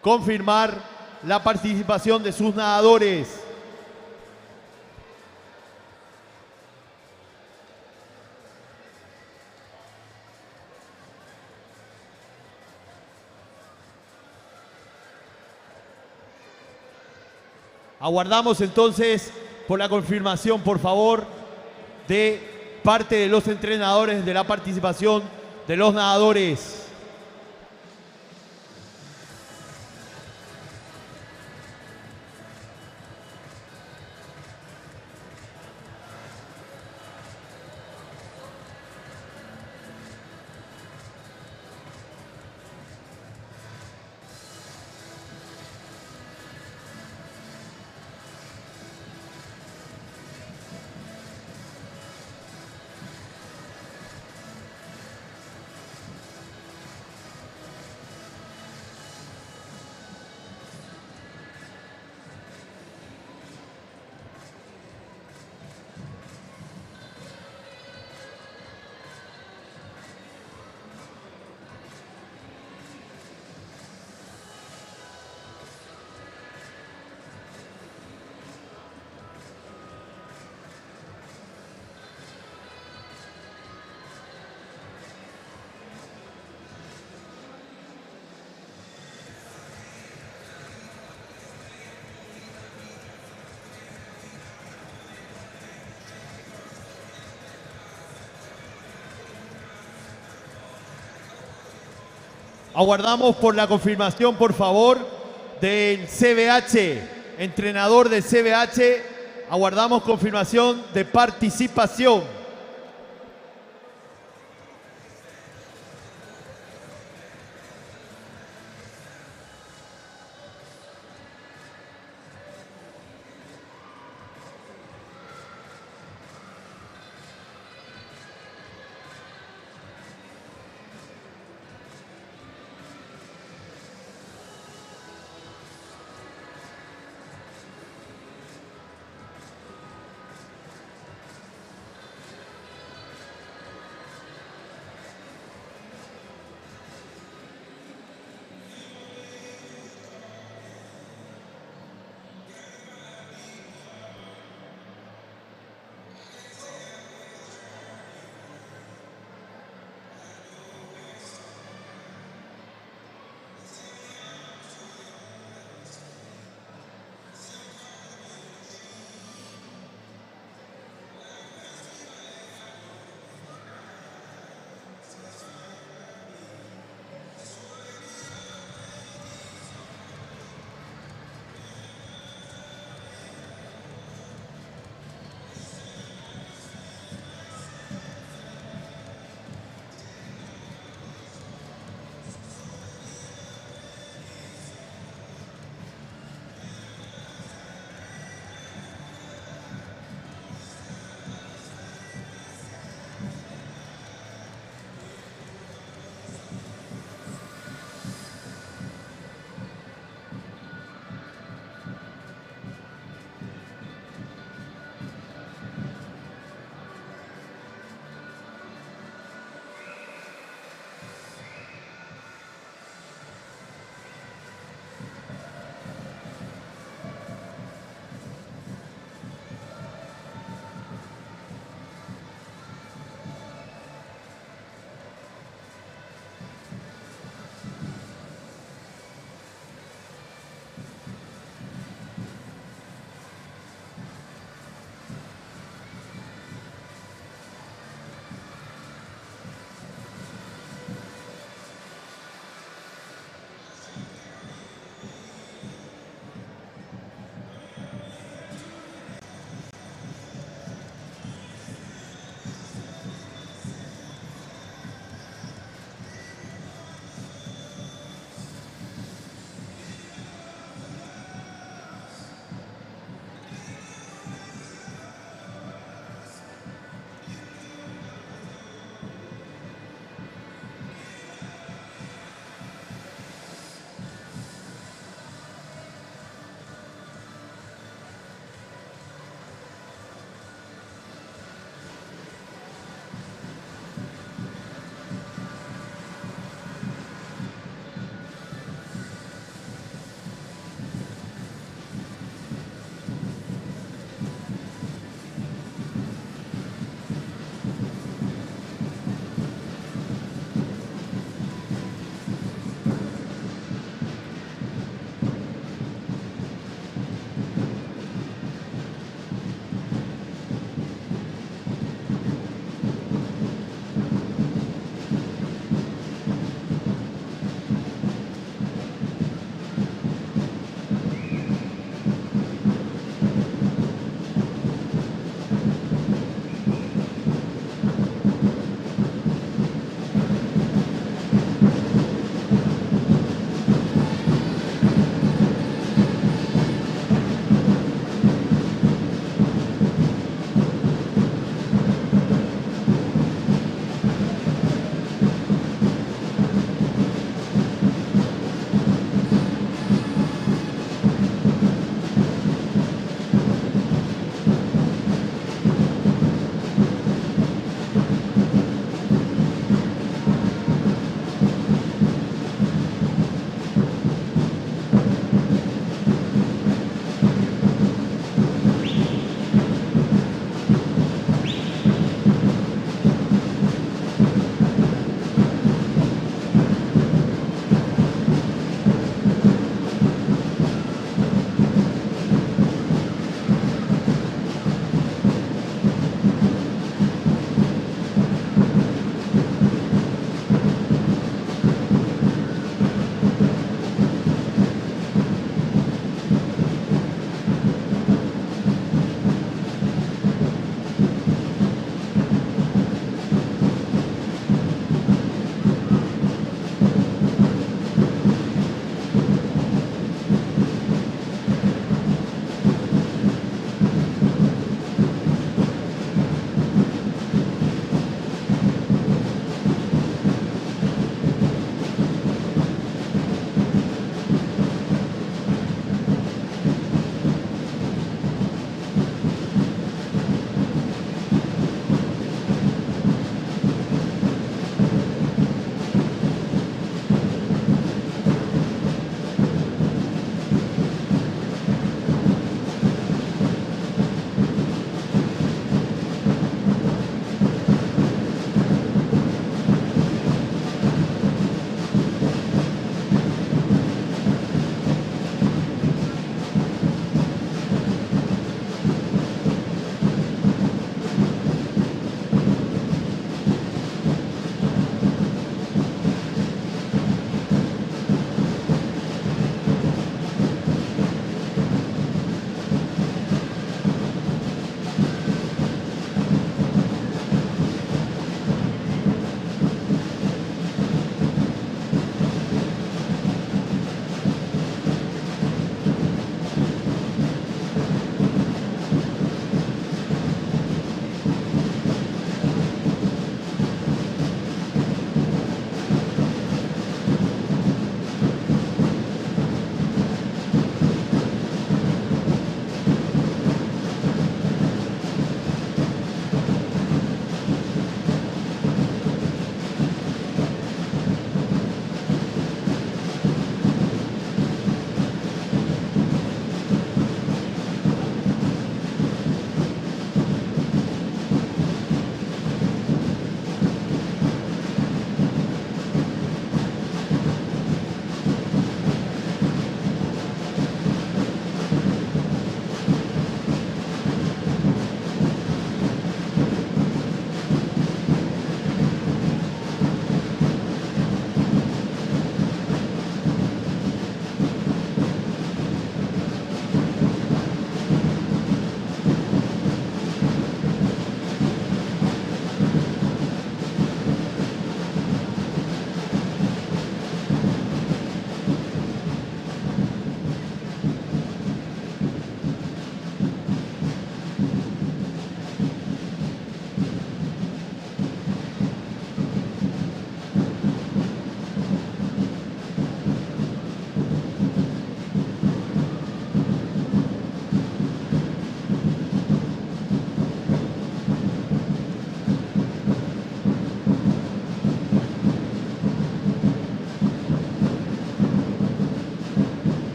confirmar la participación de sus nadadores. Aguardamos entonces por la confirmación, por favor, de parte de los entrenadores de la participación de los nadadores. Aguardamos por la confirmación, por favor, del CBH, entrenador del CBH. Aguardamos confirmación de participación.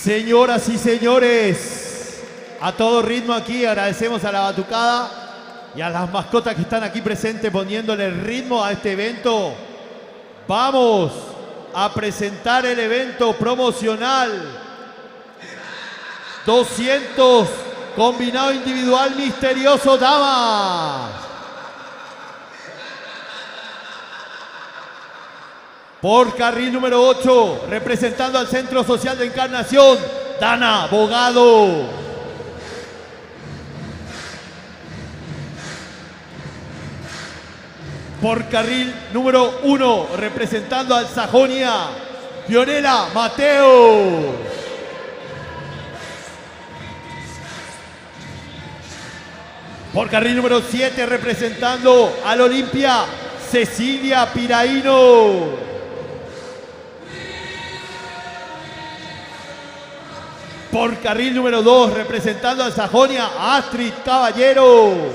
Señoras y señores, a todo ritmo aquí agradecemos a la Batucada y a las mascotas que están aquí presentes poniéndole ritmo a este evento. Vamos a presentar el evento promocional 200 combinado individual misterioso damas. Por carril número 8, representando al Centro Social de Encarnación, Dana Bogado. Por carril número 1, representando al Sajonia, Fiorella Mateo. Por carril número 7, representando al Olimpia, Cecilia Piraíno. Por carril número 2, representando a Sajonia, Astrid Caballero.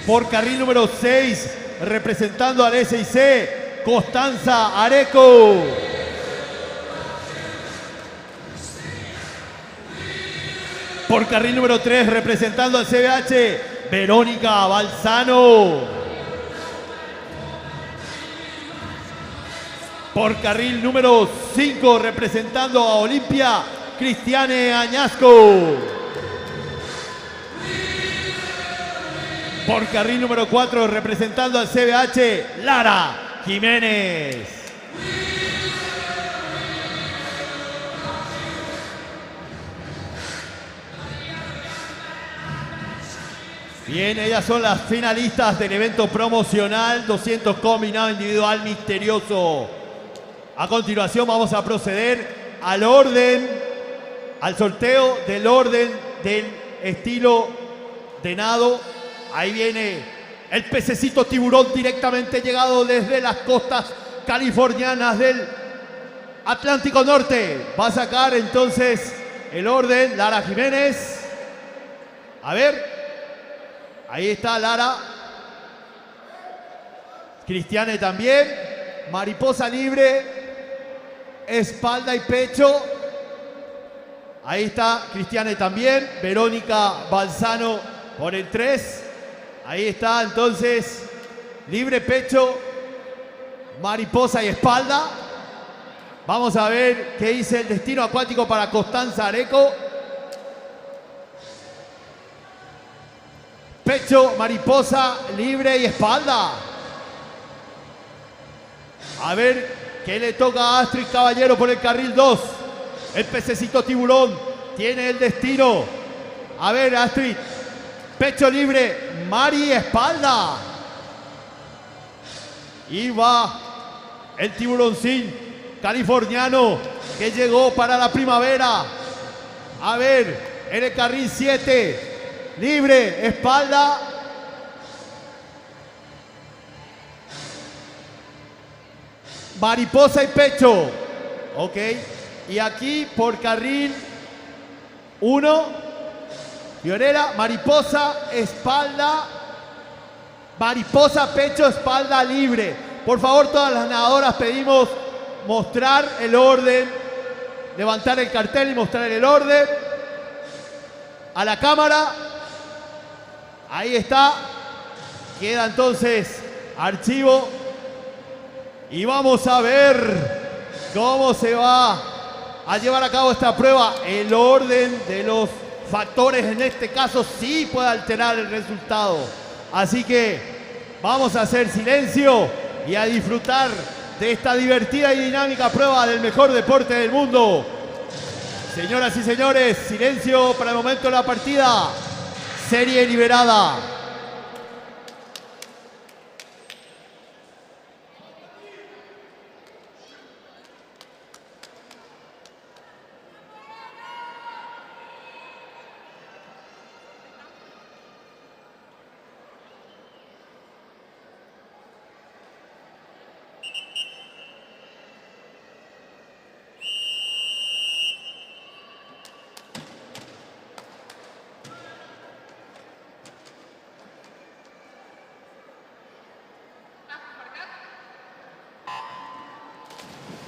Por carril número 6, representando al SIC, Constanza Areco. Por carril número 3, representando al CBH, Verónica Balzano. Por carril número 5, representando a Olimpia, Cristiane Añasco. Por carril número 4, representando al CBH, Lara Jiménez. Bien, ellas son las finalistas del evento promocional 200 combinado individual misterioso. A continuación vamos a proceder al sorteo del orden del estilo de nado. Ahí viene el pececito tiburón directamente llegado desde las costas californianas del Atlántico Norte. Va a sacar entonces el orden Lara Jiménez. A ver. Ahí está Lara. Cristiane también. Mariposa libre. Espalda y pecho. Ahí está Cristiane también. Verónica Balzano por el 3. Ahí está entonces. Libre, pecho, mariposa y espalda. Vamos a ver qué dice el destino acuático para Constanza Areco. Pecho, mariposa, libre y espalda. A ver qué le toca a Astrid Caballero por el carril 2. El pececito tiburón tiene el destino. A ver, Astrid. Pecho libre, Mari, espalda. Y va el tiburoncín californiano que llegó para la primavera. A ver, en el carril 7. Libre, espalda. Mariposa y pecho. Ok. Y aquí por carril 1. Fiorella, mariposa, espalda. Mariposa, pecho, espalda libre. Por favor, todas las nadadoras pedimos mostrar el orden. Levantar el cartel y mostrar el orden. A la cámara. Ahí está. Queda entonces archivo. Y vamos a ver cómo se va a llevar a cabo esta prueba. El orden de los factores en este caso sí puede alterar el resultado. Así que vamos a hacer silencio y a disfrutar de esta divertida y dinámica prueba del mejor deporte del mundo. Señoras y señores, silencio para el momento de la partida. Serie liberada.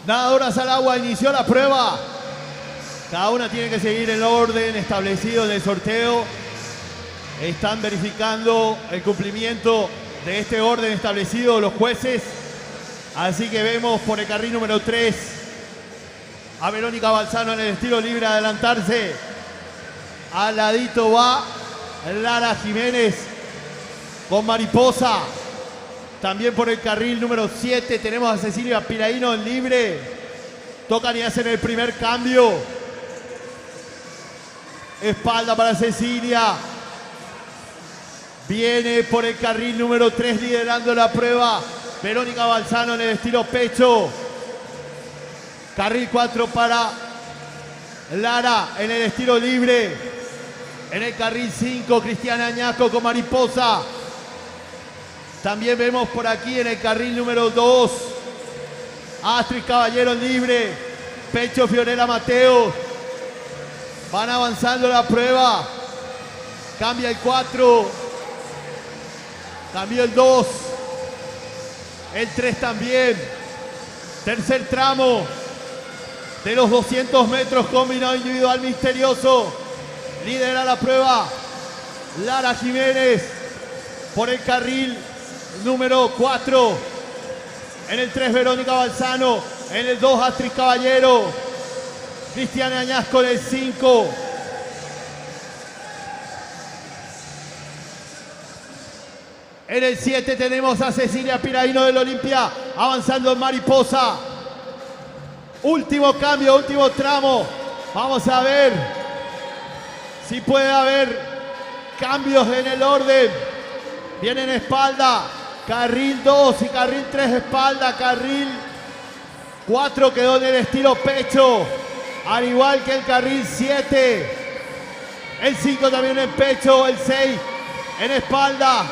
Nadadoras al agua, inició la prueba. Cada una tiene que seguir el orden establecido en el sorteo. Están verificando el cumplimiento de este orden establecido los jueces. Así que vemos por el carril número 3 a Verónica Balzano en el estilo libre adelantarse. Al ladito va Lara Jiménez con Mariposa. También por el carril número 7 tenemos a Cecilia Piraíno en libre. Tocan y hacen el primer cambio. Espalda para Cecilia. Viene por el carril número 3 liderando la prueba Verónica Balzano en el estilo pecho. Carril 4 para Lara en el estilo libre. En el carril 5 Cristiana Añasco con Mariposa. También vemos por aquí en el carril número 2 Astrid Caballero en libre. Pecho Fiorella Mateo. Van avanzando la prueba. Cambia el 4. Cambió el 2. El 3 también. Tercer tramo de los 200 metros combinado individual misterioso. Lidera la prueba Lara Jiménez por el carril número 4. En el 3 Verónica Balzano. En el 2 Astrid Caballero. Cristiana Añasco en el 5. En el 7 tenemos a Cecilia Piraíno del Olimpia avanzando en Mariposa. Último cambio, último tramo. Vamos a ver si puede haber cambios en el orden. Viene en espalda. Carril 2 y carril 3 espalda. Carril 4 quedó en el estilo pecho. Al igual que el carril 7. El 5 también en pecho. El 6 en espalda.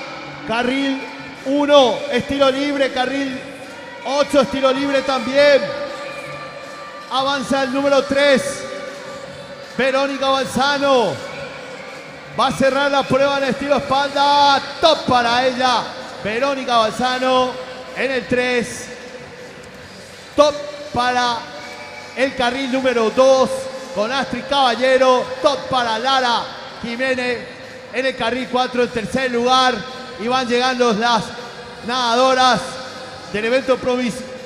Carril 1, estilo libre. Carril 8, estilo libre también. Avanza el número 3. Verónica Balzano. Va a cerrar la prueba en estilo espalda. Top para ella. Verónica Balzano en el 3. Top para el carril número 2 con Astrid Caballero. Top para Lara Jiménez en el carril 4 en tercer lugar. Y van llegando las nadadoras del evento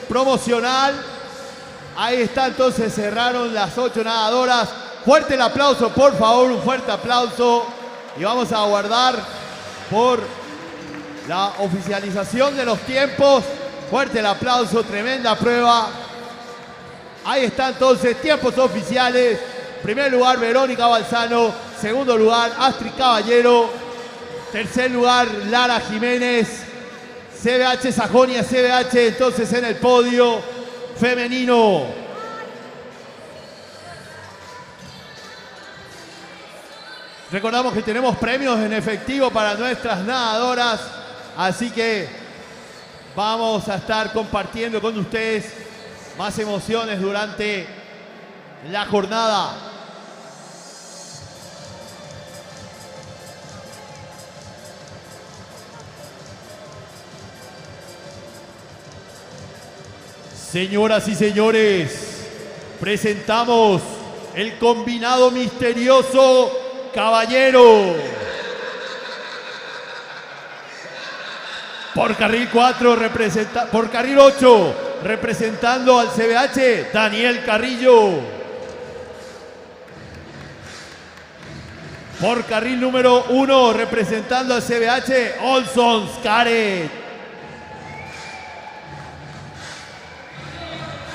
promocional. Ahí está, entonces cerraron las 8 nadadoras. Fuerte el aplauso, por favor, un fuerte aplauso. Y vamos a aguardar por la oficialización de los tiempos. Fuerte el aplauso, tremenda prueba. Ahí está entonces, tiempos oficiales. Primer lugar, Verónica Balzano. Segundo lugar, Astrid Caballero. Tercer lugar, Lara Jiménez. CBH Sajonia, CBH entonces en el podio femenino. Recordamos que tenemos premios en efectivo para nuestras nadadoras. Así que vamos a estar compartiendo con ustedes más emociones durante la jornada. Señoras y señores, presentamos el combinado misterioso Caballero. Por carril 4, por carril 8, representando al CBH, Daniel Carrillo. Por carril número 1, representando al CBH, Olson Skaret.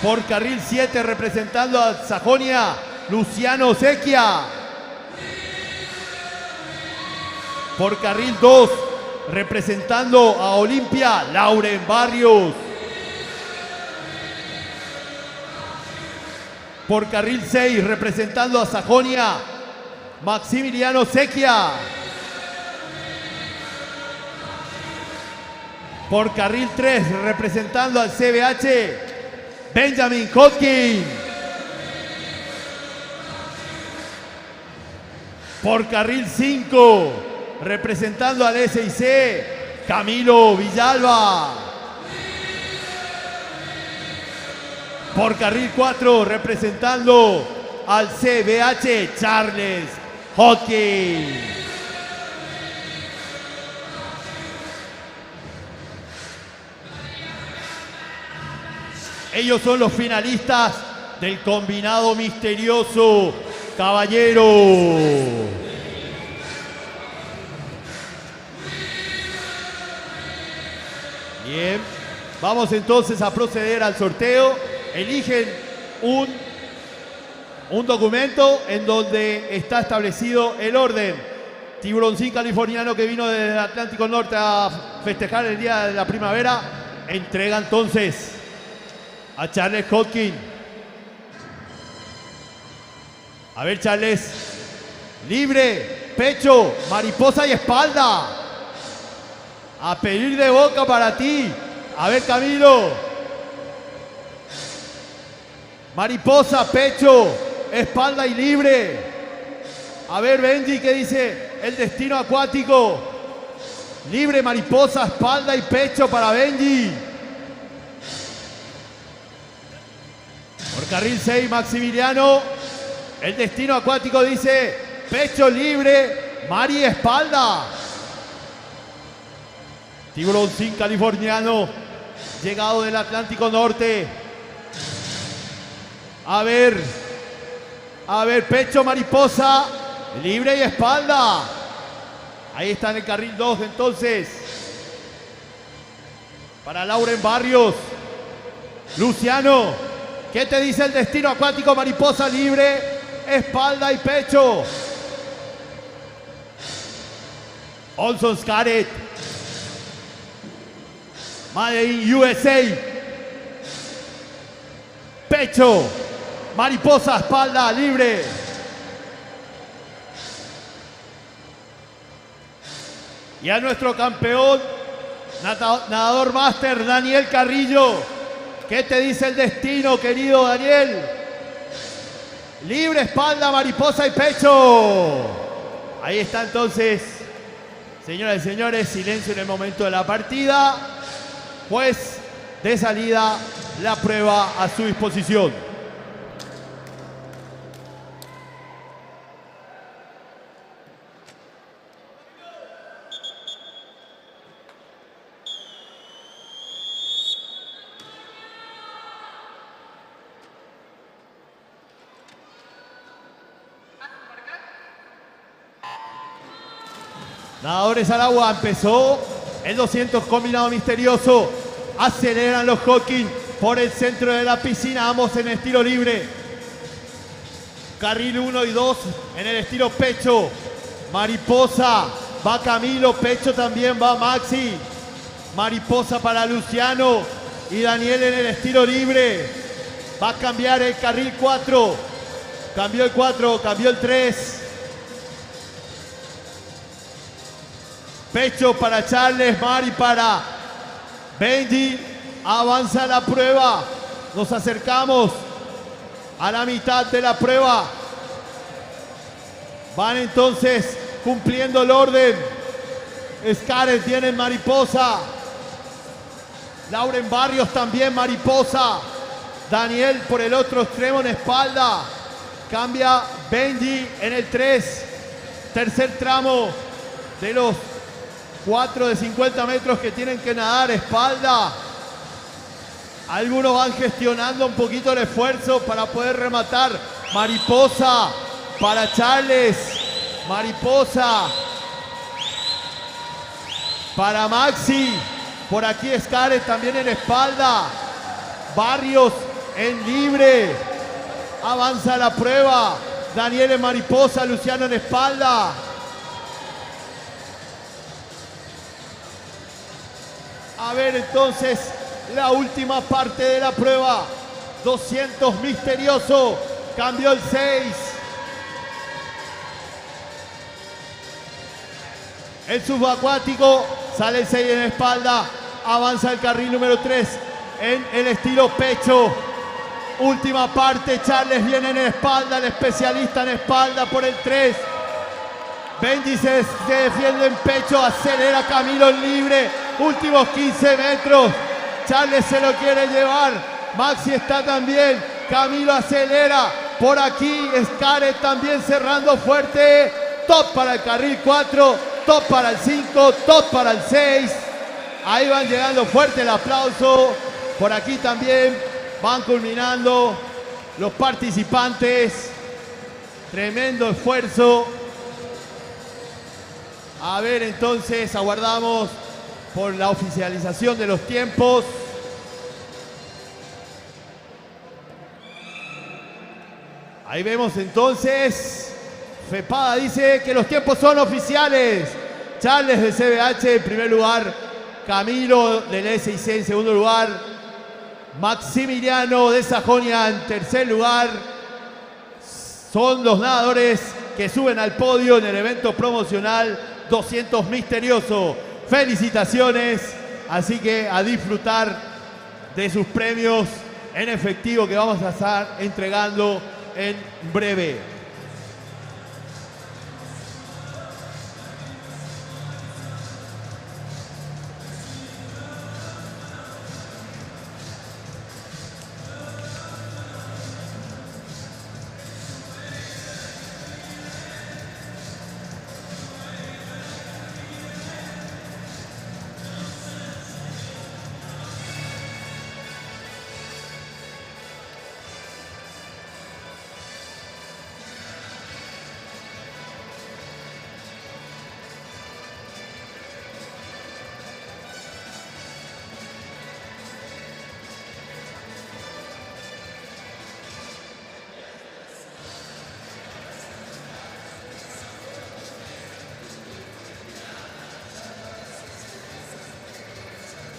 Por carril 7, representando a Sajonia, Luciano Sequia. Por carril 2, representando a Olimpia, Lauren Barrios. Por carril 6, representando a Sajonia, Maximiliano Sequia. Por carril 3, representando al CBH, Benjamin Hodgkin. Por carril 5, representando al SIC, Camilo Villalba. Por carril 4, representando al CBH, Charles Hodgkin. Ellos son los finalistas del combinado misterioso, caballero. Bien, vamos entonces a proceder al sorteo. Eligen un documento en donde está establecido el orden. Tiburoncín californiano, que vino desde el Atlántico Norte a festejar el Día de la Primavera, entrega entonces a Charles Hodgkin. A ver, Charles. Libre, pecho, mariposa y espalda. A pedir de boca para ti. A ver, Camilo. Mariposa, pecho, espalda y libre. A ver, Benji, ¿qué dice el destino acuático? Libre, mariposa, espalda y pecho para Benji. Por carril 6, Maximiliano. El destino acuático dice pecho libre, mar y espalda. Tiburoncín californiano, llegado del Atlántico Norte. A ver, pecho, mariposa, libre y espalda. Ahí está en el carril 2 entonces. Para Lauren Barrios. Luciano, ¿qué te dice el destino acuático? Mariposa, libre, espalda y pecho. Olson Scarlett, Made in USA. Pecho, mariposa, espalda, libre. Y a nuestro campeón, nadador máster, Daniel Carrillo. ¿Qué te dice el destino, querido Daniel? Libre, espalda, mariposa y pecho. Ahí está entonces, señoras y señores, silencio en el momento de la partida. Pues de salida, la prueba a su disposición. Nadadores al agua, empezó el 200 combinado misterioso. Aceleran los Hodgkin por el centro de la piscina, ambos en estilo libre. Carril 1 y 2 en el estilo pecho. Mariposa, va Camilo, pecho también va Maxi. Mariposa para Luciano y Daniel en el estilo libre. Va a cambiar el carril 4. Cambió el 4, cambió el 3. Pecho para Charles, Mari para Benji. Avanza la prueba. Nos acercamos a la mitad de la prueba. Van entonces cumpliendo el orden. Scarlett tiene mariposa. Lauren Barrios también mariposa. Daniel por el otro extremo en espalda. Cambia Benji en el 3. Tercer tramo de los 4 de 50 metros que tienen que nadar, espalda. Algunos van gestionando un poquito el esfuerzo para poder rematar. Mariposa para Charles. Mariposa para Maxi. Por aquí Scarlett también en espalda. Barrios en libre. Avanza la prueba. Daniel en mariposa, Luciano en espalda. A ver entonces la última parte de la prueba. 200 misterioso. Cambió el 6. El subacuático. Sale el 6 en espalda. Avanza el carril número 3 en el estilo pecho. Última parte. Charles viene en espalda. El especialista en espalda por el 3. Benji se defiende en pecho. Acelera Camilo en libre. Últimos 15 metros. Charles se lo quiere llevar. Maxi está también. Camilo acelera. Por aquí Scaret también cerrando fuerte. Top para el carril 4. Top para el 5. Top para el 6. Ahí van llegando fuerte el aplauso. Por aquí también van culminando los participantes. Tremendo esfuerzo. A ver, entonces aguardamos por la oficialización de los tiempos. Ahí vemos entonces. Fepada dice que los tiempos son oficiales. Charles de CBH en primer lugar. Camilo del SIC en segundo lugar. Maximiliano de Sajonia en tercer lugar. Son los nadadores que suben al podio en el evento promocional 200 Misterioso. Felicitaciones. Así que a disfrutar de sus premios en efectivo que vamos a estar entregando en breve.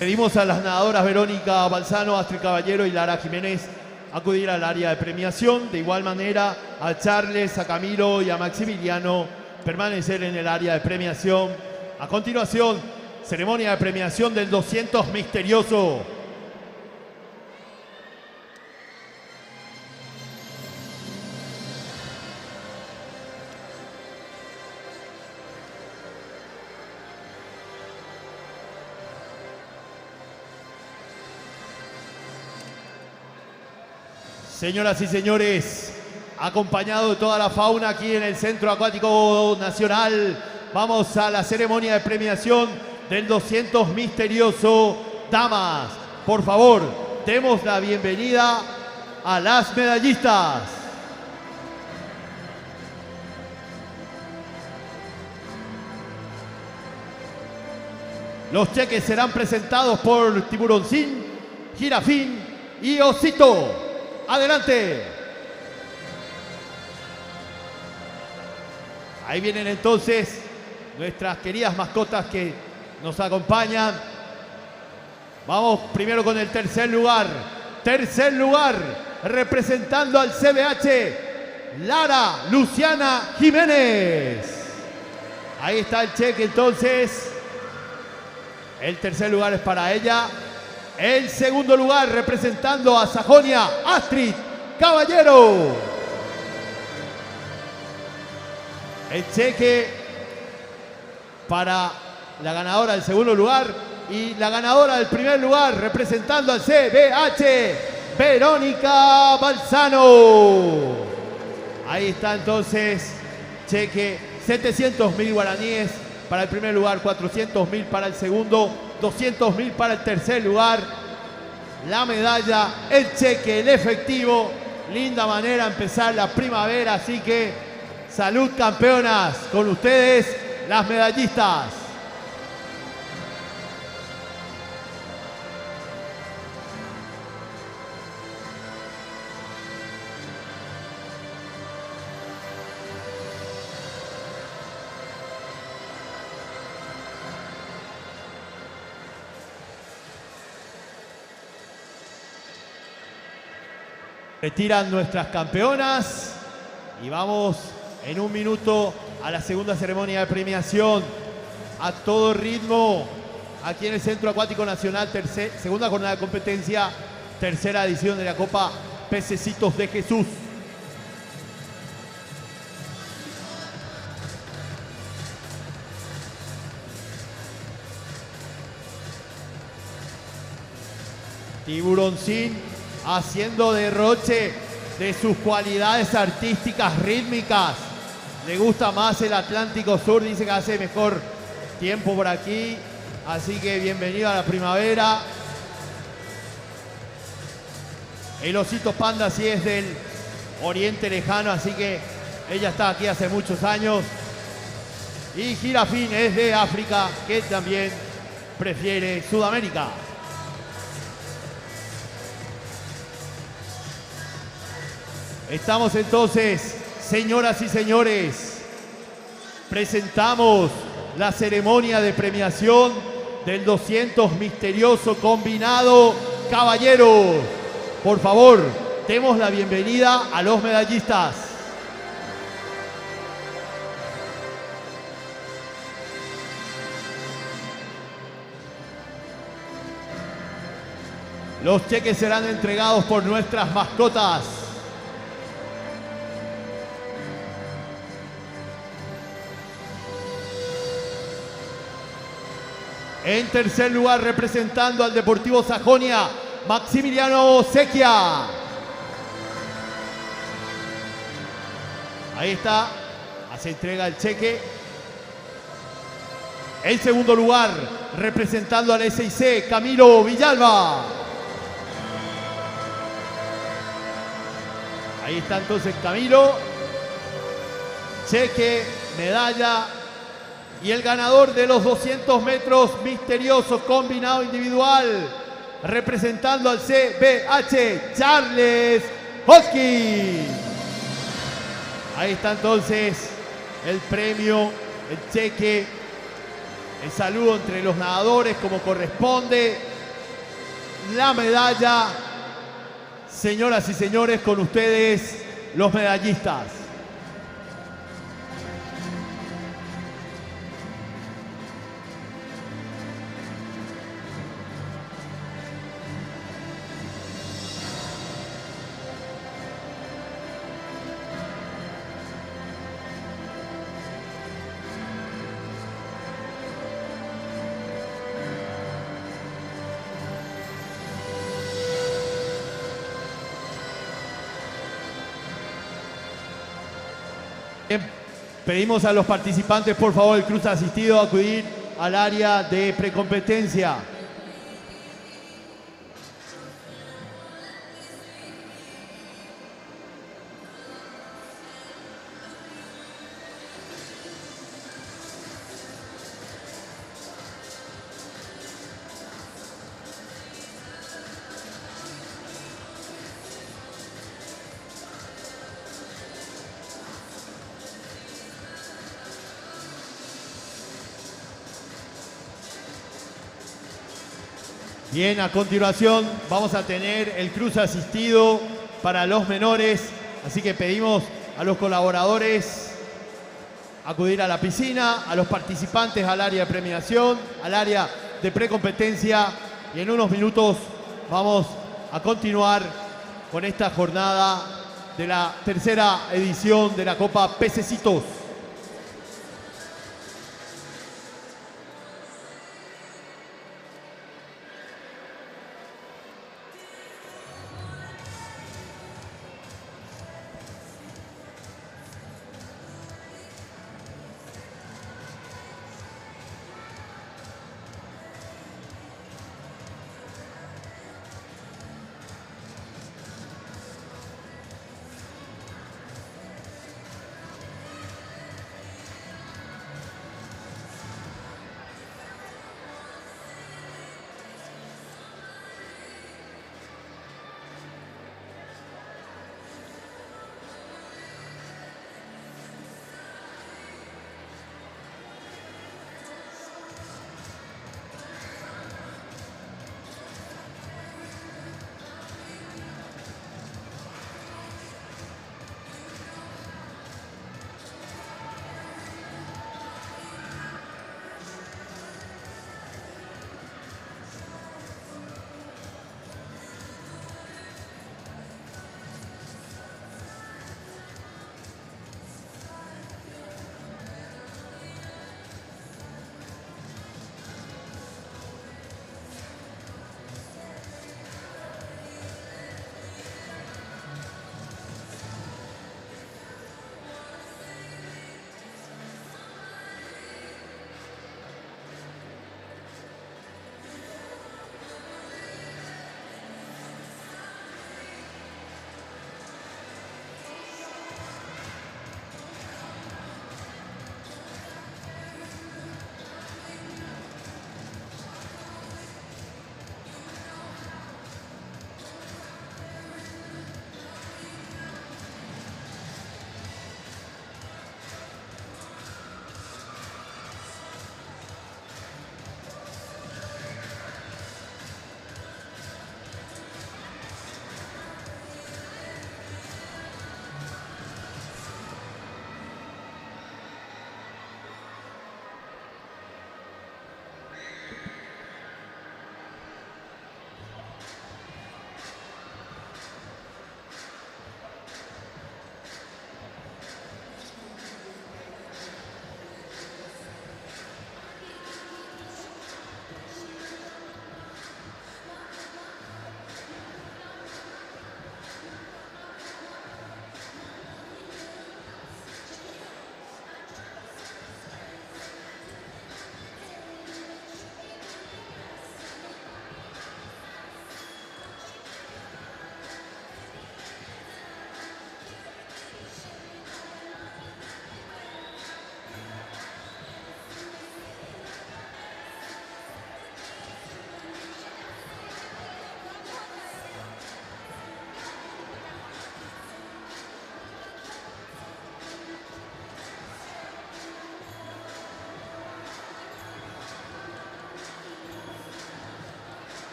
Pedimos a las nadadoras Verónica Balzano, Astrid Caballero y Lara Jiménez acudir al área de premiación. De igual manera a Charles, a Camilo y a Maximiliano permanecer en el área de premiación. A continuación, ceremonia de premiación del 200 Misterioso. Señoras y señores, acompañado de toda la fauna aquí en el Centro Acuático Nacional, vamos a la ceremonia de premiación del 200 Misterioso. Damas, por favor, demos la bienvenida a las medallistas. Los cheques serán presentados por Tiburoncín, Jirafín y Osito. Adelante. Ahí vienen entonces nuestras queridas mascotas que nos acompañan. Vamos primero con el tercer lugar. Tercer lugar, representando al CBH, Lara Luciana Jiménez. Ahí está el cheque entonces. El tercer lugar es para ella. El segundo lugar, representando a Sajonia, Astrid Caballero. El cheque para la ganadora del segundo lugar y la ganadora del primer lugar, representando al CBH, Verónica Balzano. Ahí está entonces, cheque 700.000 guaraníes para el primer lugar, 400.000 para el segundo, 200.000 para el tercer lugar. La medalla, el cheque, el efectivo. Linda manera de empezar la primavera, así que salud, campeonas. Con ustedes, las medallistas. Retiran nuestras campeonas y vamos en un minuto a la segunda ceremonia de premiación a todo ritmo aquí en el Centro Acuático Nacional, segunda jornada de competencia, tercera edición de la Copa Pececitos de Jesús. Tiburoncín haciendo derroche de sus cualidades artísticas rítmicas. Le gusta más el Atlántico Sur, dice que hace mejor tiempo por aquí. Así que bienvenido a la primavera. El osito panda sí es del Oriente Lejano, así que ella está aquí hace muchos años. Y Jirafín es de África, que también prefiere Sudamérica. Estamos entonces, señoras y señores, presentamos la ceremonia de premiación del 200 misterioso combinado caballeros. Por favor, demos la bienvenida a los medallistas. Los cheques serán entregados por nuestras mascotas. En tercer lugar, representando al Deportivo Sajonia, Maximiliano Sequia. Ahí está, hace entrega el cheque. En segundo lugar, representando al SIC, Camilo Villalba. Ahí está entonces Camilo, cheque, medalla. Y el ganador de los 200 metros misterioso combinado individual, representando al CBH, Charles Hosky. Ahí está entonces el premio, el cheque, el saludo entre los nadadores como corresponde, la medalla. Señoras y señores, con ustedes los medallistas. Pedimos a los participantes, por favor, el cruce asistido, a acudir al área de precompetencia. Bien, a continuación vamos a tener el cruce asistido para los menores, así que pedimos a los colaboradores acudir a la piscina, a los participantes al área de premiación, al área de precompetencia, y en unos minutos vamos a continuar con esta jornada de la tercera edición de la Copa Pececitos.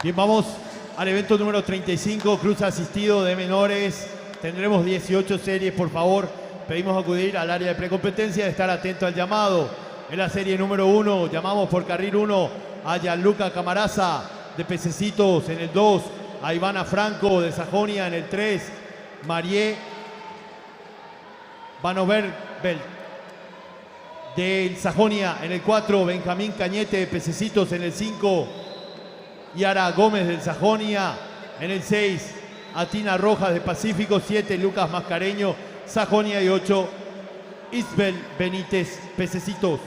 Bien, vamos al evento número 35, cruce asistido de menores. Tendremos 18 series, por favor. Pedimos acudir al área de precompetencia, de estar atento al llamado. En la serie número 1, llamamos por carril 1 a Gianluca Camaraza de Pececitos. En el 2, a Ivana Franco de Sajonia. En el 3, Marie Vanoverbel de Sajonia. En el 4, Benjamín Cañete de Pececitos. En el 5, Yara Gómez del Sajonia. En el 6, Atina Rojas de Pacífico. 7, Lucas Mascareño, Sajonia. Y 8, Isbel Benítez, Pececitos.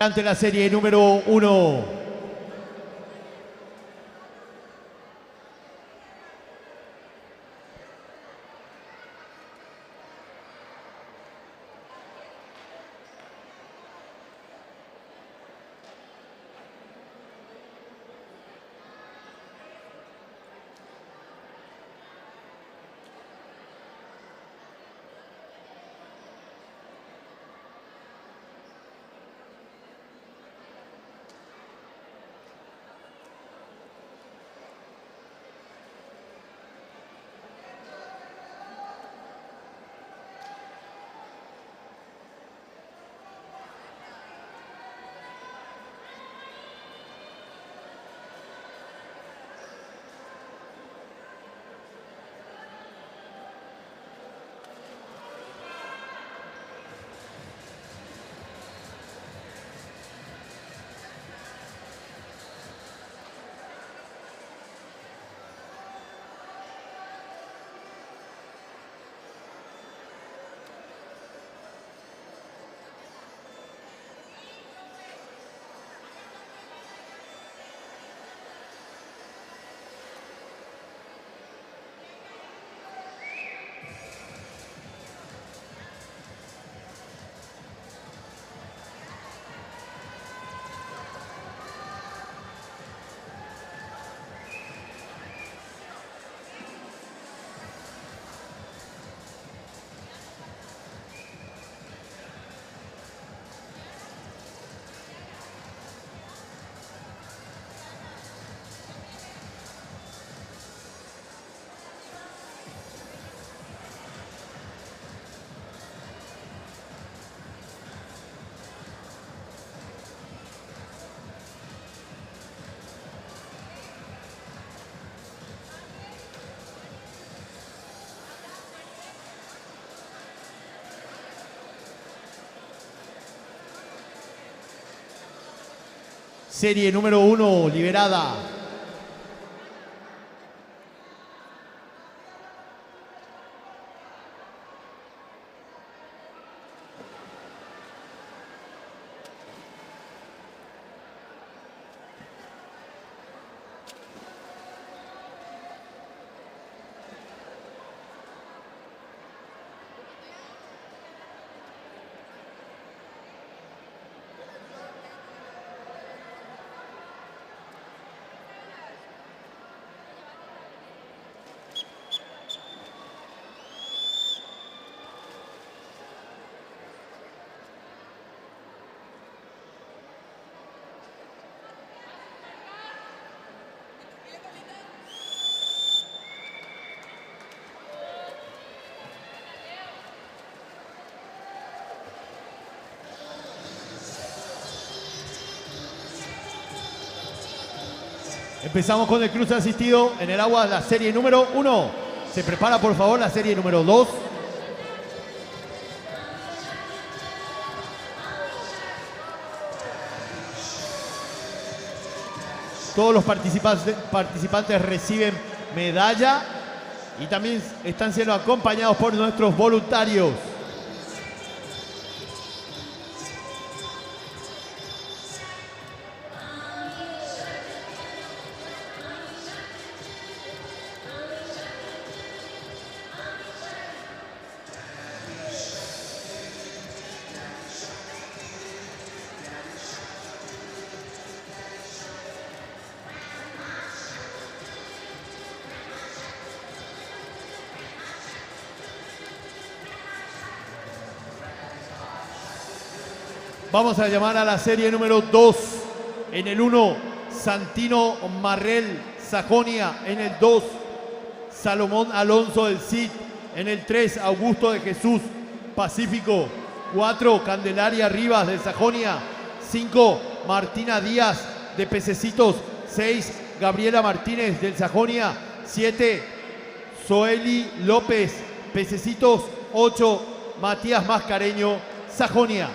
Ante la serie número 1. Serie número 1, liberada. Empezamos con el cruce asistido en el agua, la serie número 1. Se prepara, por favor, la serie número 2. Todos los participantes reciben medalla y también están siendo acompañados por nuestros voluntarios. Vamos a llamar a la serie número 2. En el 1, Santino Marrel, Sajonia. En el 2, Salomón Alonso del CID. En el 3, Augusto de Jesús, Pacífico. 4, Candelaria Rivas de Sajonia. 5, Martina Díaz de Pececitos. 6, Gabriela Martínez del Sajonia. 7, Zoeli López, Pececitos. 8, Matías Mascareño, Sajonia.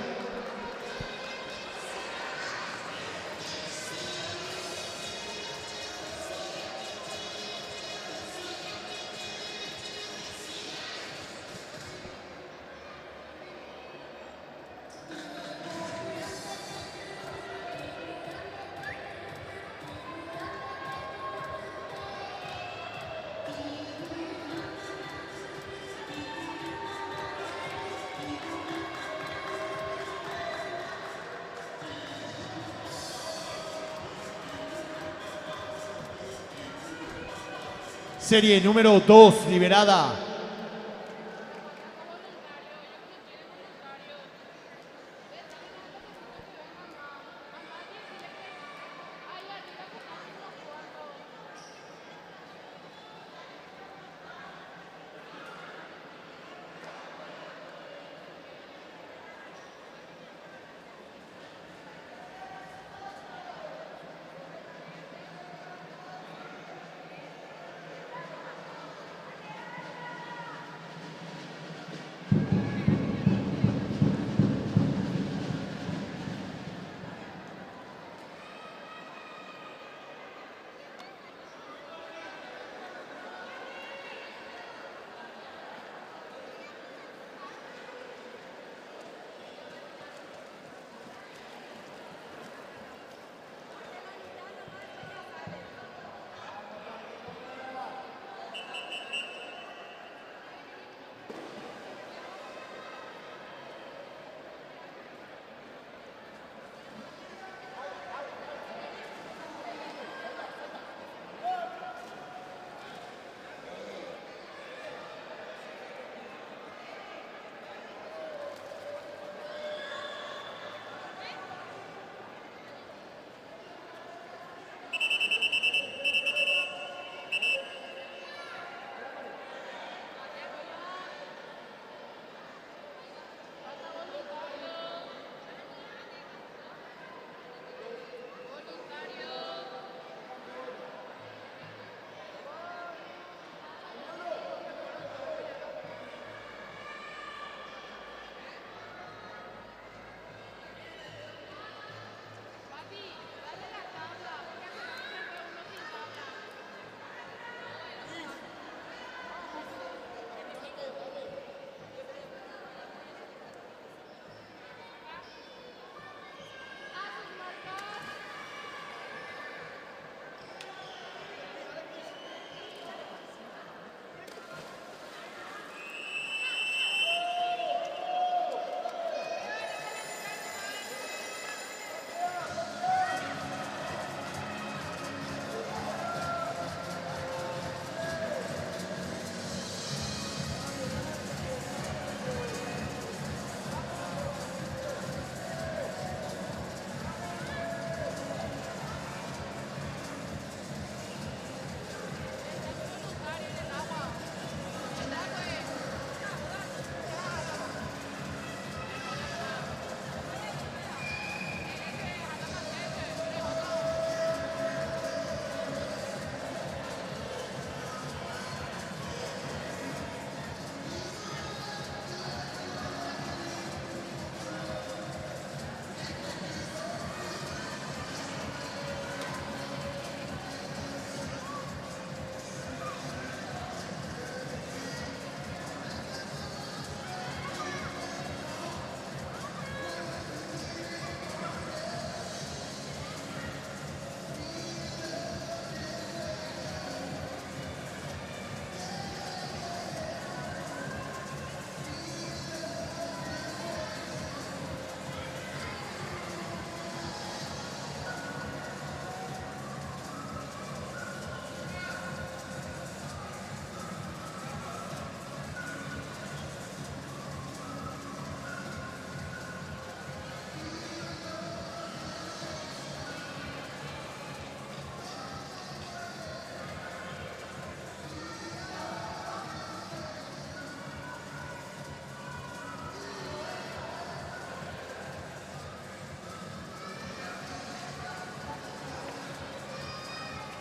Serie número 2, liberada.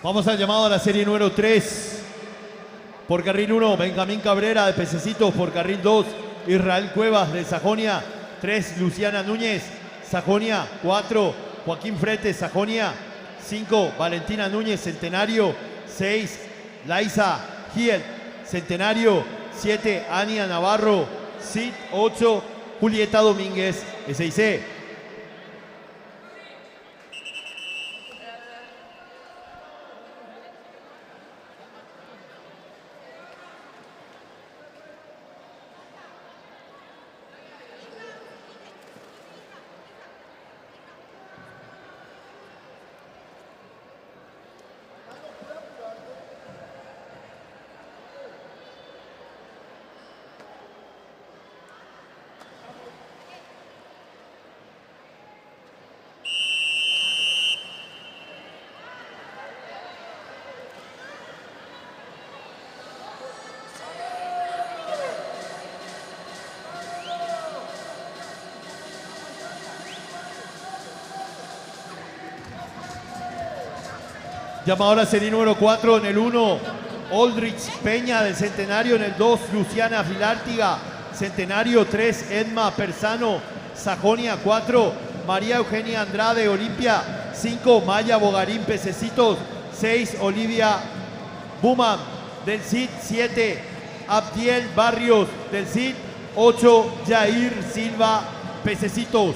Vamos al llamado a la serie número 3. Por carril 1, Benjamín Cabrera de Pececitos. Por carril 2, Israel Cuevas de Sajonia. 3, Luciana Núñez, Sajonia. 4, Joaquín Frete, Sajonia. 5, Valentina Núñez, Centenario. 6, Laisa Giel, Centenario. 7, Ania Navarro, SIT. 8, Julieta Domínguez, SIC. Llamado a la serie número 4, en el 1, Aldrich Peña del Centenario. En el 2, Luciana Filártiga, Centenario. 3, Edma Persano, Sajonia. 4, María Eugenia Andrade, Olimpia. 5, Maya Bogarín, Pececitos. 6, Olivia Buman del CID. 7, Abdiel Barrios del CID. 8, Jair Silva, Pececitos.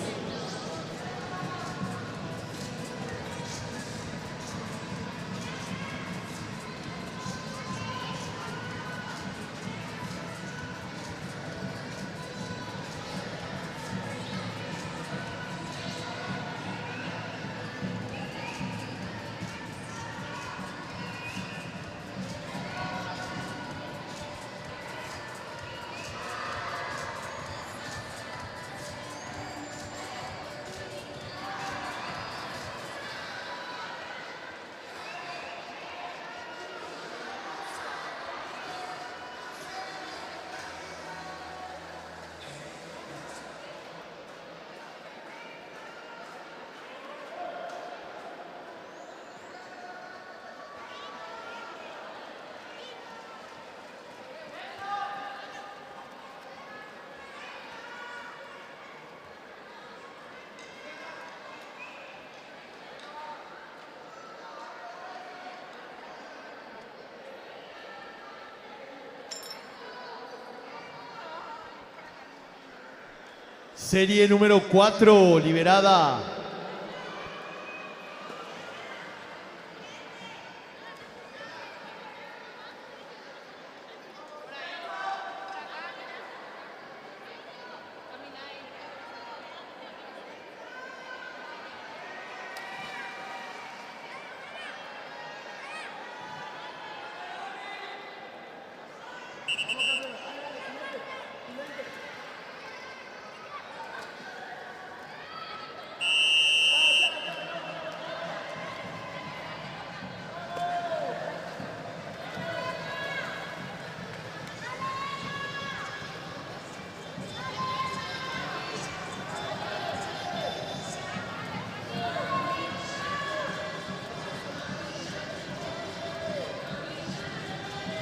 Serie número 4, liberada.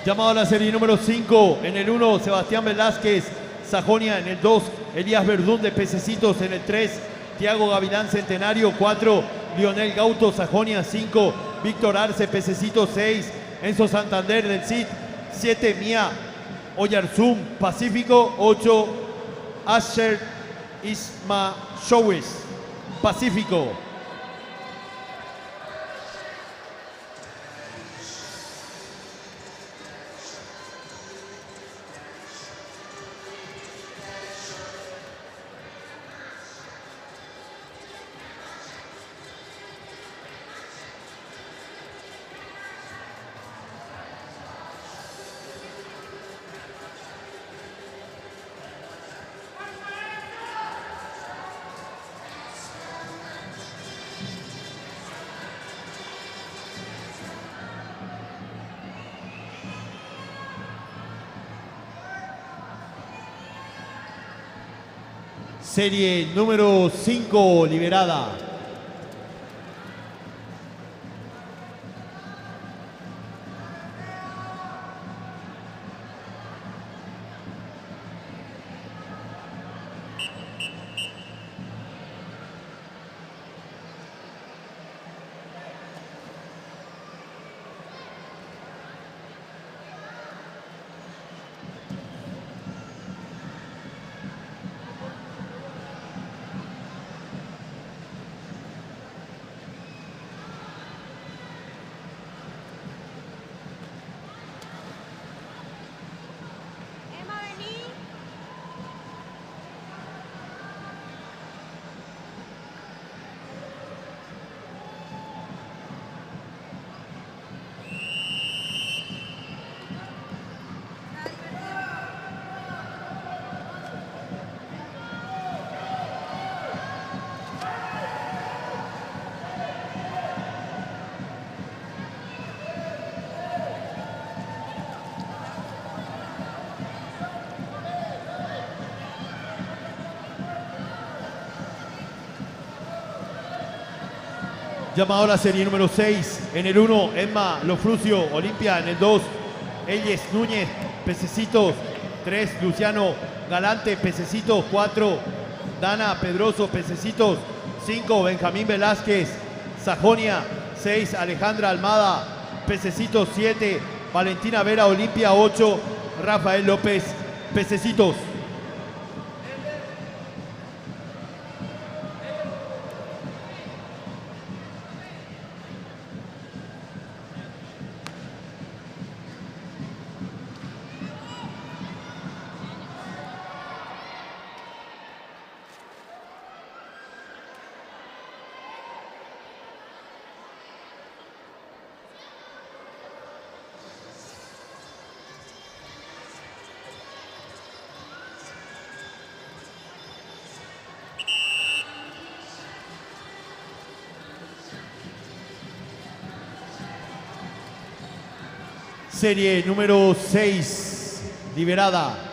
Llamado a la serie número 5, en el 1, Sebastián Velázquez, Sajonia. En el 2, Elías Verdún de Pececitos. En el 3, Tiago Gavilán, Centenario. 4, Lionel Gauto, Sajonia. 5, Víctor Arce, Pececitos. 6, Enzo Santander del CID. 7, Mía Oyarzún, Pacífico. 8, Asher Isma Showes, Pacífico. Serie número 5, liberada. Llamado a la serie número 6. En el 1, Emma Lofrucio, Olimpia. En el 2, Elles Núñez, Pececitos. 3, Luciano Galante, Pececitos. 4, Dana Pedroso, Pececitos. 5, Benjamín Velázquez, Sajonia. 6, Alejandra Almada, Pececitos. 7, Valentina Vera, Olimpia. 8, Rafael López, Pececitos. Serie número 6, liberada.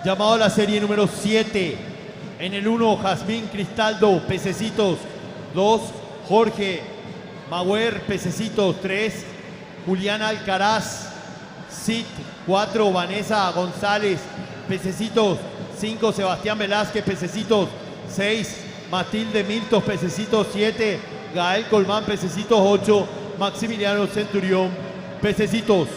Llamado a la serie número 7. En el 1, Jazmín Cristaldo, Pececitos. 2, Jorge Mauer, Pececitos. 3, Juliana Alcaraz, Cid. 4, Vanessa González, Pececitos. 5, Sebastián Velázquez, Pececitos. 6, Matilde Miltos, Pececitos. 7, Gael Colmán, Pececitos. 8, Maximiliano Centurión, Pececitos.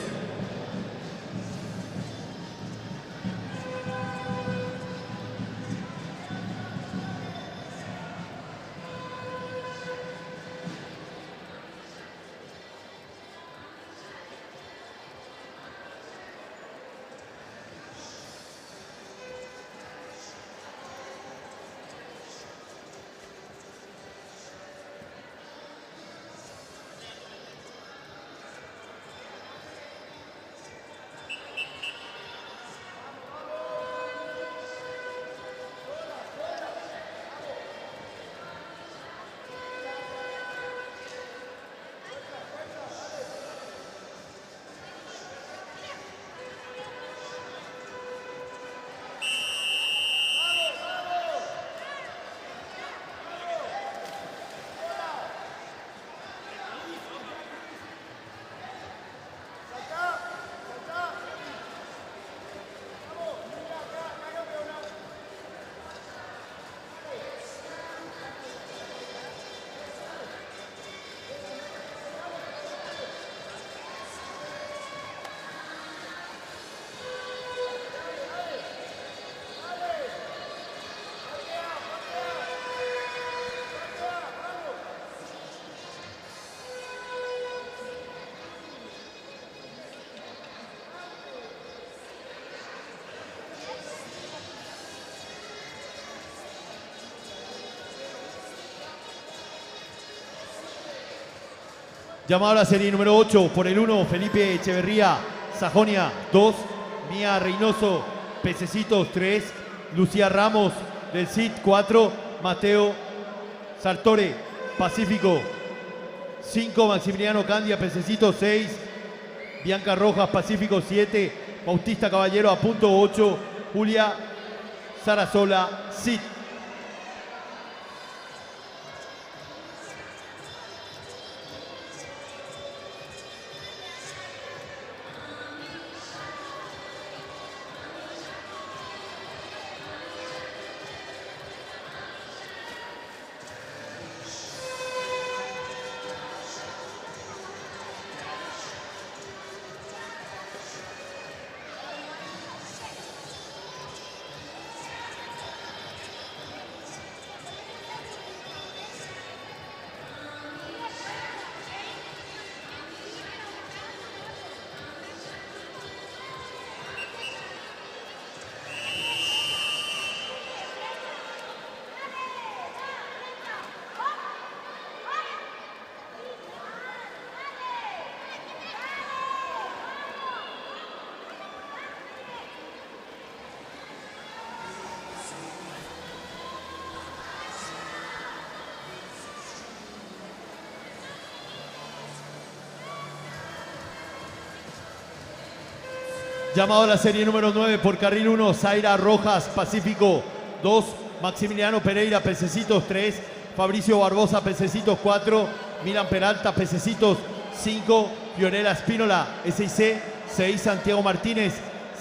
Llamado a la serie número 8. Por el 1, Felipe Echeverría, Sajonia. 2, Mía Reynoso, Pececitos. 3, Lucía Ramos, del CID. 4, Mateo Sartore, Pacífico. 5, Maximiliano Candia, Pececitos. 6, Bianca Rojas, Pacífico. 7, Bautista Caballero, a punto. 8, Julia Sarasola, CID. Llamado a la serie número 9 por carril 1, Zaira Rojas, Pacífico 2, Maximiliano Pereira, pececitos 3, Fabricio Barbosa, pececitos 4, Milan Peralta, pececitos 5, Fiorella Espínola, SIC 6, Santiago Martínez,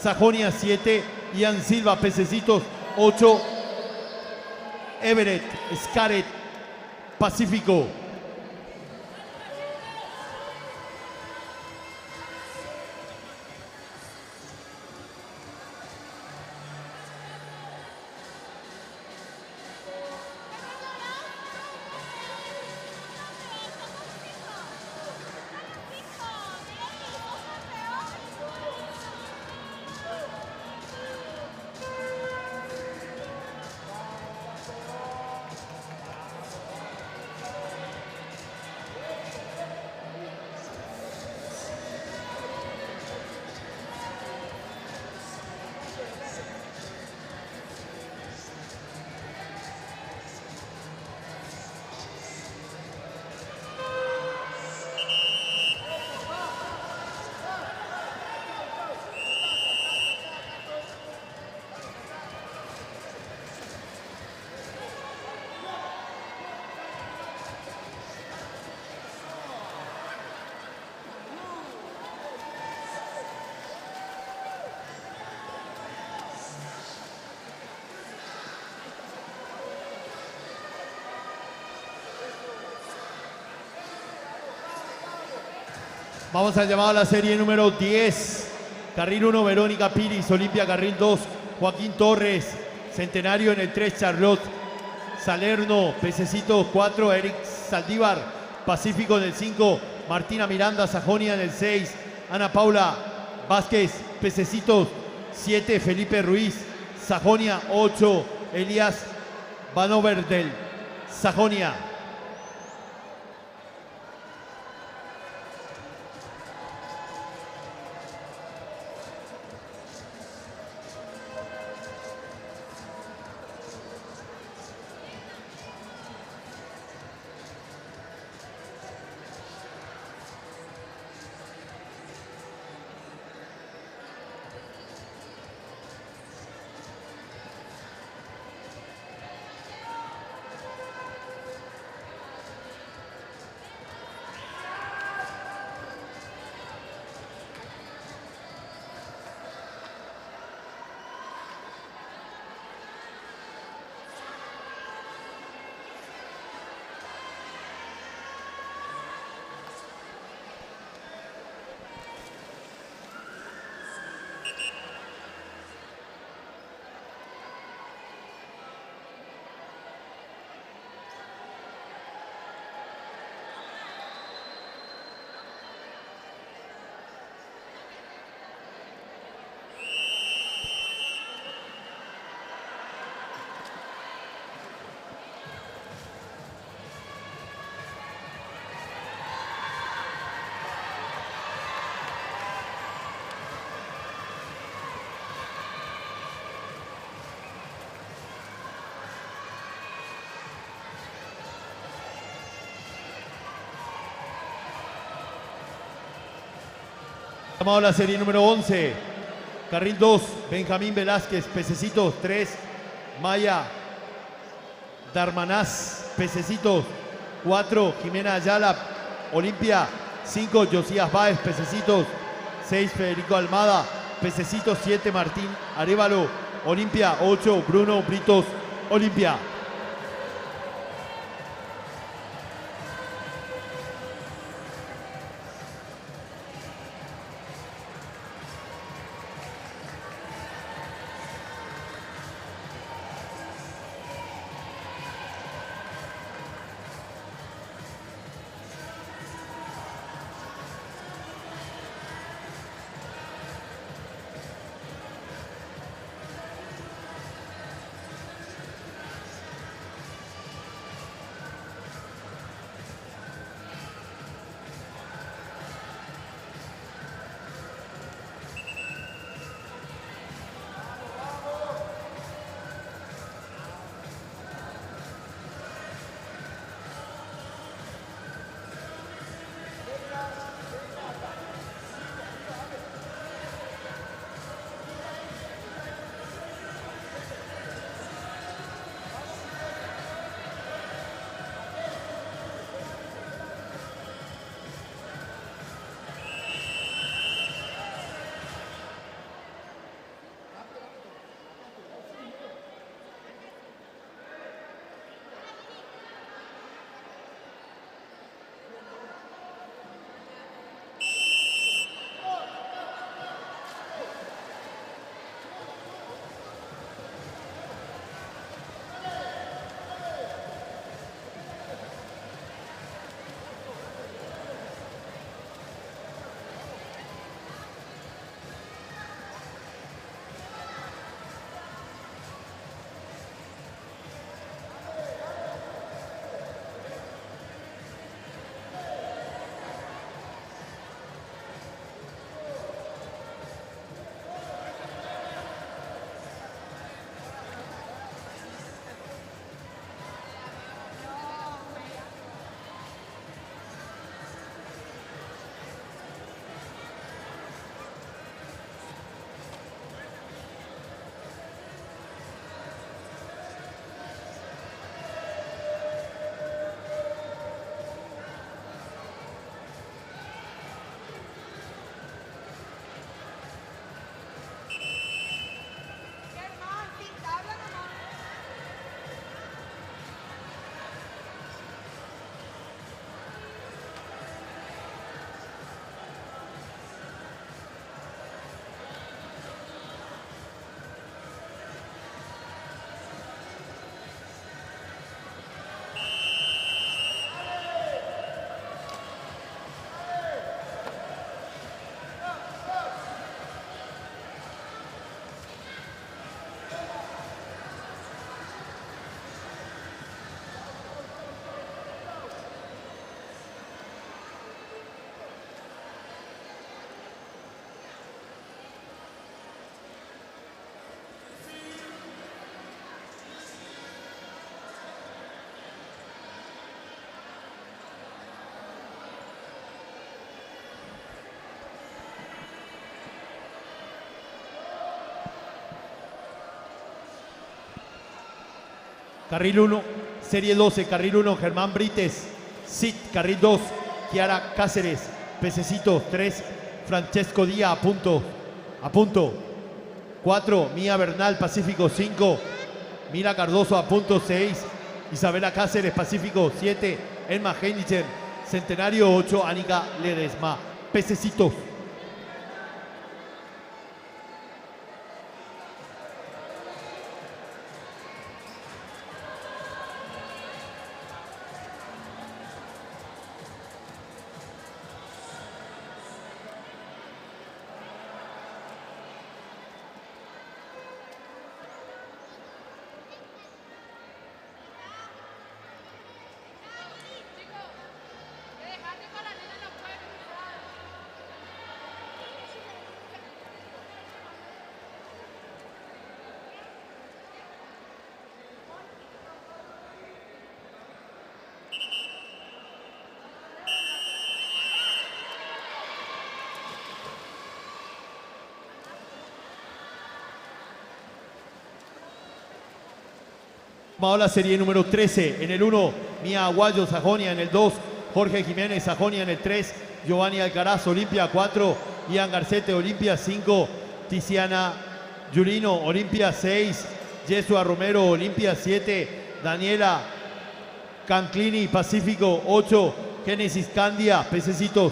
Sajonia 7, Ian Silva, pececitos 8, Everett Scaret, Pacífico. Vamos al llamado a la serie número 10. Carril 1, Verónica Piris, Olimpia. Carril 2, Joaquín Torres. Centenario en el 3, Charlotte Salerno. Pececito 4, Eric Saldívar. Pacífico en el 5, Martina Miranda. Sajonia en el 6, Ana Paula Vázquez. Pececitos 7, Felipe Ruiz. Sajonia 8, Elías Vanoverdel. Sajonia. Llamado a la serie número 11. Carril 2, Benjamín Velázquez. Pececitos 3, Maya Darmanás. Pececitos 4, Jimena Ayala. Olimpia 5, Josías Báez. Pececitos 6, Federico Almada. Pececitos 7, Martín Arévalo. Olimpia 8, Bruno Britos. Olimpia. Carril 1, serie 12, carril 1, Germán Brites. Sit, carril 2, Kiara Cáceres. Pececitos 3, Francesco Díaz, a punto. 4, Mía Bernal, Pacífico 5, Mira Cardoso, a punto 6, Isabela Cáceres, Pacífico 7, Emma Heinichen, Centenario 8, Anika Ledesma. Pececitos. Vamos a la serie número 13. En el 1, Mía Aguayo, Sajonia. En el 2, Jorge Jiménez, Sajonia. En el 3, Giovanni Alcaraz, Olimpia. 4, Ian Garcete, Olimpia. 5, Tiziana Yurino, Olimpia. 6, Yesua Romero, Olimpia. 7, Daniela Canclini, Pacífico. 8, Génesis Candia, Pececitos.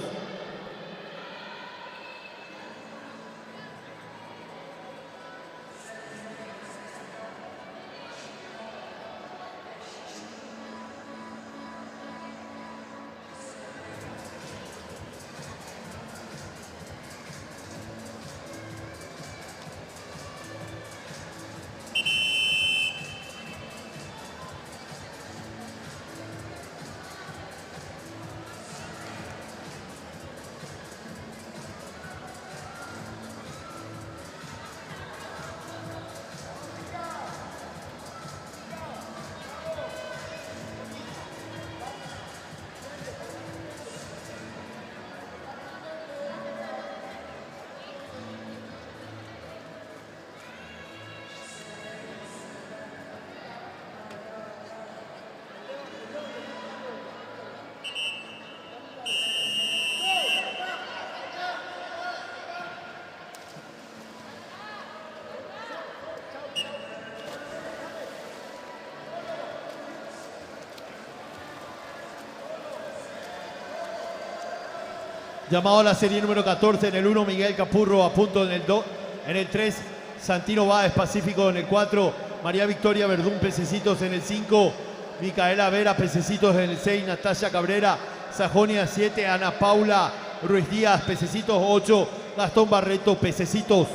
Llamado a la serie número 14. En el 1, Miguel Capurro, a punto. En el 2, en el 3, Santino Báez, Pacífico. En el 4, María Victoria Verdún, Pececitos. En el 5, Micaela Vera, Pececitos. En el 6, Natalia Cabrera, Sajonia. 7, Ana Paula Ruiz Díaz, Pececitos. 8, Gastón Barreto, Pececitos.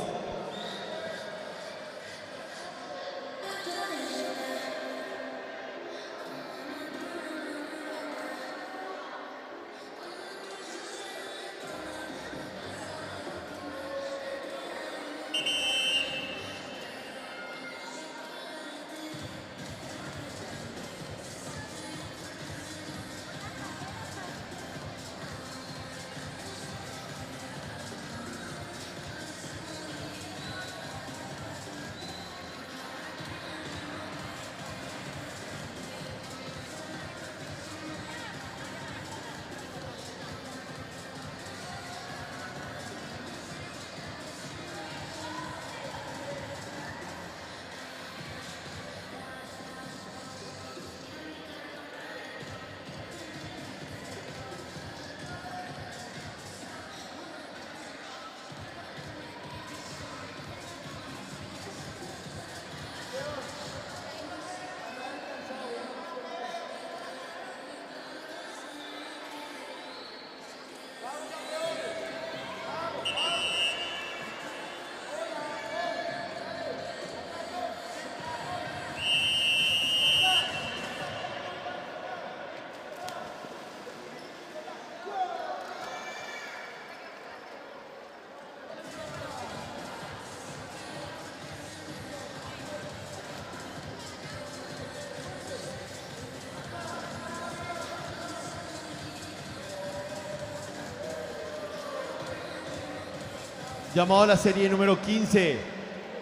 Llamado a la serie número 15.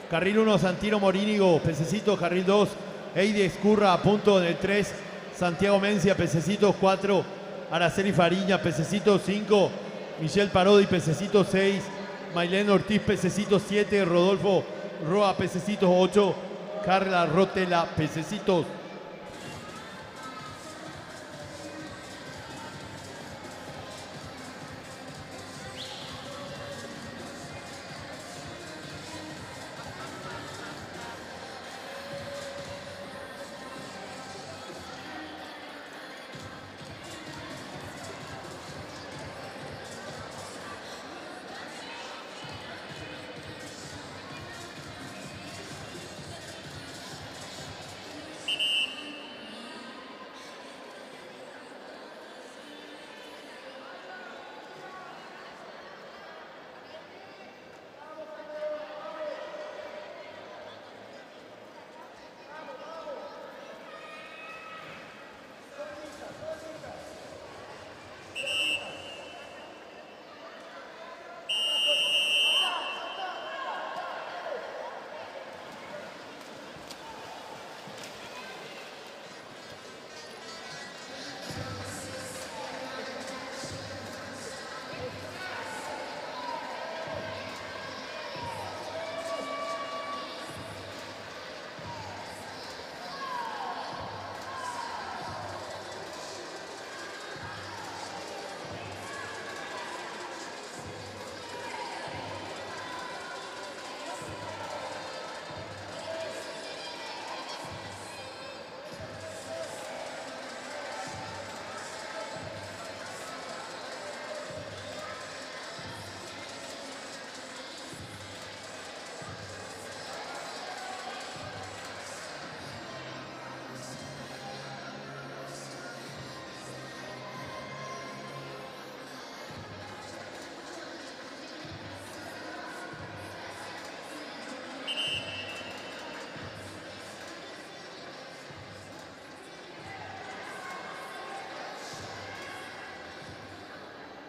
Carril 1, Santino Morínigo, Pececitos. Carril 2, Eide Escurra a punto en el 3. Santiago Mencia, pececitos 4. Araceli Fariña, pececitos 5. Michelle Parodi, pececitos 6. Mailén Ortiz, pececitos 7. Rodolfo Roa, pececitos 8. Carla Rotela, pececitos.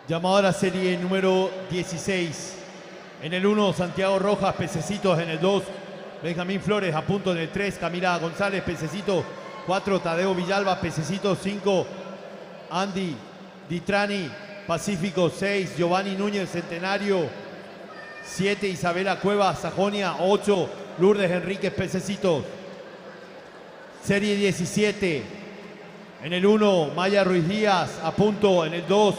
Llamado a la serie número 16. En el 1, Santiago Rojas, pececitos. En el 2, Benjamín Flores, a punto. En el 3, Camila González, pececito. 4, Tadeo Villalba, pececito. 5, Andy Ditrani, Pacífico. 6, Giovanni Núñez, Centenario. 7, Isabela Cuevas, Sajonia. 8, Lourdes Enríquez, pececitos. Serie 17. En el 1, Maya Ruiz Díaz, a punto. En el 2,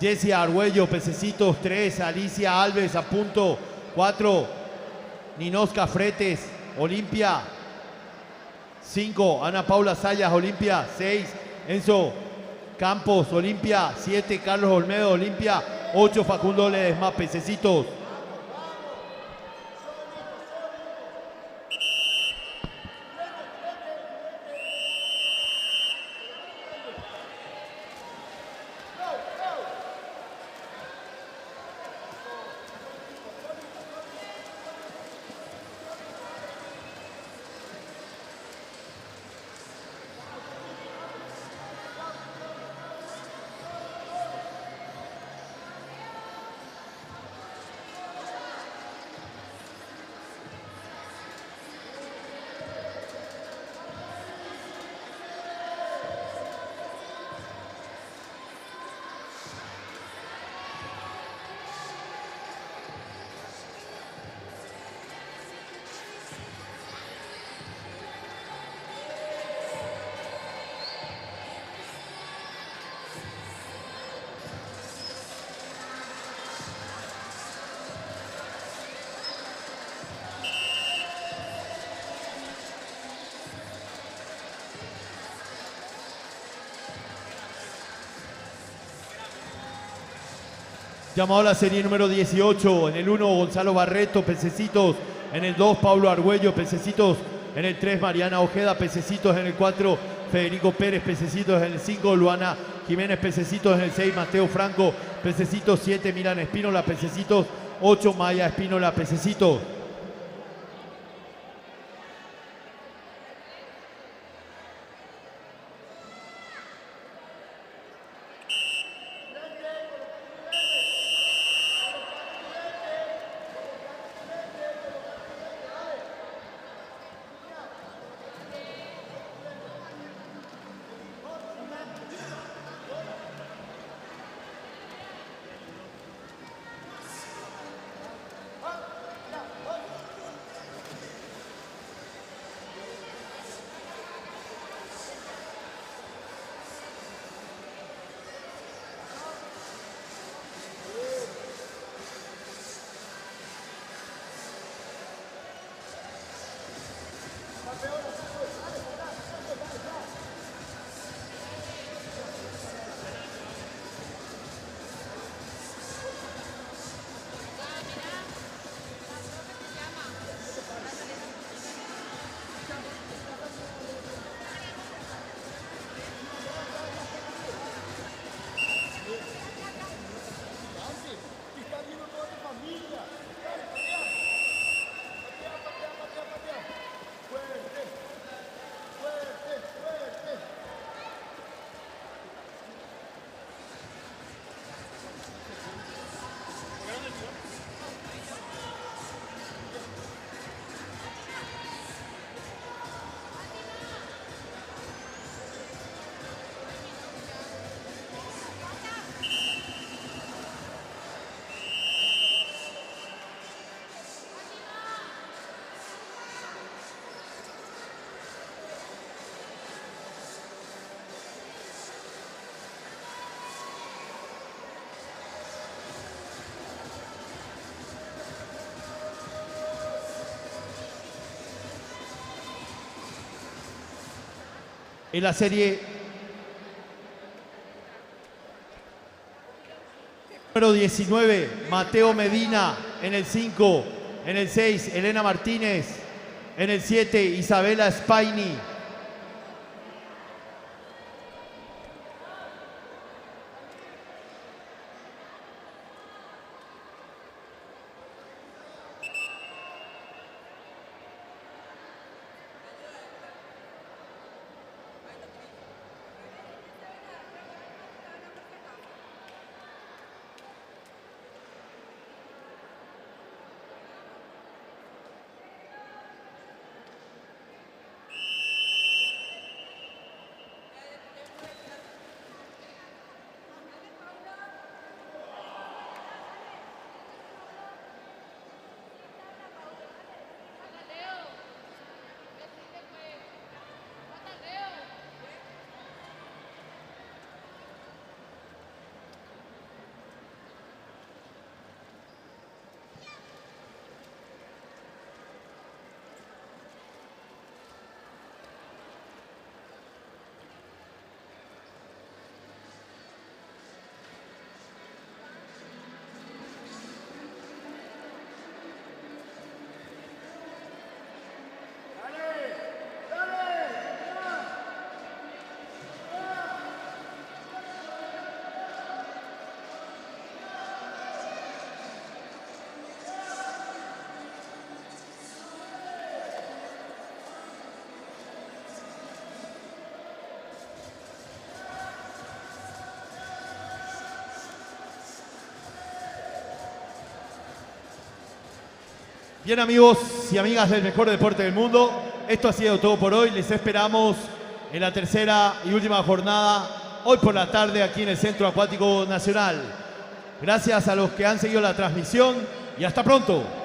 Jessia Arguello, pececitos. 3, Alicia Alves, a punto. 4, Ninosca Fretes, Olimpia. 5, Ana Paula Sayas, Olimpia. 6, Enzo Campos, Olimpia. 7, Carlos Olmedo, Olimpia. 8, Facundo Ledesma, pececitos. Llamado a la serie número 18. En el 1, Gonzalo Barreto, pececitos. En el 2, Pablo Argüello, pececitos. En el 3, Mariana Ojeda, pececitos. En el 4, Federico Pérez, pececitos. En el 5, Luana Jiménez, pececitos. En el 6, Mateo Franco, pececitos. 7, Milan Espínola, pececitos. 8, Maya Espínola, pececitos. En la serie número 19, Mateo Medina. En el 5, en el 6, Elena Martínez. En el 7, Isabela Spaini. Bien, amigos y amigas del mejor deporte del mundo, esto ha sido todo por hoy. Les esperamos en la tercera y última jornada, hoy por la tarde, aquí en el Centro Acuático Nacional. Gracias a los que han seguido la transmisión y hasta pronto.